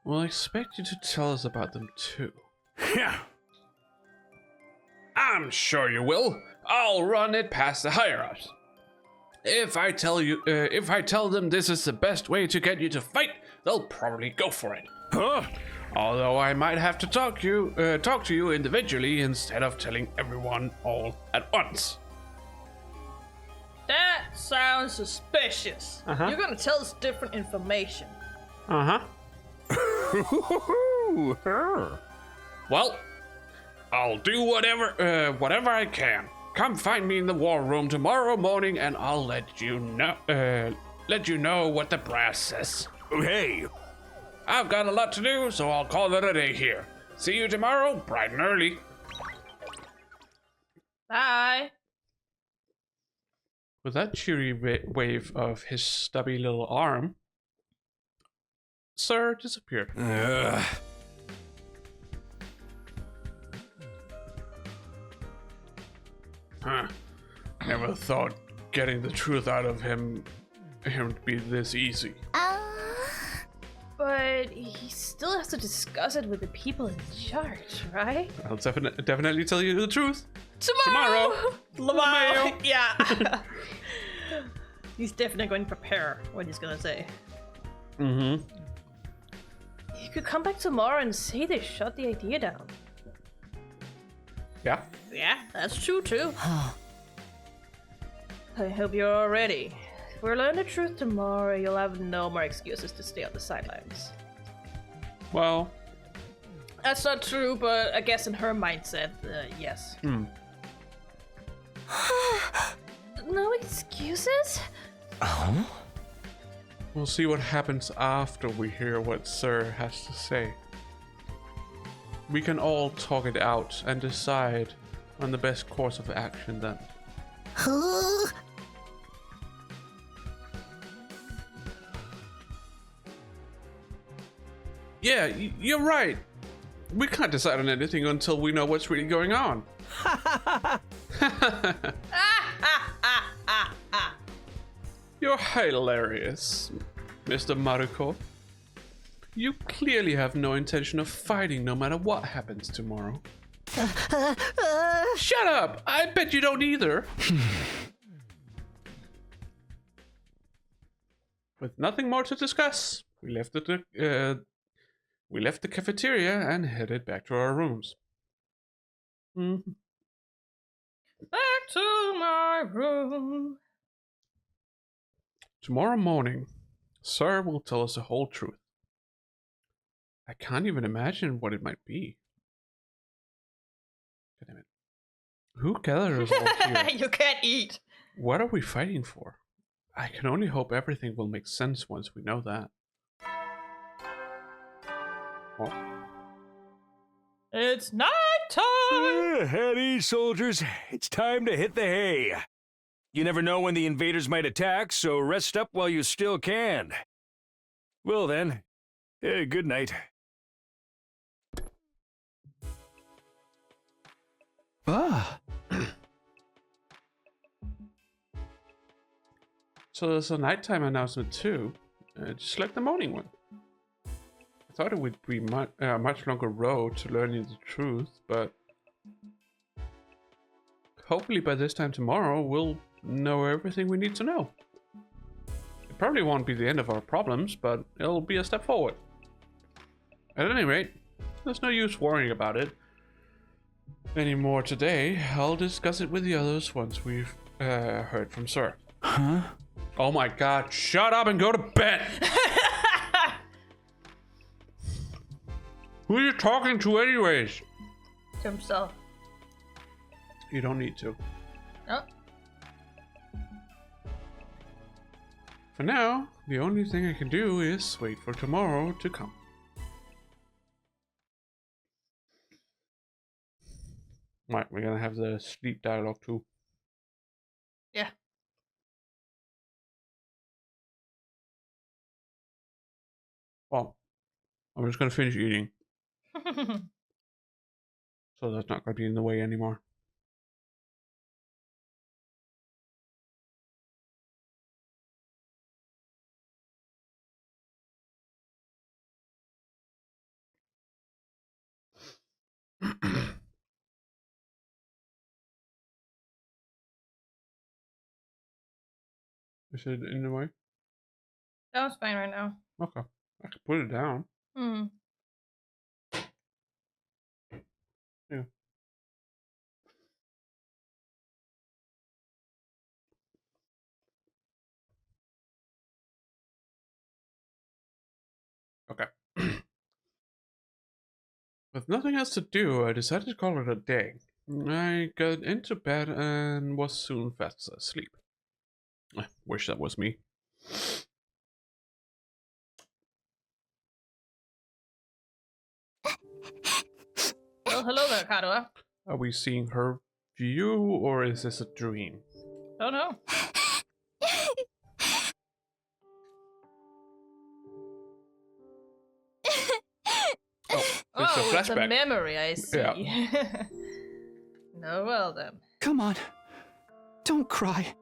We'll expect you to tell us about them too. Yeah. I'm sure you will. I'll run it past the higher-ups. If I tell them this is the best way to get you to fight, they'll probably go for it. Huh? Although I might have to talk to you individually instead of telling everyone all at once. That sounds suspicious. Uh-huh. You're gonna tell us different information. Well, I'll do whatever I can. Come find me in the war room tomorrow morning, and I'll let you know what the brass says. Hey. I've got a lot to do, so I'll call it a day here. See you tomorrow, bright and early. Bye. With that cheery wave of his stubby little arm, Sir disappeared. Huh. Never thought getting the truth out of him would be this easy. But he still has to discuss it with the people in charge, right? I'll definitely tell you the truth. Tomorrow! Tomorrow. Yeah. He's definitely going to prepare what he's gonna say. Mm-hmm. You could come back tomorrow and say they shut the idea down. Yeah? Yeah, that's true too. I hope you're all ready. If we learn the truth tomorrow, you'll have no more excuses to stay on the sidelines. Well... That's not true, but I guess in her mindset, yes. No excuses? We'll see what happens after we hear what Sir has to say. We can all talk it out and decide on the best course of action then. Yeah, you're right. We can't decide on anything until we know what's really going on. You're hilarious, Mr. Maruko. You clearly have no intention of fighting no matter what happens tomorrow. Shut up! I bet you don't either. With nothing more to discuss, we left the cafeteria and headed back to our rooms. Back to my room. Tomorrow morning, Sir will tell us the whole truth. I can't even imagine what it might be. God damn it. Who gathered us all here? You can't eat. What are we fighting for? I can only hope everything will make sense once we know that. Well, It's night time. At ease, soldiers. It's time to hit the hay. You never know when the invaders might attack, so rest up while you still can. Well then, good night. Ah. so there's a nighttime announcement too, just like the morning one. I thought it would be much longer road to learning the truth, but hopefully by this time tomorrow we'll know everything we need to know. It probably won't be the end of our problems, but it'll be a step forward. At any rate, there's no use worrying about it anymore today. I'll discuss it with the others once we've heard from Sir. Huh? Oh my god, shut up and go to bed! Who are you talking to anyways? To himself. You don't need to. Oh. For now, the only thing I can do is wait for tomorrow to come. Right, we're gonna have the sleep dialogue too. Yeah. Well, I'm just gonna finish eating, so that's not gonna be in the way anymore. Is it in the way? That was fine right now. Okay, I can put it down. Hmm. Yeah. Okay. With nothing else to do, I decided to call it a day. I got into bed and was soon fast asleep. I wish that was me. Well, hello there, Kadoa. Are we seeing her view, or is this a dream? Don't know. It's a It's a flashback. memory, I see. Yeah. No, well then. Come on. Don't cry.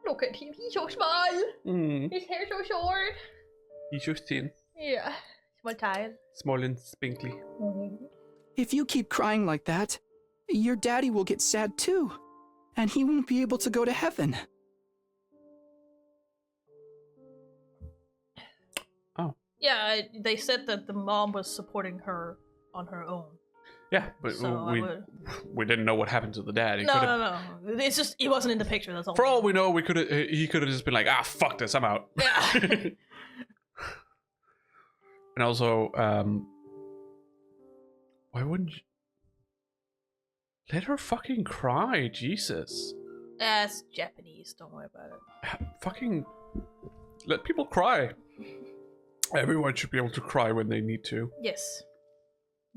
Look at him, he's so small. His hair's so short. He's just thin, Yeah, small tired. small and spinkly. If you keep crying like that, your daddy will get sad too. And he won't be able to go to heaven. Oh. Yeah, they said that the mom was supporting her on her own. Yeah, but So we didn't know what happened to the dad. He No, could've- no. It's just, he wasn't in the picture, that's all. For all we know, he could have just been like, ah, fuck this, I'm out. Yeah. And also, why wouldn't you let her fucking cry? Jesus, That's Japanese, don't worry about it. fucking let people cry. Everyone should be able to cry when they need to. Yes.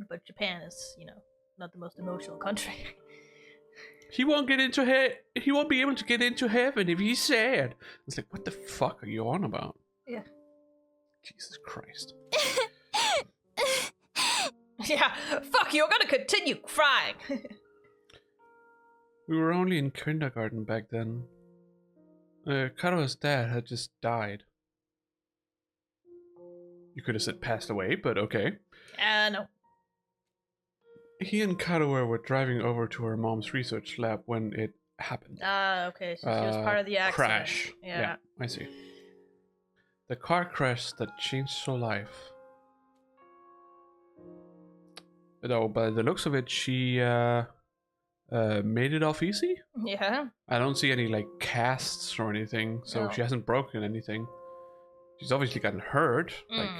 But Japan is, not the most emotional country. He won't get into he won't be able to get into heaven if he's sad. It's like, what the fuck are you on about? Yeah. Jesus Christ. Yeah, fuck, you're gonna continue crying. We were only in kindergarten back then. Karua's dad had just died. You could have said passed away, but okay. No. he and Kadoe were driving over to her mom's research lab when it happened. Ah, okay, so she was part of the accident. Crash. Yeah. I see. The car crash that changed her life. Though, by the looks of it, she made it off easy. Yeah. I don't see any like casts or anything, so No. she hasn't broken anything. She's obviously gotten hurt. Like,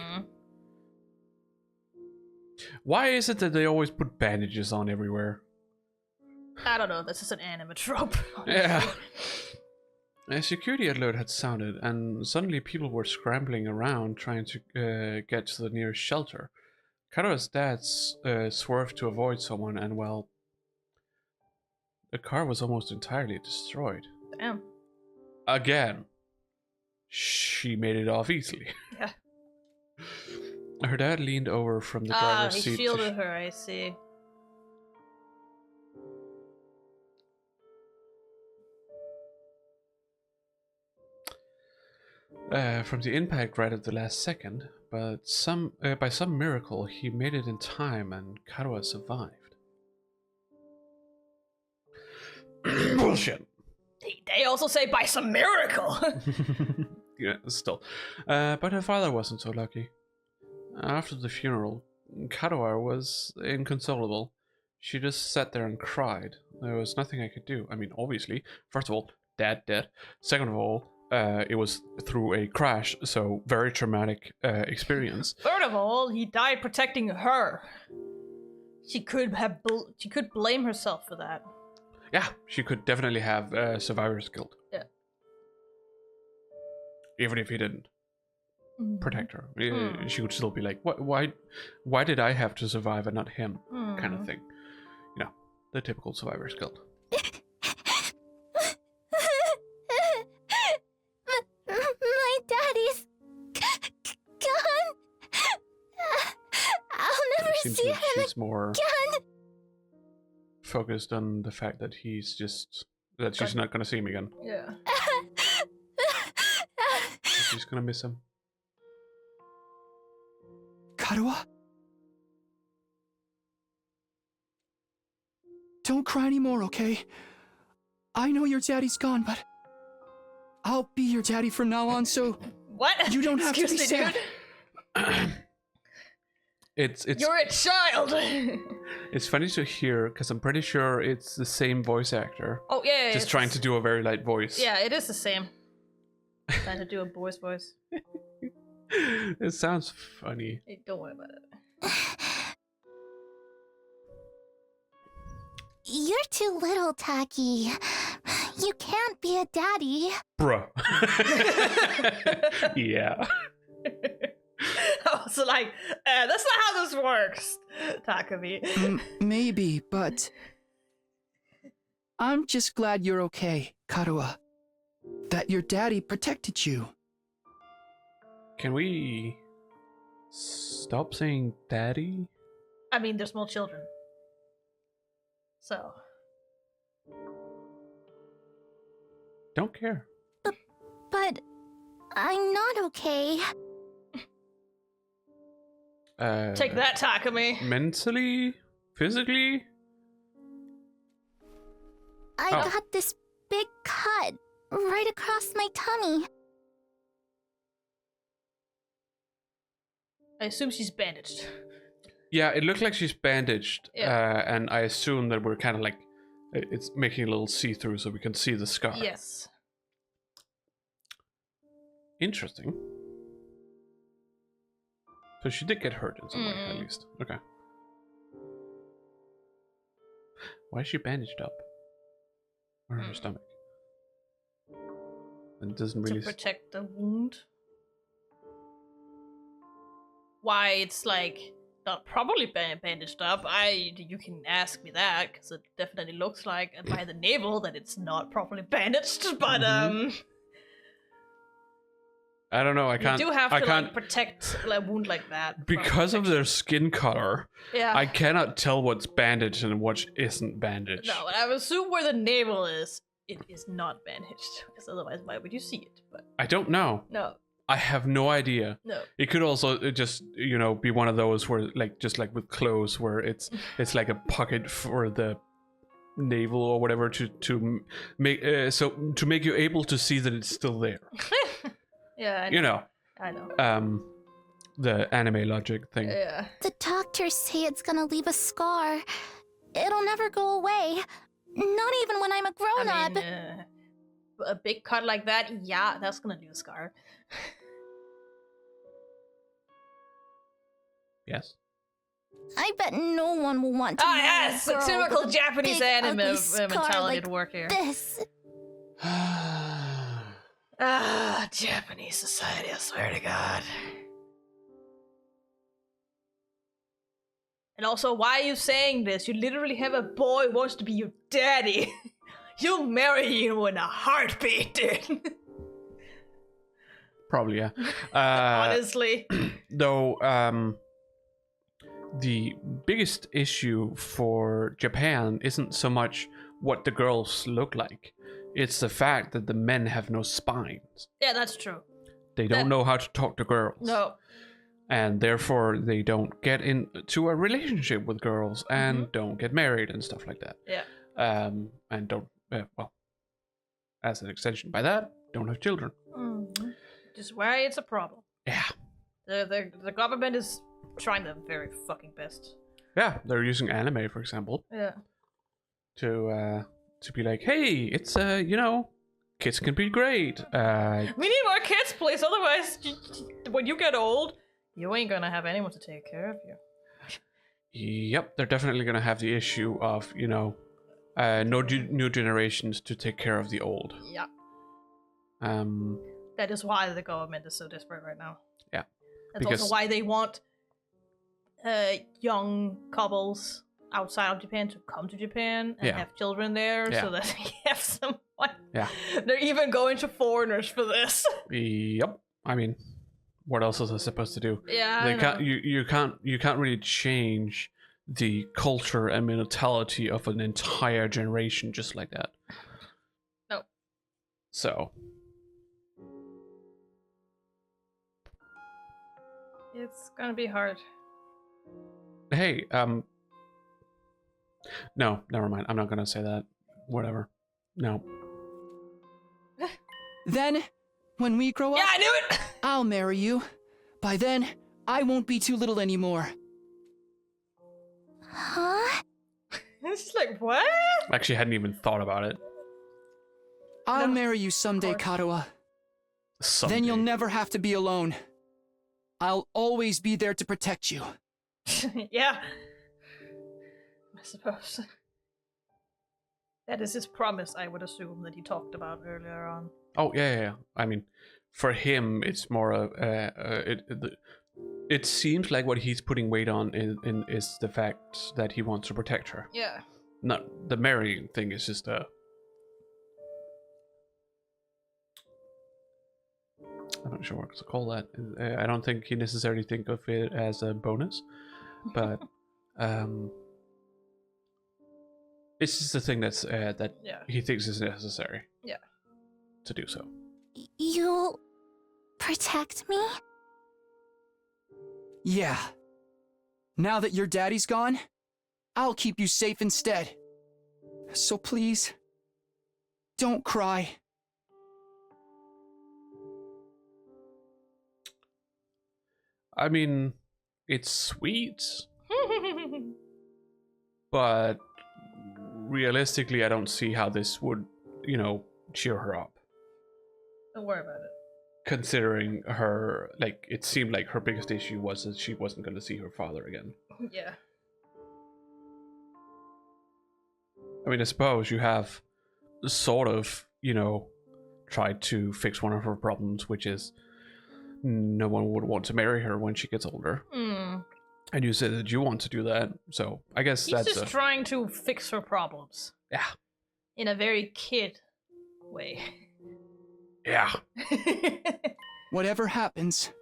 why is it that they always put bandages on everywhere? I don't know. This is an anime trope. Yeah. A security alert had sounded, and suddenly people were scrambling around trying to get to the nearest shelter. Kadoe's dad swerved to avoid someone, and well, the car was almost entirely destroyed. Damn. Again, she made it off easily. Yeah. Her dad leaned over from the driver's He seat. shielded her. I see. From the impact right at the last second, but by some miracle he made it in time and Kadoe survived. Bullshit. They also say by some miracle. Yeah, still. But her father wasn't so lucky. After the funeral, Kadoe was inconsolable. She just sat there and cried. There was nothing I could do. I mean, obviously, first of all, dad dead. Second of all, it was through a crash, so very traumatic experience. Third of all, he died protecting her. She could blame herself for that. Yeah, she could definitely have survivor's guilt. Yeah. Even if he didn't protect her, Mm. she would still be like, why did I have to survive and not him? Kind of thing. You know, the typical survivor's guilt. My daddy's gone. I'll never Seems see like him she's more again. focused on the fact that she's not gonna see him again. Yeah. She's gonna miss him. Kadoe? Don't cry anymore, okay? I know your daddy's gone, but I'll be your daddy from now on, so What? you don't have to be Excuse me, sad. dude. It's You're a child. it's funny to hear because I'm pretty sure it's the same voice actor, Oh yeah. just trying to do a very light voice. Yeah, it is the same. Trying to do a boy's voice. It sounds funny. Hey, don't worry about it. You're too little, Taki. You can't be a daddy. Bruh. Yeah. I was like, that's not how this works, Takumi. Maybe, but I'm just glad you're okay, Kadoe. That your daddy protected you. Can we stop saying daddy? I mean, they're small children. So. Don't care. But I'm not okay. Take that, Takumi. Mentally? Physically? I Oh. got this big cut right across my tummy. I assume she's bandaged. Yeah, it looked like she's bandaged, Yeah. and I assume that we're kind of like, it's making a little see-through so we can see the scar. Yes. Interesting. So she did get hurt in some way, at Mm. least. Okay. Why is she bandaged up? Or her stomach? And it doesn't really... To protect the wound. Why it's like not properly bandaged up, you can ask me that because it definitely looks like by the navel that it's not properly bandaged. But I don't know. I can't. you do have I to can't like protect a wound like that from because of infection. their skin color. Yeah. I cannot tell what's bandaged and what isn't bandaged. No, I would assume where the navel is, it is not bandaged because otherwise, why would you see it? But I don't know. no. I have no idea. No. It could also just, be one of those where, like, just like with clothes, where it's like a pocket for the navel or whatever to make to make you able to see that it's still there. Yeah, I know. I know. The anime logic thing. Yeah. The doctors say it's gonna leave a scar. It'll never go away. Not even when I'm a grown-up. A big cut like that, yeah, that's gonna leave a scar. Yes. I bet no one will want to Ah, marry yes! a girl Typical with a Japanese big, anime ugly scar mentality like at work here. this. Japanese society, I swear to God. And also, why are you saying this? You literally have a boy who wants to be your daddy. He'll marry you in a heartbeat, dude. Probably, yeah. Honestly. Though, the biggest issue for Japan isn't so much what the girls look like. It's the fact that the men have no spines. Yeah, that's true. They don't know how to talk to girls. No. And therefore, they don't get into a relationship with girls and don't get married and stuff like that. Yeah. And don't, as an extension by that, don't have children. Which is why it's a problem. Yeah. The government is trying their very fucking best. Yeah, they're using anime, for example, Yeah. to be like, hey, it's kids can be great. We need more kids, please. Otherwise, when you get old, you ain't gonna have anyone to take care of you. Yep, they're definitely gonna have the issue of no new generations to take care of the old. Yeah. That is why the government is so desperate right now. Yeah. That's also why they want young couples outside of Japan to come to Japan and have children there, so that they have someone. Yeah. They're even going to foreigners for this. Yep. I mean, what else is I supposed to do? Yeah. They can't. You can't really change the culture and mentality of an entire generation just like that. No. So. It's gonna be hard. Hey, no, never mind. I'm not gonna say that. Whatever. No. Then, when we grow up, Yeah, I knew it! I'll marry you. By then, I won't be too little anymore. Huh? It's just like, what? I actually hadn't even thought about it. I'll marry you someday, Karuha. Someday. Then you'll never have to be alone. I'll always be there to protect you. Yeah. I suppose. That is his promise, I would assume, that he talked about earlier on. Oh yeah. I mean, for him, it's more of it seems like what he's putting weight on is the fact that he wants to protect her. Yeah. Not the marrying thing. Is just I'm not sure what to call that. I don't think he necessarily think of it as a bonus, but it's just the thing that he thinks is necessary. Yeah. To do so. You'll protect me? Yeah. Now that your daddy's gone, I'll keep you safe instead. So please, don't cry. I mean, it's sweet, but realistically, I don't see how this would, cheer her up. Don't worry about it. Considering her, it seemed like her biggest issue was that she wasn't going to see her father again. Yeah. I mean, I suppose you have sort of, tried to fix one of her problems, which is no one would want to marry her when she gets older. Mm. And you said that you want to do that, so I guess He's just trying to fix her problems. Yeah. In a very kid way. Yeah. Whatever happens,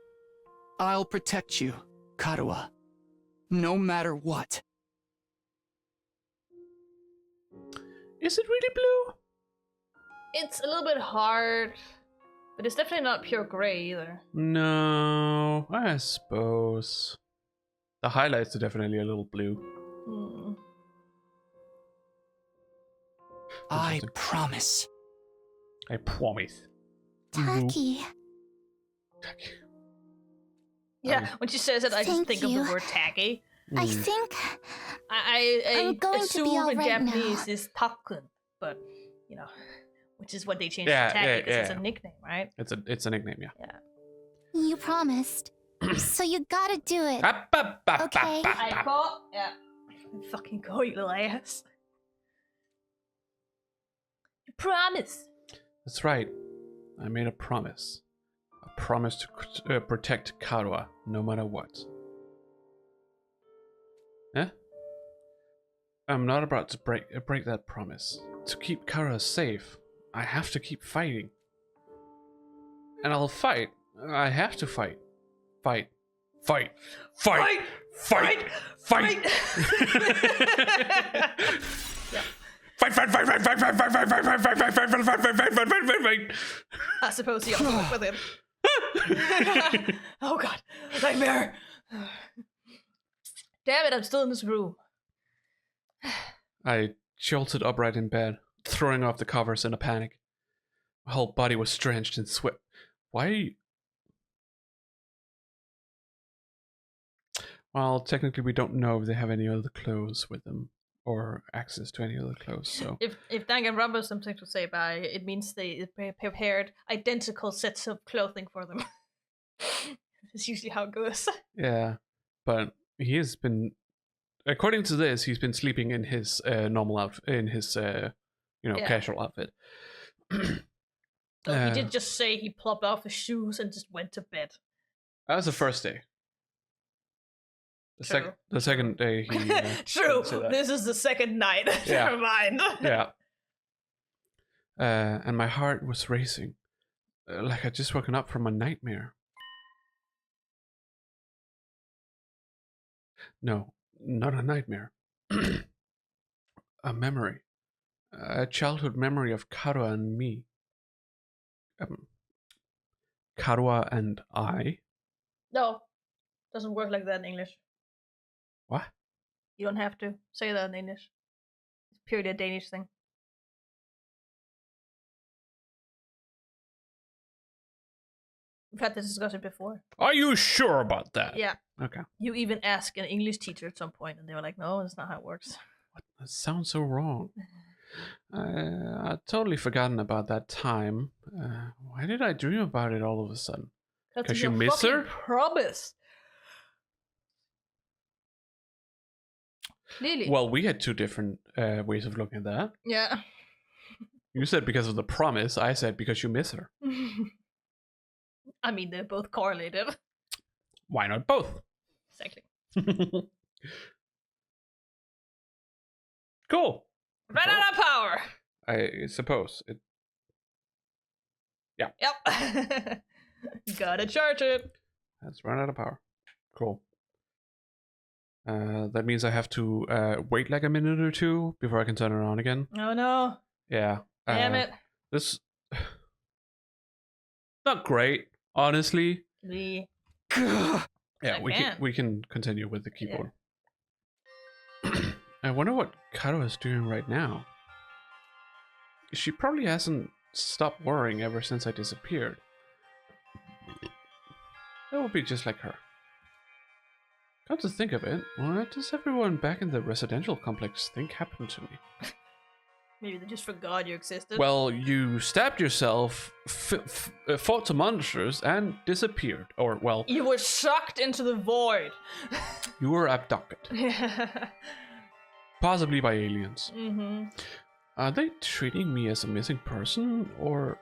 I'll protect you, Karuha. No matter what. Is it really blue? It's a little bit hard But it's definitely not pure gray either. No, I suppose. The highlights are definitely a little blue. Hmm. I Interesting. promise. I promise. Taki. Yeah, when she says it, I just Thank think of you. the word tacky. I think I I'm going to be assume all in right Japanese now. is takkun, but you know, which is what they changed Yeah, to tacky yeah, because it's yeah. a nickname, right? It's a nickname, yeah. Yeah. you promised. So you gotta do it. Okay. I call. Yeah. Fucking go, you little ass. You promise. That's right. I made a promise. A promise to protect Karua no matter what. Eh? I'm not about to break that promise. To keep Karua safe, I have to keep fighting. And I'll fight. I have to fight. Fight. Fight. Fight. Fight. Fight. Fight, fight, fight, fight, fight, fight, fight, fight, fight, fight, fight, fight, fight, fight, fight, fight, fight, fight, fight, fight. I suppose you also work with him. Oh god, nightmare. Damn it, I'm still in this room. I jolted upright in bed, throwing off the covers in a panic. My whole body was drenched in sweat. Why are you... Well, technically we don't know if they have any other clothes with them, or access to any other clothes, so... If Danganronpa has something to say about it, it means they prepared identical sets of clothing for them. That's usually how it goes. Yeah, but he has been... According to this, he's been sleeping in his normal outfit, in his, Yeah. casual outfit. So he did just say he plopped off his shoes and just went to bed. That was the first day. True. The second day he... True. didn't say that. This is the second night. Yeah. Never mind. Yeah. And my heart was racing. Like I'd just woken up from a nightmare. No, not a nightmare. A memory. A childhood memory of Karua and me. Karua and I? No, doesn't work like that in English. What? You don't have to say that in English. It's purely a Danish thing. We've had this discussion before. Are you sure about that? Yeah. Okay. You even asked an English teacher at some point, and they were like, "No, that's not how it works." That sounds so wrong. I'd totally forgotten about that time. Why did I dream about it all of a sudden? 'Cause you miss her? Promise. Clearly. Well, we had two different ways of looking at that. Yeah. You said because of the promise. I said because you miss her. I mean, they're both correlated. Why not both? Exactly. Cool. Ran out of power. I suppose. Yep. Gotta charge it. Has run out of power. Cool. That means I have to wait like a minute or two before I can turn it on again. Oh no. Yeah. Damn it. This... Not great, honestly. We. Yeah, I we can. we can continue with the keyboard. I wonder what Karo is doing right now. She probably hasn't stopped worrying ever since I disappeared. That would be just like her. Come to think of it, what does everyone back in the residential complex think happened to me? Maybe they just forgot you existed. Well, you stabbed yourself, fought some monsters, and disappeared. Or, well, You were sucked into the void. you were abducted. Possibly by aliens. Mm-hmm. Are they treating me as a missing person? Or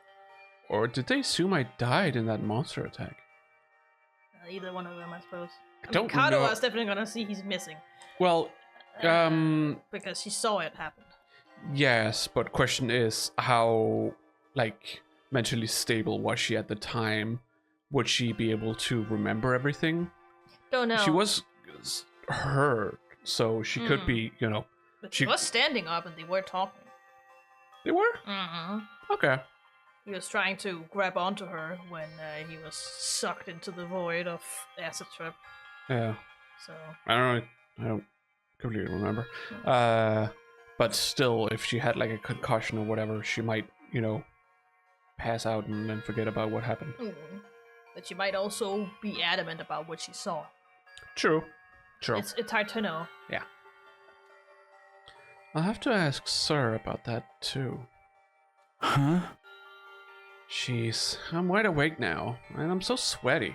did they assume I died in that monster attack? Either one of them, I suppose. I don't mean, Kato know. is definitely gonna see he's missing. Well, Because she saw it happen. yes, but question is how, like, mentally stable was she at the time? Would she be able to remember everything? Don't know. She was hurt, so she could be, But she was standing up and they were talking. They were? Mm-hmm. Okay. He was trying to grab onto her when he was sucked into the void of acid trip. Yeah. So I don't completely remember. But still, if she had like a concussion or whatever, she might, pass out and then forget about what happened. But she might also be adamant about what she saw. True. It's hard to know. Yeah. I'll have to ask Sir about that too. Huh? I'm wide awake now, and I'm so sweaty.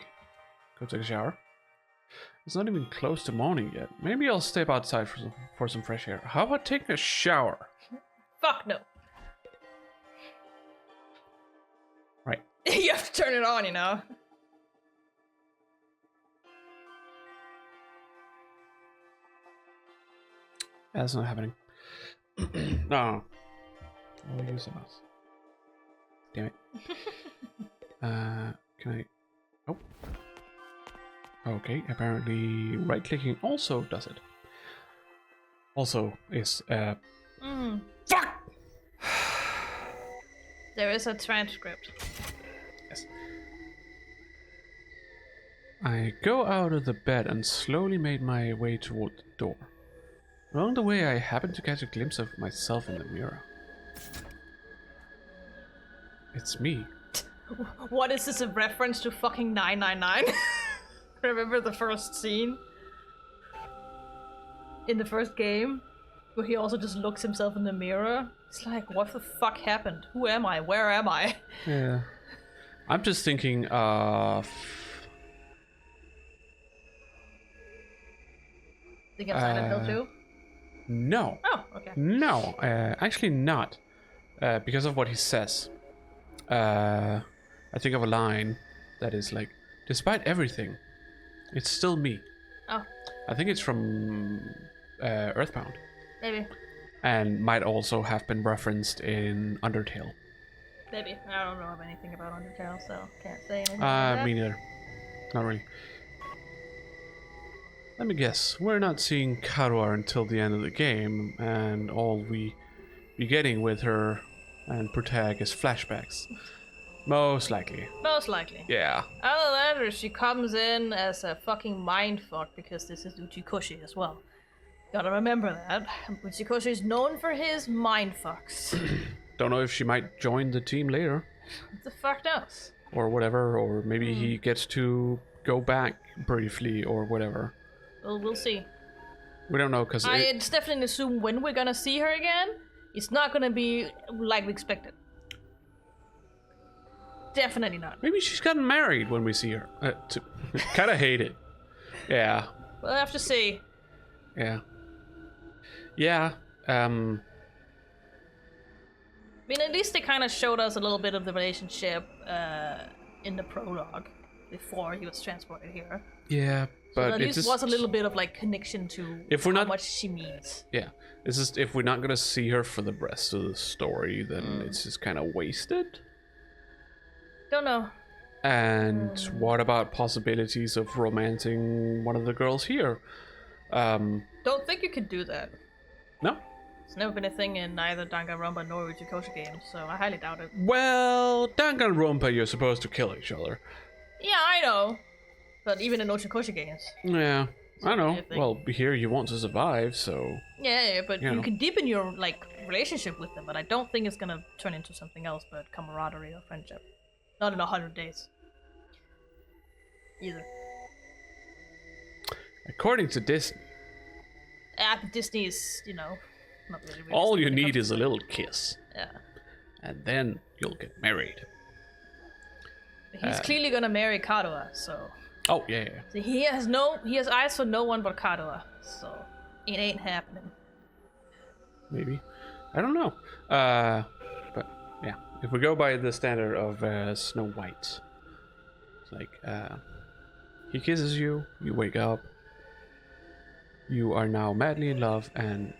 Go take a shower. It's not even close to morning yet. Maybe I'll step outside for some fresh air. How about taking a shower? Fuck no. Right. You have to turn it on, That's not happening. No. I'll use the mouse. Damn it. Can I... Oh. Okay, apparently right-clicking also does it. Also is, Fuck! There is a transcript. Yes. I go out of the bed and slowly made my way toward the door. Along the way, I happened to catch a glimpse of myself in the mirror. It's me. What is this, a reference to fucking 999? Remember the first scene? In the first game? Where he also just looks himself in the mirror? It's like, what the fuck happened? Who am I? Where am I? Yeah. I'm just thinking of... Think of Silent Hill 2? No. Oh, okay. No, actually not. Because of what he says. I think of a line that is like, despite everything, it's still me. Oh. I think it's from Earthbound. Maybe. And might also have been referenced in Undertale. Maybe. I don't know of anything about Undertale, so can't say anything about that. Me neither. Not really. Let me guess. We're not seeing Karua until the end of the game, and all we be getting with her and Protag is flashbacks. Most likely. Most likely. Yeah. Either that, or she comes in as a fucking mindfuck because this is Uchikoshi as well. Gotta remember that. Uchikoshi is known for his mindfucks. Don't know if she might join the team later. What the fuck knows? Or whatever, or maybe he gets to go back briefly or whatever. Well, we'll see. We don't know, because I definitely assume when we're gonna see her again, it's not gonna be like we expected. Definitely not. maybe she's gotten married when we see her. Kind of hate it. Yeah. We'll have to see. Yeah. Yeah. I mean, at least they kind of showed us a little bit of the relationship in the prologue before he was transported here. Yeah, but So at least was a little bit of like connection to if we're how not, much she means. Yeah, it's just if we're not gonna see her for the rest of the story, then it's just kind of wasted. Don't know. And what about possibilities of romancing one of the girls here? Don't think you could do that. No. It's never been a thing in neither Danganronpa nor TooKyo Games, so I highly doubt it. Well, Danganronpa, you're supposed to kill each other. Yeah, I know. But even in TooKyo Games. Yeah, I know. If they- Well, here you want to survive, so... Yeah, but You you know. can deepen your like relationship with them, but I don't think it's gonna turn into something else but camaraderie or friendship. Not in 100 days. Either. According to Disney, But Disney is, not really realistic all you when it need comes is a little kiss. Yeah. And then you'll get married. He's clearly gonna marry Karua, so... Oh, yeah. So he has eyes for no one but Karua, so it ain't happening. Maybe. I don't know. But, yeah. If we go by the standard of Snow White, it's like, he kisses you, you wake up, you are now madly in love, and,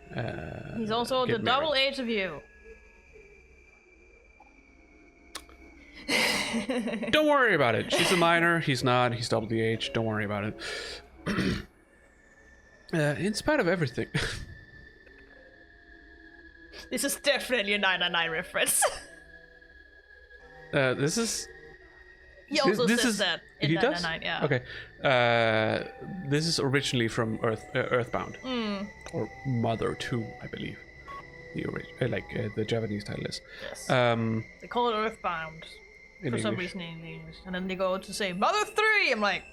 He's also get the married. double age of you. Don't worry about it. She's a minor, he's not, he's double the age, don't worry about it. In spite of everything. This is definitely a 999 reference. This is. He also this says is, that in he does? 999, yeah. Okay. This is originally from Earthbound. Or Mother 2, I believe. The Japanese title is. Yes. Um, They call it Earthbound in for some English. reason in English. And then they go to say Mother 3! I'm like,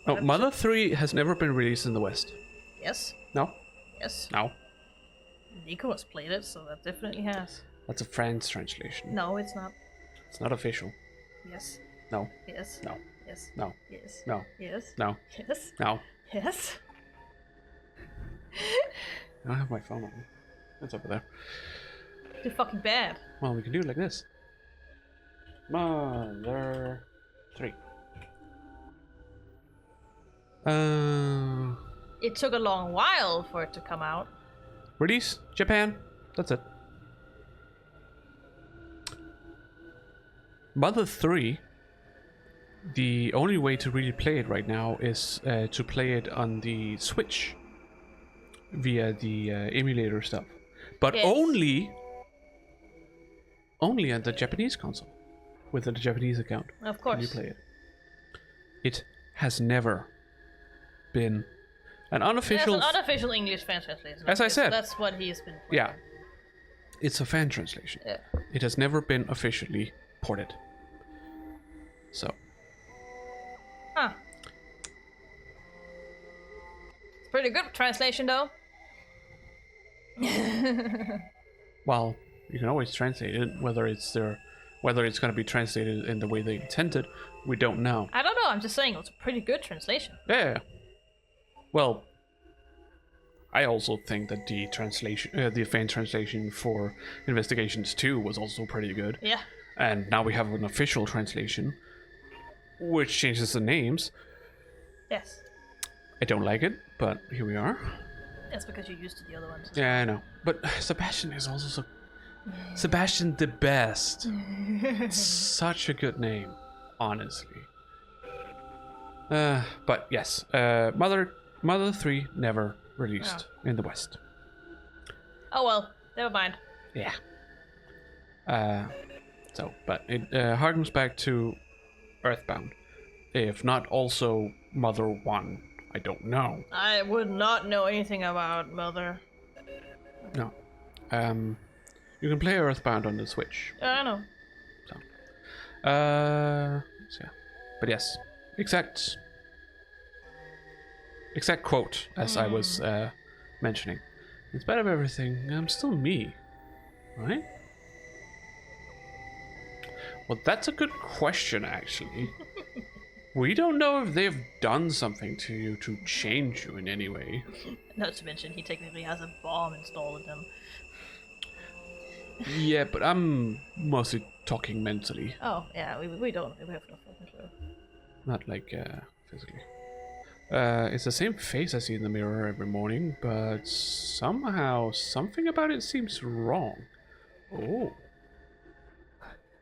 No, Mother 3 has never been released in the West. yes, No? yes. No. Nico has played it, so that definitely has. That's a French translation. No, it's not. It's not official. Yes, No. yes, No. yes, No. yes, No. yes, No. yes, No. yes. I don't have my phone on me. It's over there. They're fucking bad. Well, we can do it like this. Mother 3. It took a long while for it to come out. Release Japan. That's it. Mother 3. The only way to really play it right now is to play it on the Switch via the emulator stuff, but Yes. only on the Japanese console with the Japanese account. Of Can course. you play it? It has never been an unofficial. It's an unofficial English fan translation. As I Yes, said. That's what he's been playing. Yeah, it's a fan translation. Yeah. It has never been officially ported. So Huh. It's pretty good translation though. well, you can always translate it. Whether it's going to be translated in the way they intended, we don't know. I don't know, I'm just saying it's a pretty good translation. Yeah. Well, I also think that the translation, the fan translation for Investigations 2 was also pretty good. Yeah. And now we have an official translation, which changes the names. Yes. I don't like it, but here we are. That's because you're used to the other ones. Yeah, I know. But Sebastian is also so... Sebastian the Best. Such a good name, honestly. But yes, Mother 3 never released in the West. Oh well, never mind. Yeah. But it harkens back to Earthbound. If not also Mother 1, I don't know. I would not know anything about Mother. No. You can play Earthbound on the Switch. I know. So yeah. But yes, exact quote as I was mentioning. In spite of everything, I'm still me, right? Well, that's a good question, actually. We don't know if they've done something to you to change you in any way. Not to mention, he technically has a bomb installed in him. Yeah, but I'm mostly talking mentally, Oh, yeah, we don't. We have no fucking clue. not like physically. It's the same face I see in the mirror every morning, but somehow something about it seems wrong. Oh.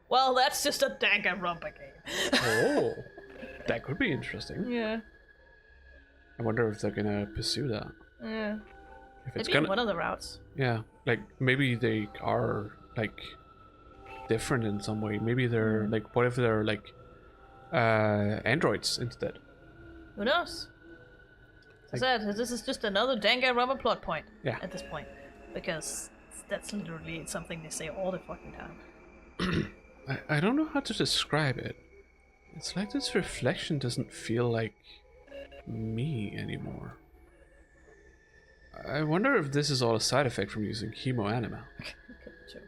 Well, that's just a Danganronpa game. Oh. That could be interesting. Yeah. I wonder if they're gonna pursue that. Yeah. If it's Maybe gonna, one of the routes. yeah, like maybe they are like different in some way. Maybe they're like, what if they're like androids instead? Who knows? As I said, this is just another Danganronpa plot point. Yeah. At this point, because that's literally something they say all the fucking time. I don't know how to describe it. It's like this reflection doesn't feel like me anymore. I wonder if this is all a side effect from using chemo anima. True.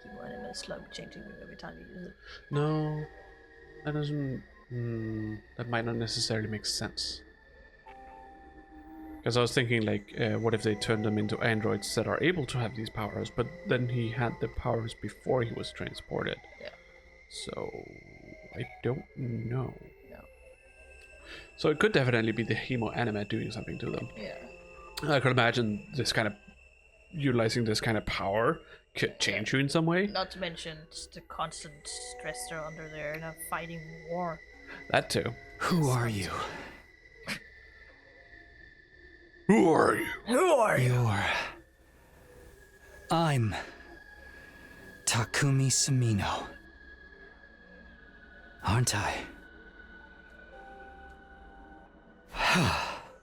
Keep one and slowly changing every time you use it. No, that doesn't. That might not necessarily make sense. Because I was thinking, like, what if they turned them into androids that are able to have these powers, but then he had the powers before he was transported. Yeah. So I don't know. No. So it could definitely be the hemo anima doing something to them. Yeah. I could imagine this kind of utilizing this kind of power could change you in some way. Not to mention just the constant stress they're under there in a fighting war. That too. Who are you? Who are you? Who are you? I'm Takumi Sumino. Aren't I?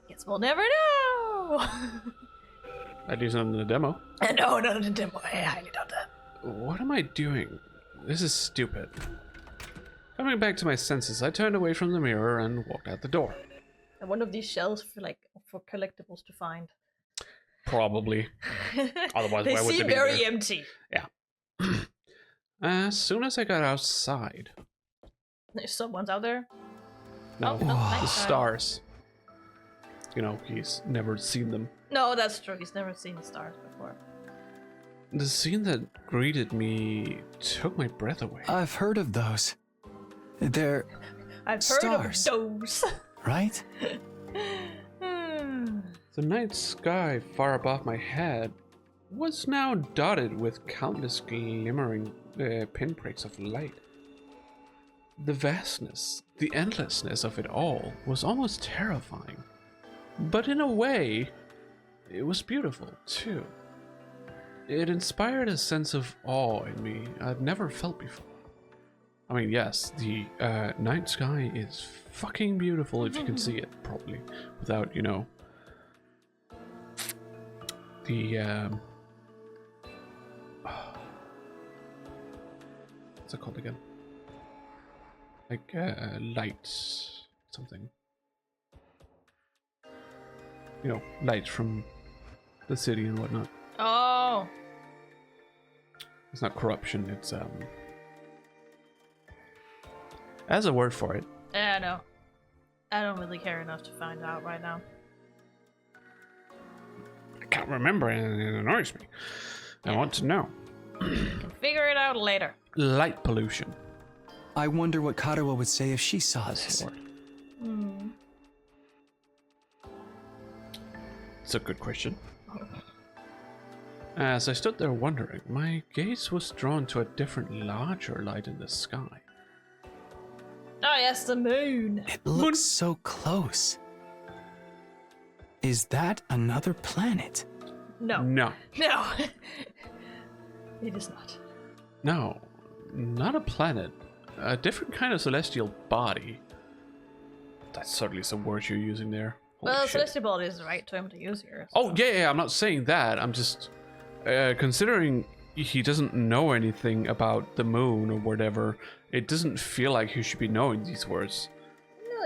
Guess we'll never know. I do something in the demo. No, not in the demo. I highly doubt that. What am I doing? This is stupid. Coming back to my senses, I turned away from the mirror and walked out the door. And one of these shells for collectibles to find. Probably. Otherwise, they why would they seem be very there? empty. Yeah. As soon as I got outside. There's someone's out there. No, Oh, nice the try. stars. You know, he's never seen them. No, that's true. He's never seen the stars before. The scene that greeted me took my breath away. I've heard of those. They're I've Stars. heard of those. right? The night sky far above my head was now dotted with countless glimmering pinpricks of light. The vastness, the endlessness of it all was almost terrifying. But in a way, it was beautiful too. It inspired a sense of awe in me I'd never felt before. I mean, yes, the night sky is fucking beautiful if you can see it properly, without, you know, the what's it called again? Like light something. You know, light from the city and whatnot. Oh. It's not corruption, it's as a word for it. Yeah, no. I don't really care enough to find out right now. I can't remember and it annoys me. I want to know. Can figure it out later. Light pollution. I wonder what Karawa would say if she saw this. Sword. It's a good question. As I stood there wondering, my gaze was drawn to a different, larger light in the sky. Oh, yes, the moon. It looks so close. Is that another planet? No. No. No. It is not. No. Not a planet. A different kind of celestial body. That's certainly some words you're using there. Holy Well, shit. celestial body is the right term to use here. Oh, yeah, I'm not saying that. I'm just considering he doesn't know anything about the moon or whatever. It doesn't feel like he should be knowing these words.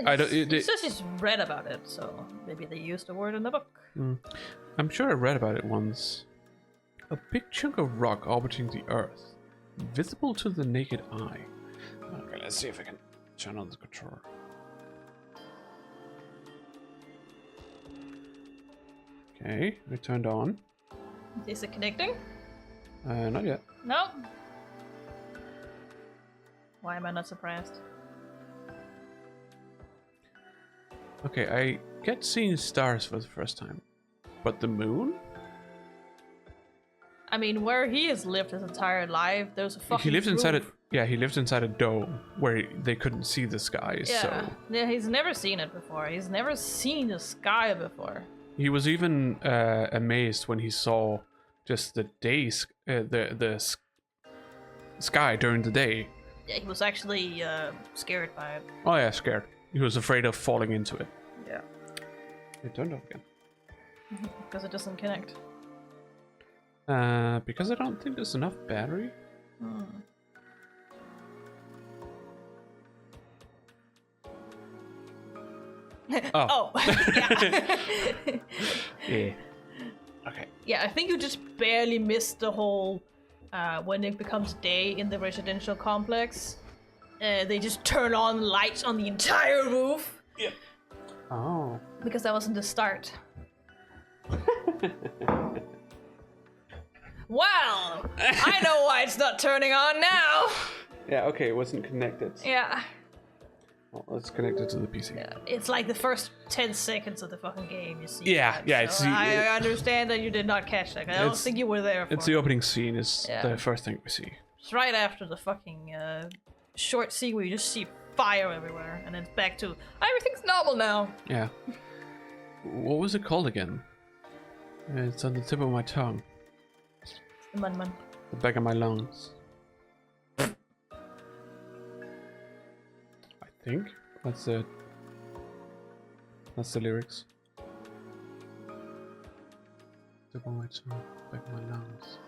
No, I don't- he says he's read about it, so maybe they used the word in the book. I'm sure I read about it once. A big chunk of rock orbiting the Earth, visible to the naked eye. Okay, let's see if I can turn on the controller. Okay, I turned on. Is it connecting? Not yet. No. Why am I not surprised? Okay, I get seeing stars for the first time. But the moon? I mean, where he has lived his entire life, there's a fucking He lived inside a roof. he lived inside a dome where they couldn't see the skies. Yeah. So Yeah, he's never seen it before. He's never seen the sky before. he was even amazed when he saw just the days, sky during the day. Yeah, he was actually scared by it. Oh yeah, scared. He was afraid of falling into it. Yeah. It turned off again. Because it doesn't connect. Because I don't think there's enough battery. Oh. Yeah. Yeah. Okay. Yeah, I think you just barely missed the whole when it becomes day in the residential complex. They just turn on lights on the entire roof. Yeah. Oh. Because that wasn't the start. Well, I know why it's not turning on now. Yeah. Okay. It wasn't connected. Yeah. Well, let's connect it to the PC. Yeah, it's like the first 10 seconds of the fucking game, you see. Yeah, that, yeah, so it's- I understand that you did not catch that. I don't It's- think you were there for It's the opening scene. Is Yeah. the first thing we see. It's right after the fucking short scene where you just see fire everywhere, and then it's back to everything's normal now. Yeah. What was it called again? It's on the tip of my tongue. Man. The back of my lungs. think that's the lyrics. Took all my time, back my lungs.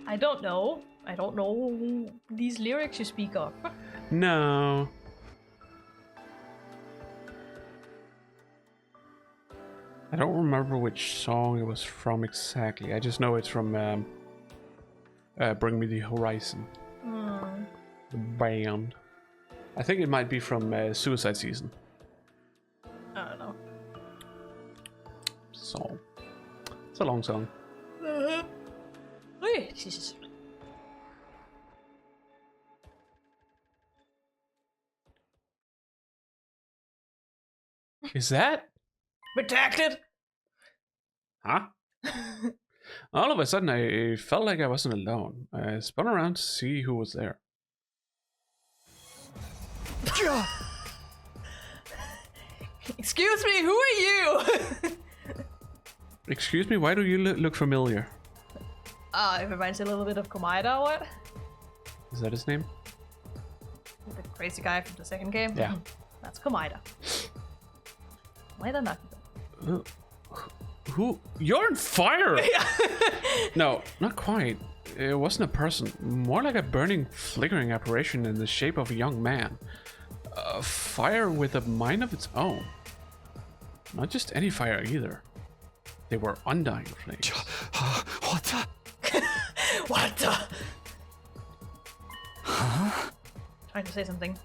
I don't know. I don't know these lyrics you speak of. No. I don't remember which song it was from exactly. I just know it's from Bring Me the Horizon. The band. I think it might be from Suicide Season. I don't know. So, it's a long song. Hey, Jesus. Is that? Redacted? Huh? All of a sudden, I felt like I wasn't alone. I spun around to see who was there. Excuse me, who are you? Excuse me, why do you look familiar? It reminds me a little bit of Komaeda, what? Is that his name? The crazy guy from the second game? Yeah. That's Komaeda. Komaeda Nakuto. Who? You're on fire! No, not quite. It wasn't a person. More like a burning, flickering apparition in the shape of a young man. A fire with a mind of its own. Not just any fire either. They were undying flames. What the? What the? Huh? Trying to say something.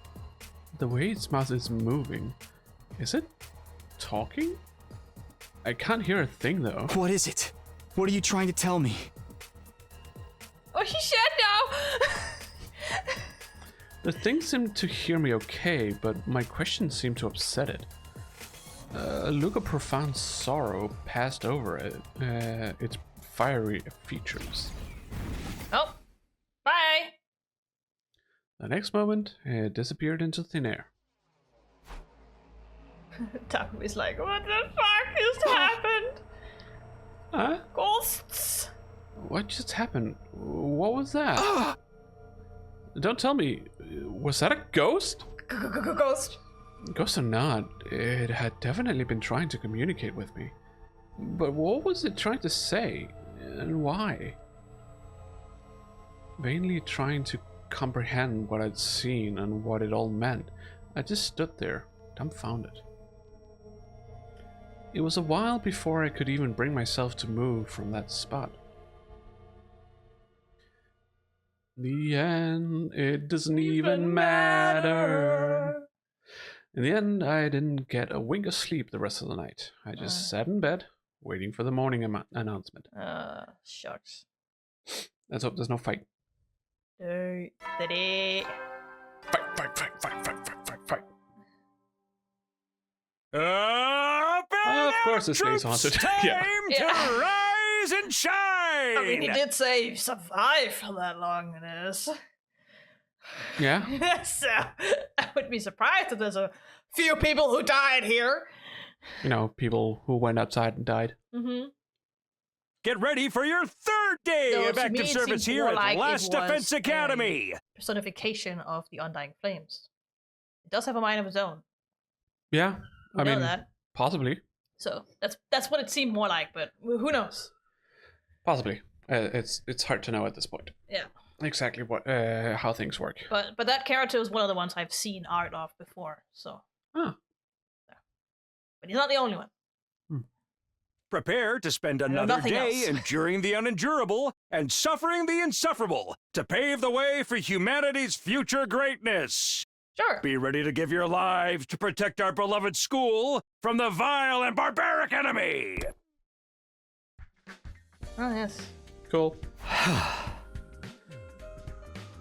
The way its mouth is moving. Is it talking? I can't hear a thing though. What is it? What are you trying to tell me? Oh, he said no! The thing seemed to hear me okay, but my questions seemed to upset it. A look of profound sorrow passed over it, its fiery features. Oh, bye! The next moment, it disappeared into thin air. Takumi's like, what the fuck just happened? Huh? Ghosts! What just happened? What was that? Don't tell me, was that a ghost? Ghost. Ghost or not, it had definitely been trying to communicate with me. But what was it trying to say, and why? Vainly trying to comprehend what I'd seen and what it all meant, I just stood there, dumbfounded. It was a while before I could even bring myself to move from that spot. In the end, it doesn't even matter. In the end, I didn't get a wink of sleep the rest of the night. I just sat in bed, waiting for the morning announcement. Shucks. Let's hope there's no fight. Fight. Fight. Of course it stays haunted. Yeah. Time to rise and shine! I mean, he did say he survived for that long in this. Yeah? So, I wouldn't be surprised if there's a few people who died here. You know, people who went outside and died. Mm-hmm. Get ready for your third day No, of to me, active it service seems here more at like it Last was Defense Academy. Personification of the Undying Flames. It does have a mind of its own. Yeah, We know that. Possibly. So that's what it seemed more like, but who knows? Possibly. It's hard to know at this point. Yeah. Exactly what how things work. But that character is one of the ones I've seen art of before, so. Huh. But he's not the only one. Prepare to spend another nothing day else. enduring the unendurable and suffering the insufferable to pave the way for humanity's future greatness. Sure. Be ready to give your lives to protect our beloved school from the vile and barbaric enemy. Oh, yes. Cool.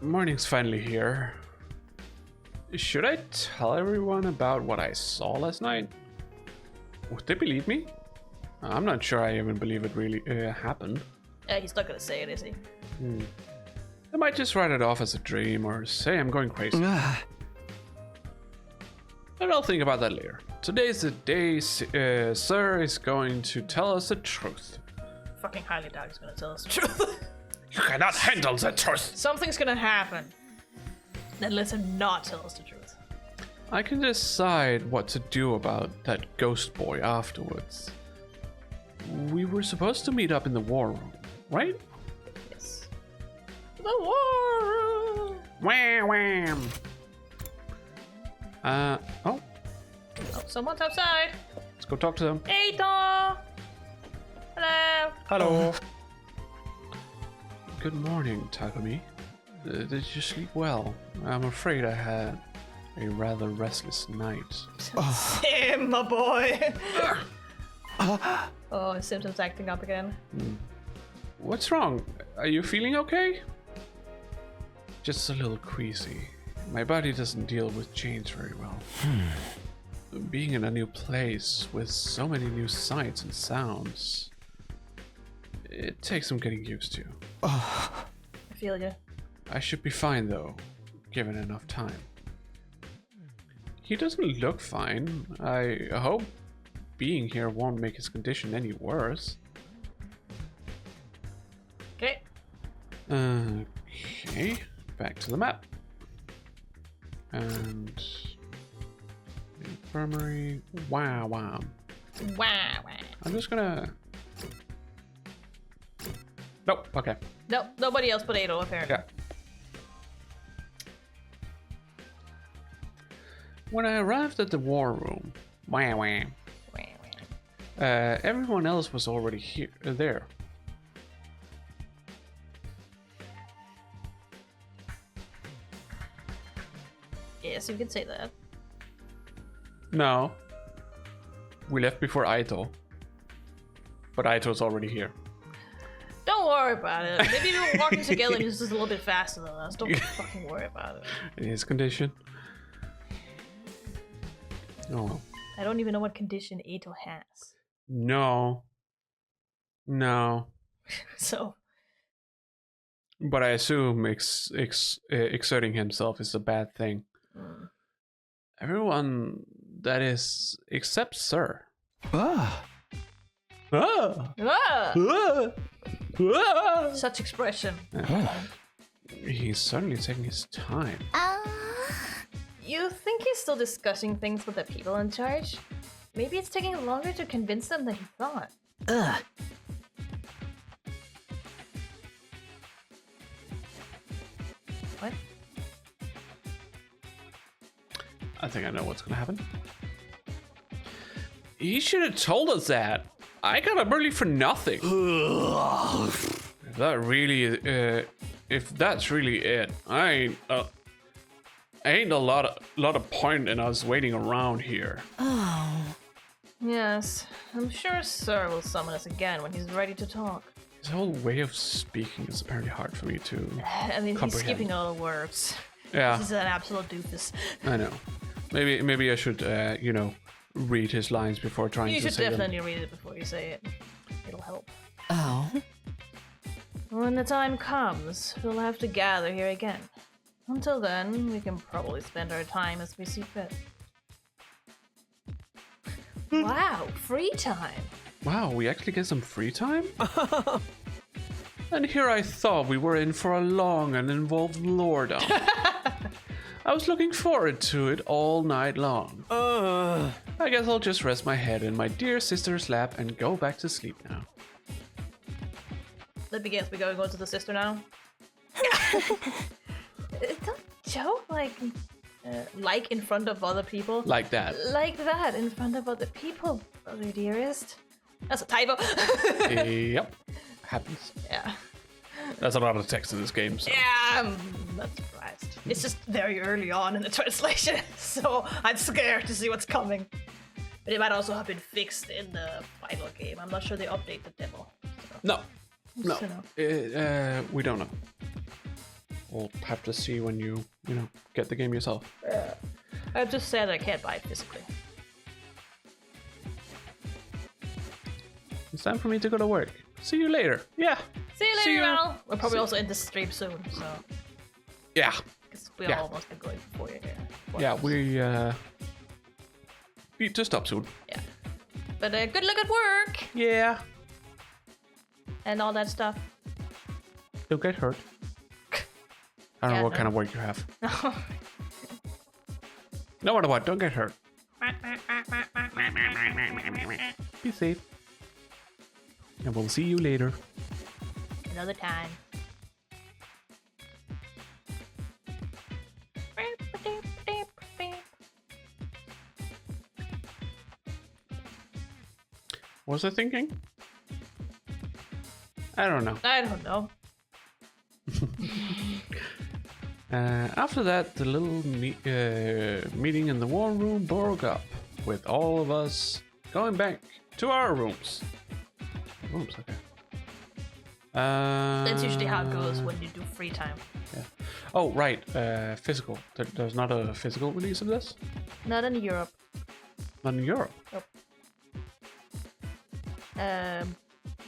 Morning's finally here. Should I tell everyone about what I saw last night? Would they believe me? I'm not sure I even believe it really happened. Yeah, he's not gonna say it, is he? I might just write it off as a dream or say I'm going crazy. But I'll think about that later. Today's the day Sir is going to tell us the truth. Fucking highly doubt he's gonna tell us the truth. You cannot handle the truth! Something's gonna happen. Then let him not tell us the truth. I can decide what to do about that ghost boy afterwards. We were supposed to meet up in the war room, right? Yes. The war room! Wham wham! Oh, Oh, someone's outside. let's go talk to them. Eito! Hello! Hello. Good morning, Takumi. Did you sleep well? I'm afraid I had a rather restless night. Sam, my boy! Oh, his symptoms acting up again. What's wrong? Are you feeling okay? Just a little queasy. My body doesn't deal with change very well. Being in a new place with so many new sights and sounds, it takes some getting used to. I feel you. I should be fine though, given enough time. He doesn't look fine. I hope being here won't make his condition any worse. Okay. Okay, back to the map. And infirmary. Wow, wow. Wow. I'm just gonna. Nope. Okay. Nope, nobody else but Ado, apparently. Yeah. When I arrived at the war room, everyone else was already here, there. Yes, you can say that. No. We left before Aito. But Aito's already here. Don't worry about it. Maybe we were walking together and he's just a little bit faster than us. Don't fucking worry about it. In his condition. Oh well. I don't even know what condition Ado has. No. No. So, But I assume exerting himself is a bad thing. Everyone, that is, except Sir. Ah. Ah! ah! Ah! Ah! Such expression. He's certainly taking his time. You think he's still discussing things with the people in charge? Maybe it's taking longer to convince them than he thought. Ugh. What? I think I know what's gonna happen. He should have told us that. I got up early for nothing. If that really, if that's really it, I ain't a lot of point in us waiting around here. Yes, I'm sure Sir will summon us again when he's ready to talk. His whole way of speaking is apparently hard for me to I mean, he's comprehend. skipping all the words. Yeah, He's an absolute doofus. I know. Maybe I should, read his lines before trying You to should say them. definitely read it before you say it. It'll help. Oh. When the time comes, we'll have to gather here again. Until then, we can probably spend our time as we see fit. Wow, free time! Wow, we actually get some free time? And here I thought we were in for a long and involved lordom. I was looking forward to it all night long. I guess I'll just rest my head in my dear sister's lap and go back to sleep now. Let me guess, we gotta go to the sister now? Don't joke like in front of other people. Like that. Like that, in front of other people, brother dearest. That's a typo. Yep. Happens. Yeah. That's a lot of text in this game, so. Yeah, I'm not surprised. It's just very early on in the translation, so I'm scared to see what's coming. But it might also have been fixed in the final game. I'm not sure they update the demo. No. No. So no. We don't know. We'll have to see when you get the game yourself. I've just said I can't buy it physically. It's time for me to go to work. See you later. Yeah. See you See later, you. Ronald. We'll probably also end the stream soon, so. Yeah. Because we Yeah. almost been going for 4 years. Yeah, we need to stop soon. Yeah. But good luck at work Yeah. and all that stuff. Don't get hurt. I don't know Yeah, what no. kind of work you have. No matter what, don't get hurt. Be safe. And we'll see you later. Another time. What was I thinking? I don't know. I don't know. After that, the little meeting in the war room broke up, with all of us going back to our rooms. Rooms, okay. That's usually how it goes when you do free time. Yeah. Oh, right. Physical. There's not a physical release of this? Not in Europe. Not in Europe. Nope. They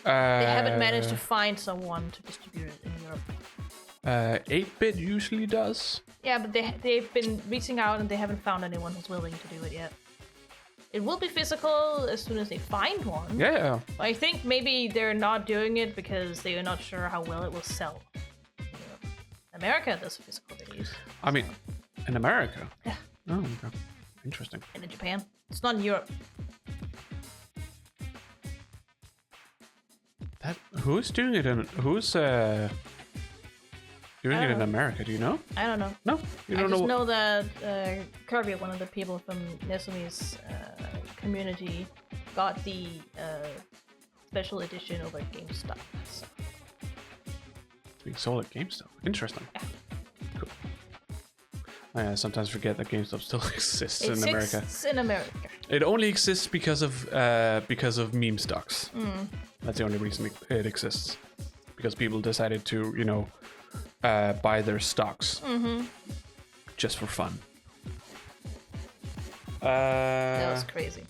haven't managed to find someone to distribute it in Europe. 8-bit usually does. Yeah, but they've been reaching out and they haven't found anyone who's willing to do it yet. It will be physical as soon as they find one. Yeah. But I think maybe they're not doing it because they are not sure how well it will sell. America does a physical release. I mean, in America? Yeah. Oh, okay. Interesting. And in Japan. It's not in Europe. Who's doing it in... Who's doing it in know. America? Do you know? I don't know. No? You I don't just know? know that Kirby, one of the people from Nezumi's community, got the special edition over at GameStop. So. It's being sold at GameStop. Interesting. Yeah. Cool. I sometimes forget that GameStop still exists in America. It's in America. It only exists because of meme stocks. Mm. That's the only reason it exists. Because people decided to, you know, buy their stocks just for fun. That was crazy.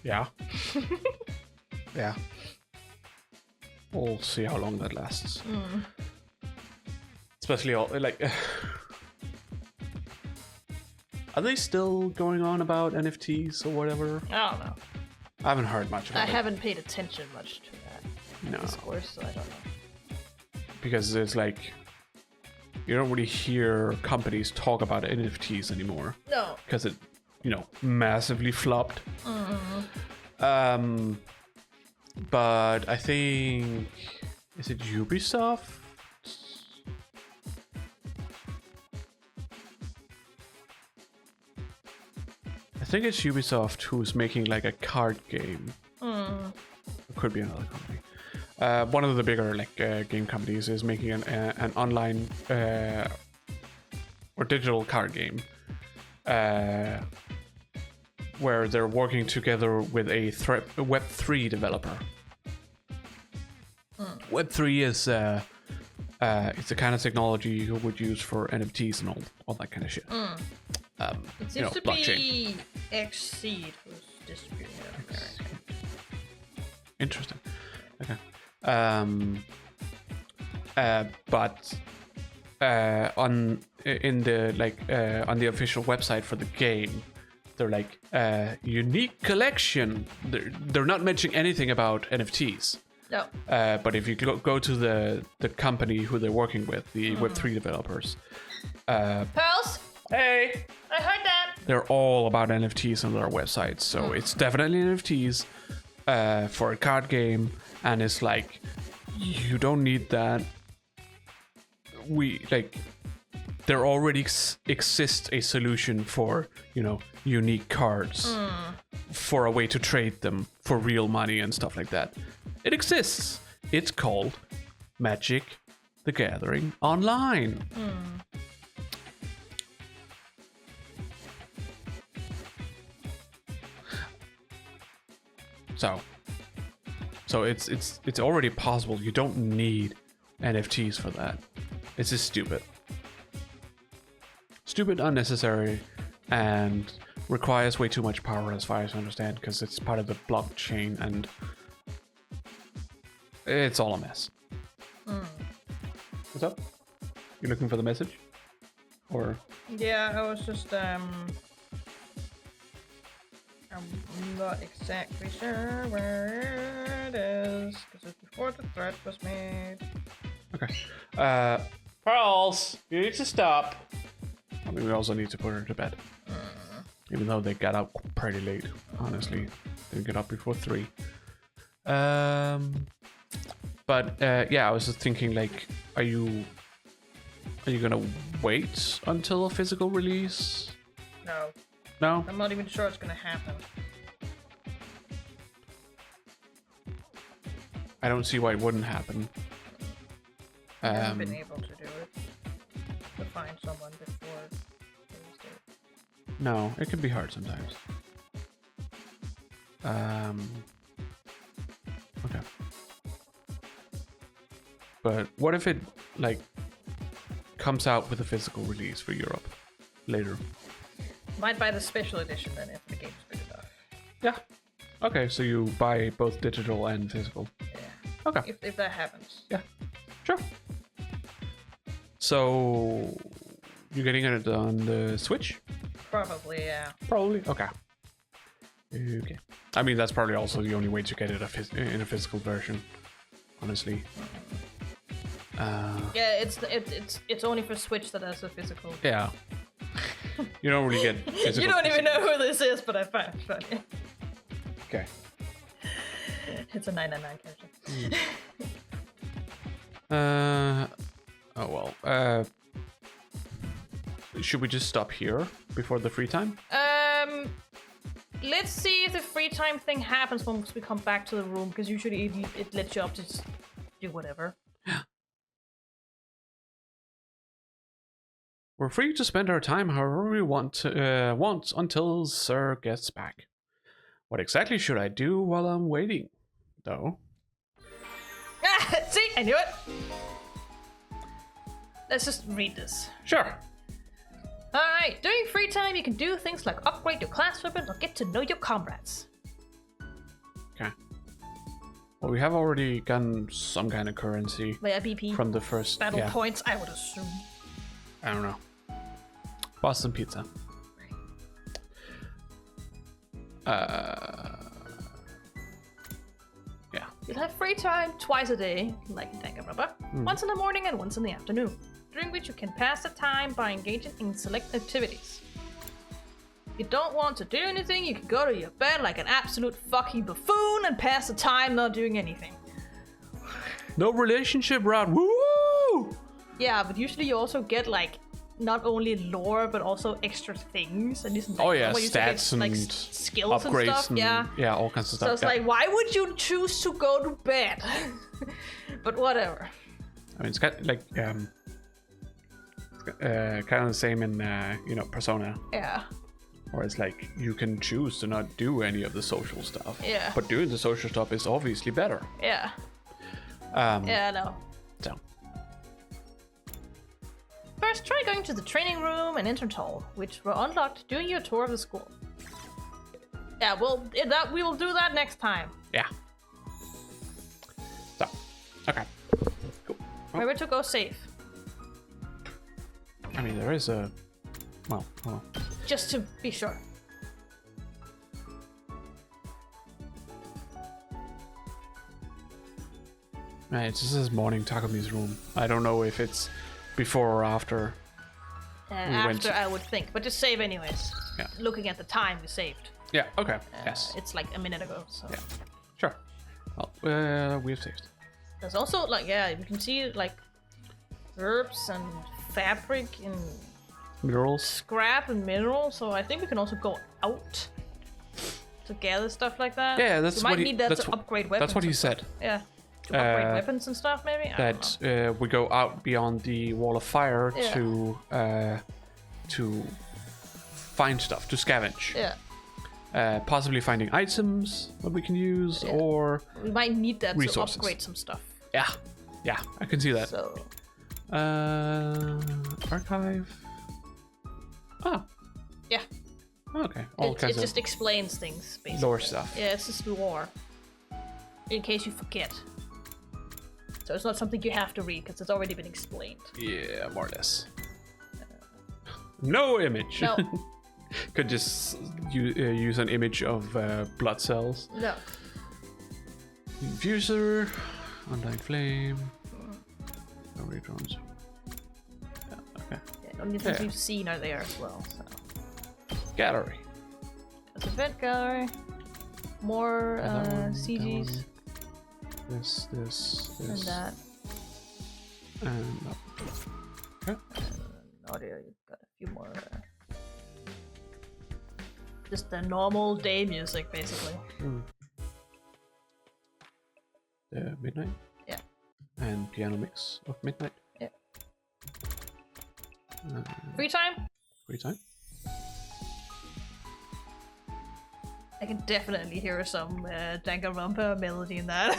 Yeah. Yeah. We'll see how long that lasts. Especially all like. Are they still going on about NFTs or whatever? I don't know. I haven't heard much about I it. haven't paid attention much to that No, discourse, so I don't know. because it's like you don't really hear companies talk about NFTs anymore No. because it, you know, massively flopped. But I think is it Ubisoft? I think it's Ubisoft who's making like a card game. It could be another company. One of the bigger like game companies is making an online or digital card game where they're working together with a Web3 developer. Web3 is it's the kind of technology you would use for NFTs and all that kind of shit. It You know, seems to blockchain. be Xseed who's distributing it in America. Interesting. Okay. But on the official website for the game, they're like unique collection. They're not mentioning anything about NFTs. No. But if you go to the company who they're working with, the Web3 developers, Pearls? hey, I heard that. they're all about NFTs on their website. So it's definitely NFTs for a card game, and it's like you don't need that. There already exists a solution for, you know, unique cards for a way to trade them for real money and stuff like that. It exists. It's called Magic the Gathering Online. So it's already possible. You don't need NFTs for that. It's just stupid. Stupid, unnecessary, and requires way too much power as far as I understand, because it's part of the blockchain and it's all a mess. What's up? You looking for the message? Or Yeah, I was just I'm not exactly sure where it is because it's before the threat was made. Okay. Pearls, you need to stop. I mean, we also need to put her to bed. Even though they got up pretty late, honestly. Didn't get up before 3. But yeah, I was just thinking, like, are you gonna wait until a physical release? No. No? I'm not even sure it's gonna happen. I don't see why it wouldn't happen. I haven't been able to do it. To find someone before Thursday. No, it can be hard sometimes. Okay. But what if it, like, comes out with a physical release for Europe later? Might buy the special edition then if the game's good enough. Yeah. Okay, so you buy both digital and physical. Yeah. Okay. If that happens. Yeah. Sure. So you're getting it on the Switch? Probably, yeah. Probably. Okay. Okay. I mean, that's probably also the only way to get it in a physical version, honestly. Yeah, it's only for Switch that has a physical. Yeah. You don't really get physical. You don't even know who this is, but I found it funny. Okay. It's a 999 character. Oh well. Should we just stop here before the free time? Let's see if the free time thing happens once we come back to the room, because usually it lets you up to just do whatever. We're free to spend our time however we want until Sir gets back. What exactly should I do while I'm waiting, though? See, I knew it. Let's just read this. Sure. Alright, during free time you can do things like upgrade your class weapon or get to know your comrades. Okay. Well, we have already gotten some kind of currency Via BP. from the first Battle points, I would assume. I don't know. Boston Pizza. Yeah. You'll have free time twice a day, like in Danganronpa, once in the morning and once in the afternoon, during which you can pass the time by engaging in select activities. If you don't want to do anything, you can go to your bed like an absolute fucking buffoon and pass the time not doing anything. No relationship route. Woo! Yeah, but usually you also get like not only lore but also extra things and this. Oh yeah, where you stats get, and like, skills upgrades and stuff. yeah, all kinds of stuff. So it's like, why would you choose to go to bed? But whatever. I mean, it's kind of like kind of the same in Persona, Yeah. where it's like you can choose to not do any of the social stuff. Yeah. But doing the social stuff is obviously better. Yeah. Yeah, I know. So. First, try going to the training room and entrance hall, which were unlocked during your tour of the school. Yeah, well, we will do that next time. Yeah. So. Okay. Cool. Remember to go safe. I mean, there is a. Well, hold on. Just to be sure. Right, this is morning Takumi's room. I don't know if it's before or after. After, I would think, but just save anyways. Yeah. Looking at the time we saved. Yeah, okay. Yes. It's like a minute ago, so. Yeah. Sure. Well, we have saved. There's also, like, yeah, you can see, like, herbs and fabric and Minerals. scrap and minerals, so I think we can also go out to gather stuff like that. Yeah, that's you might what he, need that that's to what, upgrade weapons. That's what he and stuff. said. Yeah. To upgrade weapons and stuff, maybe? I don't know. That we go out beyond the wall of fire Yeah. to find stuff, to scavenge. Yeah. Possibly finding items that we can use, Yeah. or We might need that resources. to upgrade some stuff. yeah, I can see that. So, Archive. Oh, yeah. okay. All It kinds of just explains things, basically. lore stuff. Yeah, it's just lore. In case you forget. So it's not something you have to read, because it's already been explained. Yeah, more or less. No image. No. Could just use an image of blood cells. No. Infuser, undying flame. redraws. Yeah, okay. Yeah, only things you've seen are there as well. So. Gallery. There's event gallery. More That one, CGs. This, And that. and that. Okay. And audio, you've got a few more. Just the normal day music, basically. The Midnight? Yeah. And piano mix of Midnight? Yeah. Uh, Free time? free time? I can definitely hear some Danganronpa melody in that.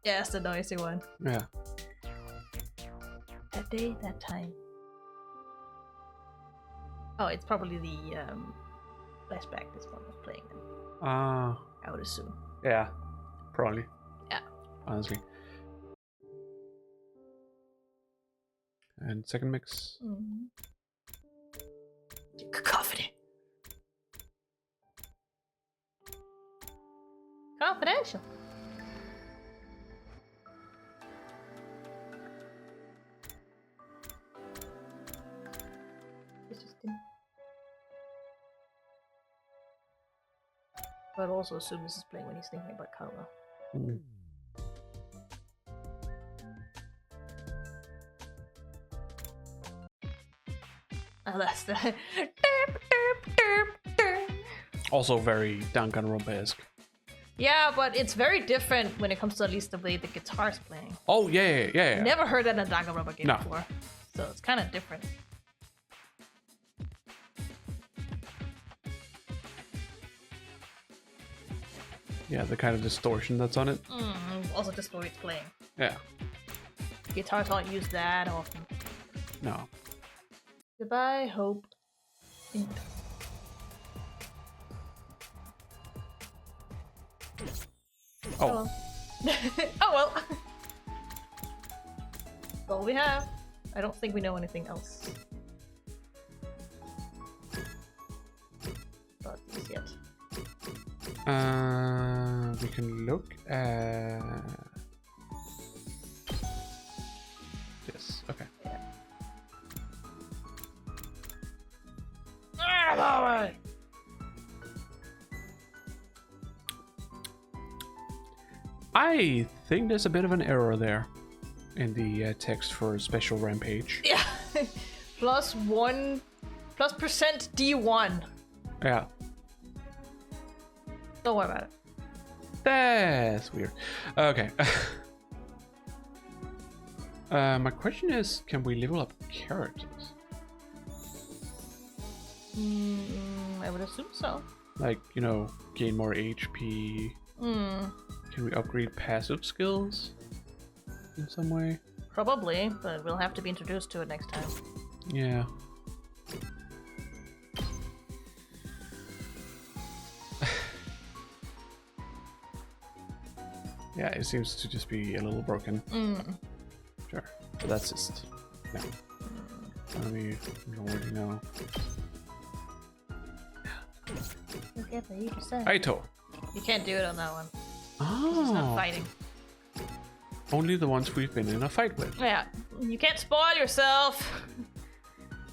Yeah, it's the noisy one. Yeah. That day, that time. Oh, it's probably the flashback this one was playing then. Ah. I would assume. Yeah. Probably. Yeah. Honestly. And second mix. Cacophony. Confidential. Interesting. But also assume this is playing when he's thinking about color. Mm. Oh, that's the. Also very Danganronpa-esque. Yeah, but it's very different when it comes to at least the way the guitar's playing. Oh, yeah. Never heard that in a Danganronpa game No. before, so it's kind of different. Yeah, the kind of distortion that's on it. Also, just the way it's playing. Yeah. Guitars don't use that often. No. Goodbye, hope. Oh. well. Oh well. That's all we have. I don't think we know anything else. About these yet. We can look at this. Okay. Alright. I think there's a bit of an error there in the text for Special Rampage. Yeah. plus percent D1. Yeah. Don't worry about it. That's weird. Okay. My question is, can we level up characters? I would assume so. Like, you know, gain more HP. Can we upgrade passive skills in some way? Probably, but we'll have to be introduced to it next time. Yeah. Yeah, it seems to just be a little broken. Sure. But that's just... No. I mean, already know. Aito! You can't do it on that one. Oh! It's not fighting. Only the ones we've been in a fight with. Yeah, you can't spoil yourself.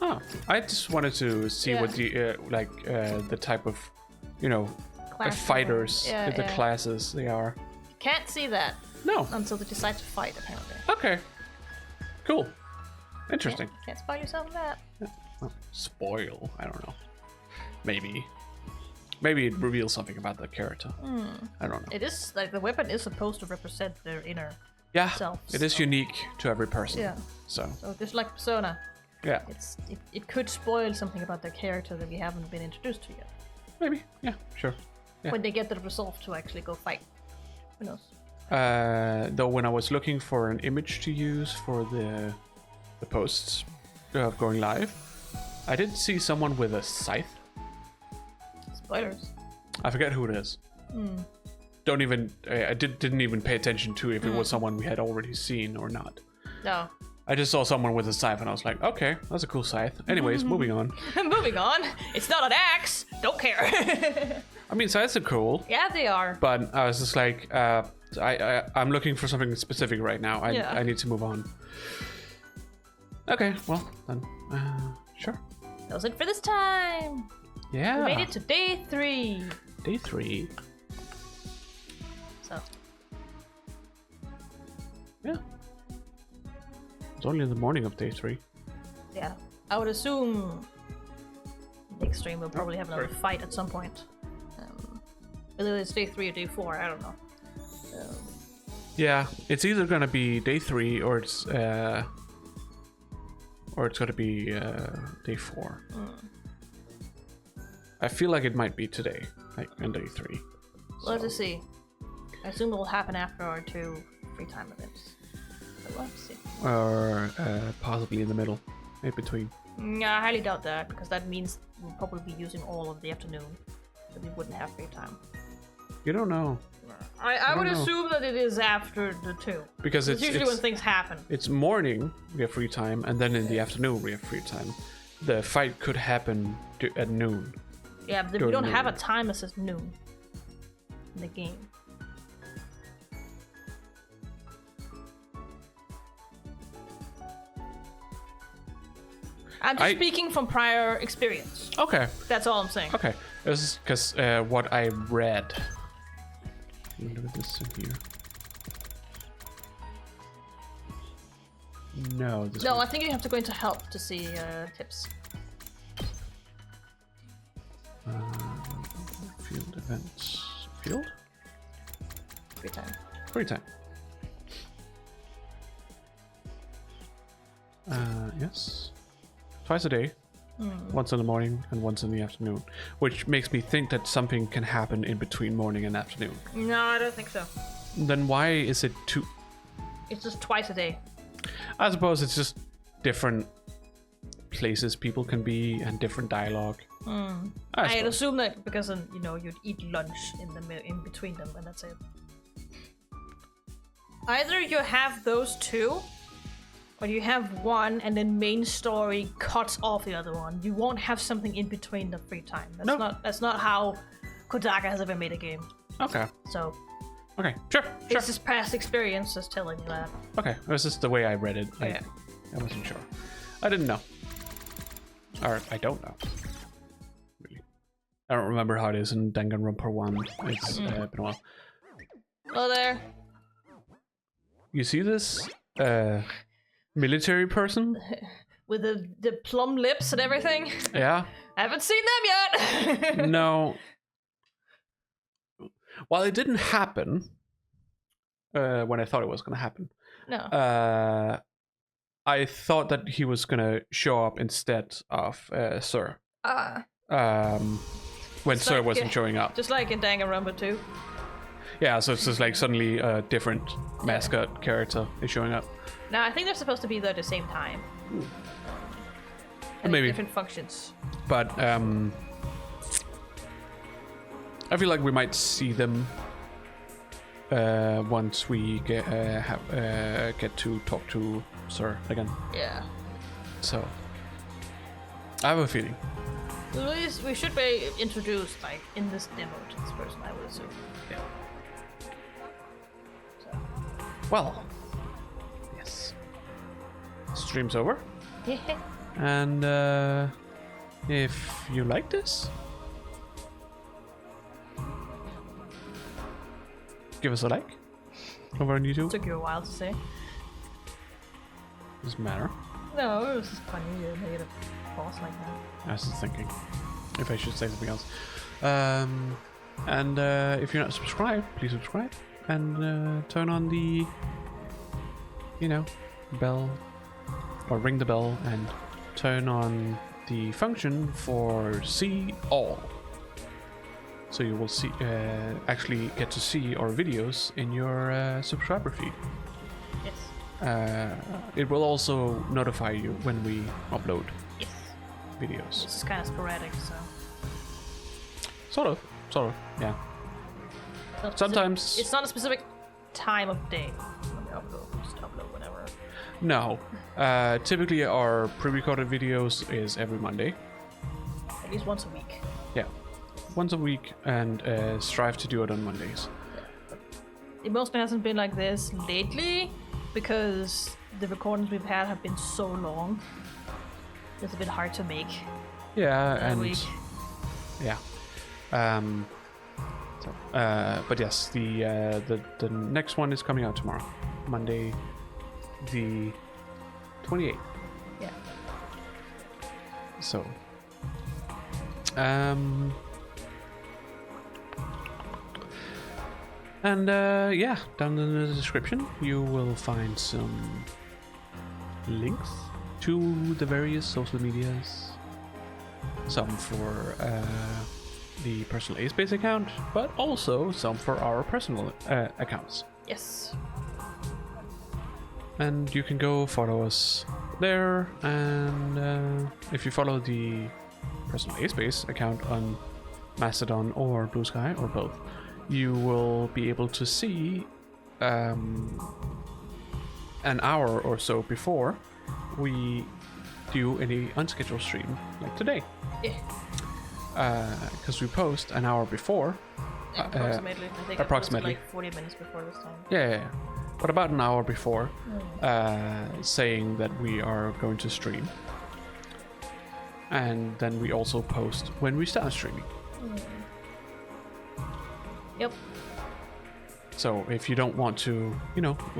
Oh, I just wanted to see Yeah. what the the type of, you know, Class fighters, Yeah, the yeah. classes they are. Can't see that No. until they decide to fight, apparently. Okay. Cool. Interesting. Can't spoil yourself with that. Oh, spoil. I don't know. Maybe it reveals something about the character. I don't know. It is, like, the weapon is supposed to represent their inner Yeah. selves, It is so- unique to every person. Yeah. So So just like Persona, yeah. it could spoil something about their character that we haven't been introduced to yet. Maybe. Yeah. Sure. Yeah. When they get the resolve to actually go fight. Who knows? Though when I was looking for an image to use for the posts of going live, I did see someone with a scythe. Spoilers. I forget who it is. Don't even. I didn't even pay attention to if it was someone we had already seen or not. No. I just saw someone with a scythe and I was like, okay, that's a cool scythe. Anyways, moving on. Moving on. It's not an axe. Don't care. I mean, scythes are cool, Yeah, they are. but I was just like, I'm looking for something specific right now. I need to move on. Okay, well then, sure. That was it for this time. Yeah. We made it to day 3. Day 3. So. Yeah. It's only in the morning of day 3. Yeah, I would assume next stream we'll probably have another sorry. fight at some point. Whether it's day 3 or day 4, I don't know. Yeah, it's either gonna be day 3 or it's gonna be day 4. I feel like it might be today, like in day 3. We'll have to see. I assume it will happen after our 2 free time events. But we'll have to see. Or possibly in the middle, in between. Yeah, I highly doubt that, because that means we'll probably be using all of the afternoon. So we wouldn't have free time. You don't know. I would don't know. assume that it is after the 2. Because It's usually when things happen. It's morning, we have free time, and then in the afternoon we have free time. The fight could happen at noon. Yeah, but we During don't have a noon. time that says noon in the game. I'm just speaking from prior experience. Okay, That's all I'm saying. okay. This is because what I read. Look at this in here. No, this No, one. I think you have to go into help to see tips. Field events. Field? Free time. Free time. Yes. Twice a day. Once in the morning and once in the afternoon. Which makes me think that something can happen in between morning and afternoon. No, I don't think so. Then why is it two? It's just twice a day. I suppose it's just different places people can be and different dialogue. I I'd suppose. assume that because you'd eat lunch in between them, and that's it. Either you have those 2, or you have one, and then main story cuts off the other one. You won't have something in between the free time. That's not how Kodaka has ever made a game. Okay. So Okay. Sure. this is past experience just telling you that. Okay. This is the way I read it. Yeah. I wasn't sure. I didn't know. Or I don't know. Really. I don't remember how it is in Danganronpa 1. It's been a while. Hello there. You see this military person? With the plum lips and everything. Yeah. I haven't seen them yet. No. Well, it didn't happen when I thought it was going to happen. No. I thought that he was going to show up instead of Sir. When It's Sir like, wasn't showing up. Just like in Danganronpa 2. Yeah, so it's just like suddenly a different mascot character is showing up. No, I think they're supposed to be there at the same time. And Maybe. different functions. But I feel like we might see them once we get to talk to Sir again. Yeah. So I have a feeling. At least we should be introduced, like, in this demo to this person, I would assume. Yeah. So. Well, yes. Stream's over. And if you like this, give us a like over on YouTube. Took you a while to say. Doesn't matter. No, it was just funny you made a pause like that. I was just thinking if I should say something else. And if you're not subscribed, please subscribe and turn on the, bell, or ring the bell and turn on the function for see all. So you will see, actually get to see our videos in your subscriber feed. Yes. It will also notify you when we upload Yes. videos. This is kind of sporadic, so. Sort of, yeah. Not Sometimes- It's not a specific time of day when we upload. Just upload whenever. No. Typically our pre-recorded videos is every Monday. At least once a week. Yeah. Once a week and strive to do it on Mondays. it mostly hasn't been like this lately because the recordings we've had have been so long. It's a bit hard to make. Yeah, that and week. yeah. But yes, the next one is coming out tomorrow, Monday, the 28th. Yeah. So, and yeah, down in the description you will find some links to the various social medias. Some for the personal A-Space account, but also some for our personal accounts. Yes. And you can go follow us there, and if you follow the personal A-Space account on Mastodon or Blue Sky or both, you will be able to see an hour or so before we do any unscheduled stream like today. Yeah. Because we post an hour before. Approximately. I think approximately. I posted like 40 minutes before this time. Yeah. But about an hour before, saying that we are going to stream. And then we also post when we start streaming. Yep. So if you don't want to,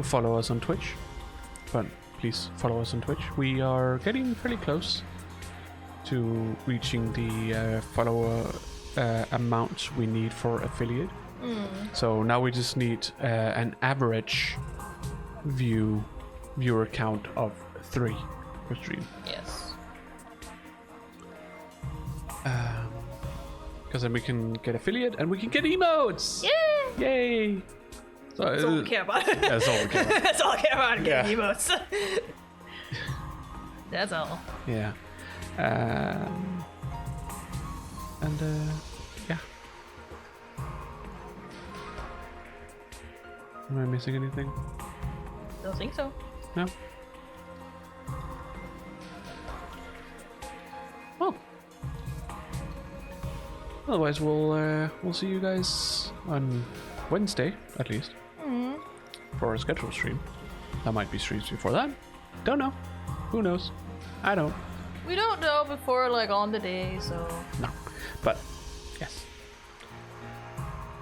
follow us on Twitch, but please follow us on Twitch. We are getting pretty close to reaching the follower amount we need for affiliate. So now we just need an average viewer count of 3 per stream. Yes. Because then we can get affiliate and we can get emotes. Yeah. Yay! So, That's all we care about. Yeah, that's all we care about. That's all I care about. Getting Yeah. emotes. That's all. Yeah. Yeah. Am I missing anything? Don't think so. No? Well. Otherwise, we'll see you guys on Wednesday, at least. For a scheduled stream. There might be streams before that. Don't know. Who knows? I don't. We don't know before, like, on the day, so... No. But, yes.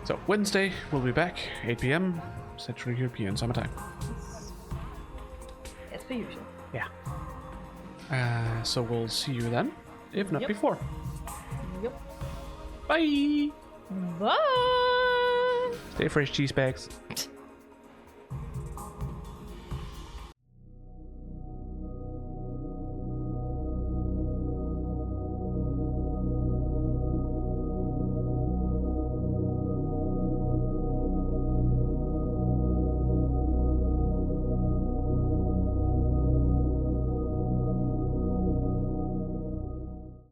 So, Wednesday, we'll be back, 8 p.m. Central European Summertime. As per usual. Yeah. So we'll see you then, if not Yep. before. Yep. Bye! Bye! Stay fresh, cheese bags.